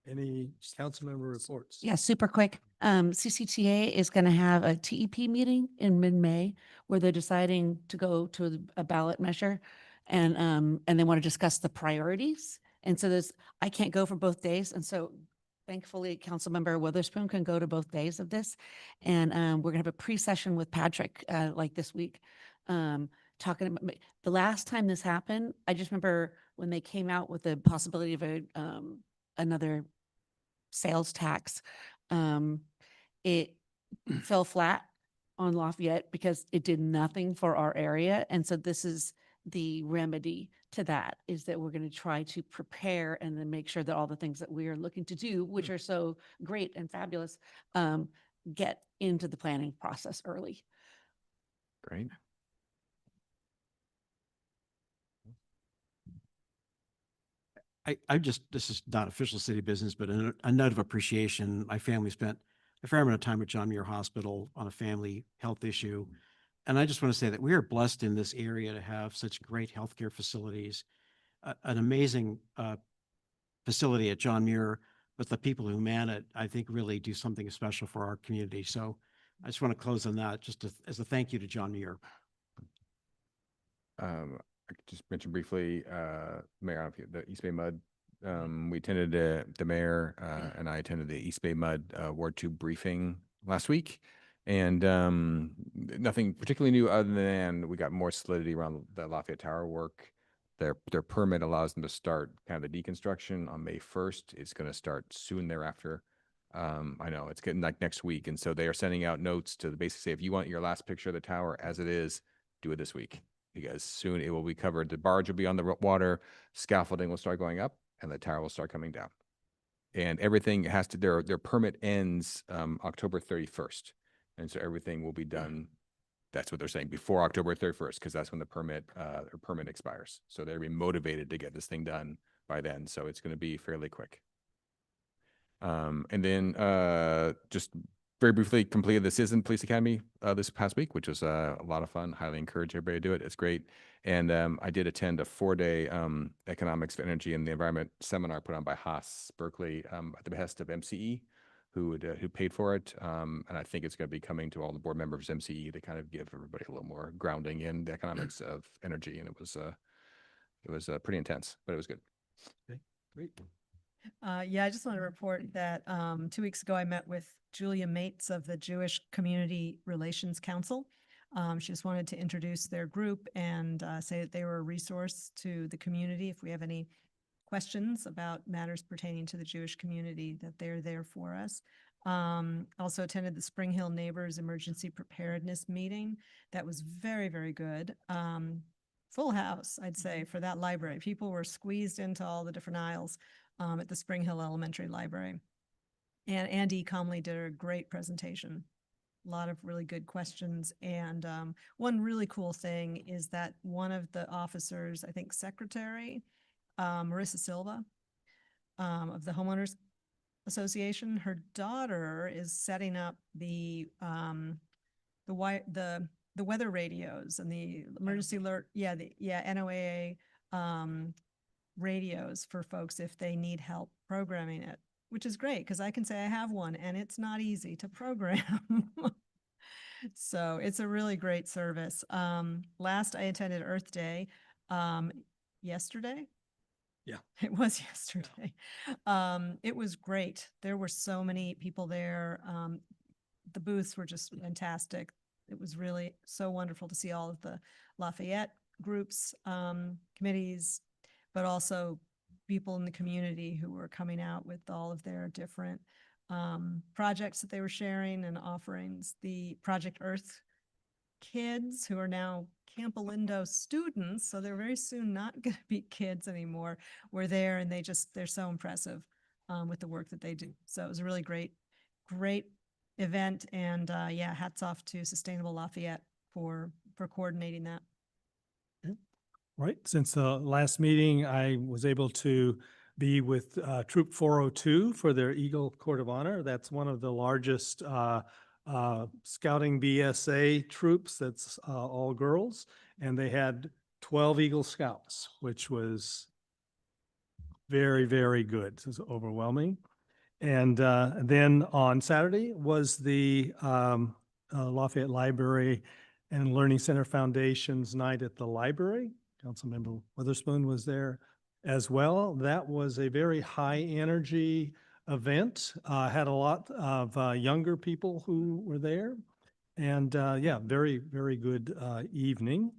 Any council member reports? Yeah, super quick. CCTA is going to have a TEP meeting in mid-May where they're deciding to go to a ballot measure and they want to discuss the priorities. And so I can't go for both days. And so thankfully, Councilmember Witherspoon can go to both days of this. And we're going to have a pre-session with Patrick like this week. Talking about the last time this happened, I just remember when they came out with the possibility of another sales tax, it fell flat on Lafayette because it did nothing for our area. And so this is the remedy to that, is that we're going to try to prepare and then make sure that all the things that we are looking to do, which are so great and fabulous, get into the planning process early. Great. This is not official city business, but a note of appreciation. My family spent a fair amount of time at John Muir Hospital on a family health issue. And I just want to say that we are blessed in this area to have such great healthcare facilities, an amazing facility at John Muir, but the people who man it, I think really do something special for our community. So I just want to close on that just as a thank you to John Muir. I could just mention briefly, Mayor, I don't know if the East Bay Mud. We attended the mayor and I attended the East Bay Mud Ward 2 briefing last week, and nothing particularly new other than we got more solidity around the Lafayette Tower work. Their permit allows them to start kind of the deconstruction on May 1st. It's going to start soon thereafter. I know it's getting like next week, and so they are sending out notes to basically say if you want your last picture of the tower as it is, do it this week. Because soon it will be covered. The barge will be on the water, scaffolding will start going up, and the tower will start coming down. And everything has to, their permit ends October 31st. And so everything will be done, that's what they're saying, before October 31st, because that's when the permit expires. So they're being motivated to get this thing done by then. So it's going to be fairly quick. And then just very briefly completed the Citizen Police Academy this past week, which was a lot of fun. Highly encourage everybody to do it. It's great. And I did attend a 4-day economics of energy and the environment seminar put on by Haas Berkeley at the behest of MCE, who paid for it. And I think it's going to be coming to all the board members of MCE to kind of give everybody a little more grounding in the economics of energy. And it was pretty intense, but it was good. Okay, great. Yeah, I just want to report that 2 weeks ago I met with Julia Mates of the Jewish Community Relations Council. She just wanted to introduce their group and say that they were a resource to the community if we have any questions about matters pertaining to the Jewish community, that they're there for us. Also attended the Spring Hill Neighbors Emergency Preparedness Meeting. That was very, very good. Full house, I'd say, for that library. People were squeezed into all the different aisles at the Spring Hill Elementary Library. And Andy Comley did a great presentation. A lot of really good questions. And one really cool thing is that one of the officers, I think Secretary Marissa Silva of the Homeowners Association, her daughter is setting up the weather radios and the emergency alert, NOAA radios for folks if they need help programming it, which is great because I can say I have one and it's not easy to program. So it's a really great service. Last I attended Earth Day yesterday. Yeah. It was yesterday. It was great. There were so many people there. The booths were just fantastic. It was really so wonderful to see all of the Lafayette groups, committees, but also people in the community who were coming out with all of their different projects that they were sharing and offerings. The Project Earth kids, who are now Camp Alindo students, so they're very soon not going to be kids anymore, were there, and they're so impressive with the work that they do. So it was a really great event, and hats off to Sustainable Lafayette for coordinating that. Right. Since the last meeting, I was able to be with Troop 402 for their Eagle Court of Honor. That's one of the largest scouting BSA troops. That's all girls. And they had 12 Eagle Scouts, which was very, very good. It was overwhelming. And then on Saturday was the Lafayette Library and Learning Center Foundation's night at the library. Councilmember Witherspoon was there as well. That was a very high energy event. Had a lot of younger people who were there. And very, very good evening.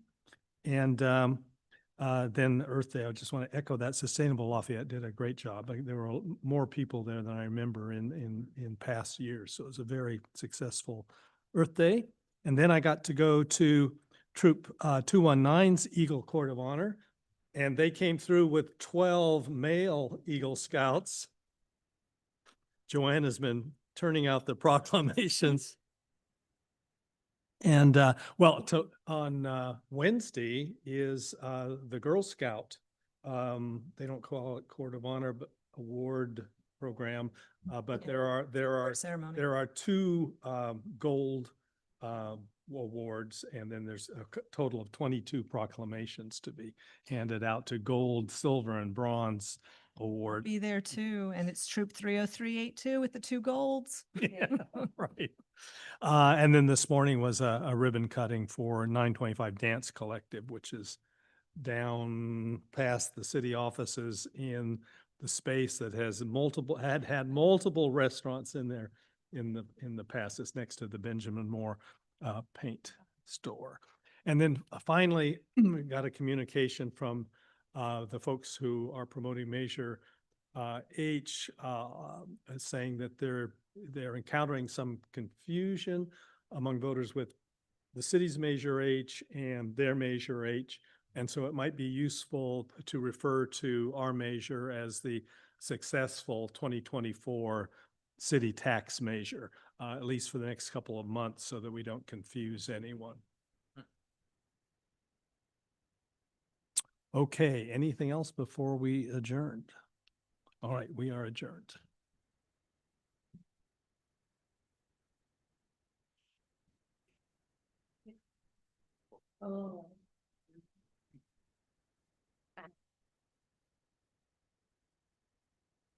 And then Earth Day, I just want to echo that. Sustainable Lafayette did a great job. There were more people there than I remember in past years. So it was a very successful Earth Day. And then I got to go to Troop 219's Eagle Court of Honor, and they came through with 12 male Eagle Scouts. Joanna's been turning out the proclamations. And on Wednesday is the Girl Scout. They don't call it Court of Honor, but award program. But there are 2 gold awards, and then there's a total of 22 proclamations to be handed out to gold, silver, and bronze award. Be there too, and it's Troop 30382 with the 2 golds. Yeah, right. And then this morning was a ribbon cutting for 925 Dance Collective, which is down past the city offices in the space that has had multiple restaurants in there in the past. It's next to the Benjamin Moore paint store. And then finally, we got a communication from the folks who are promoting Measure H, saying that they're encountering some confusion among voters with the city's Measure H and their Measure H. And so it might be useful to refer to our measure as the successful 2024 city tax measure. at least for the next couple of months, so that we don't confuse anyone. Okay, anything else before we adjourn? All right, we are adjourned. Oh.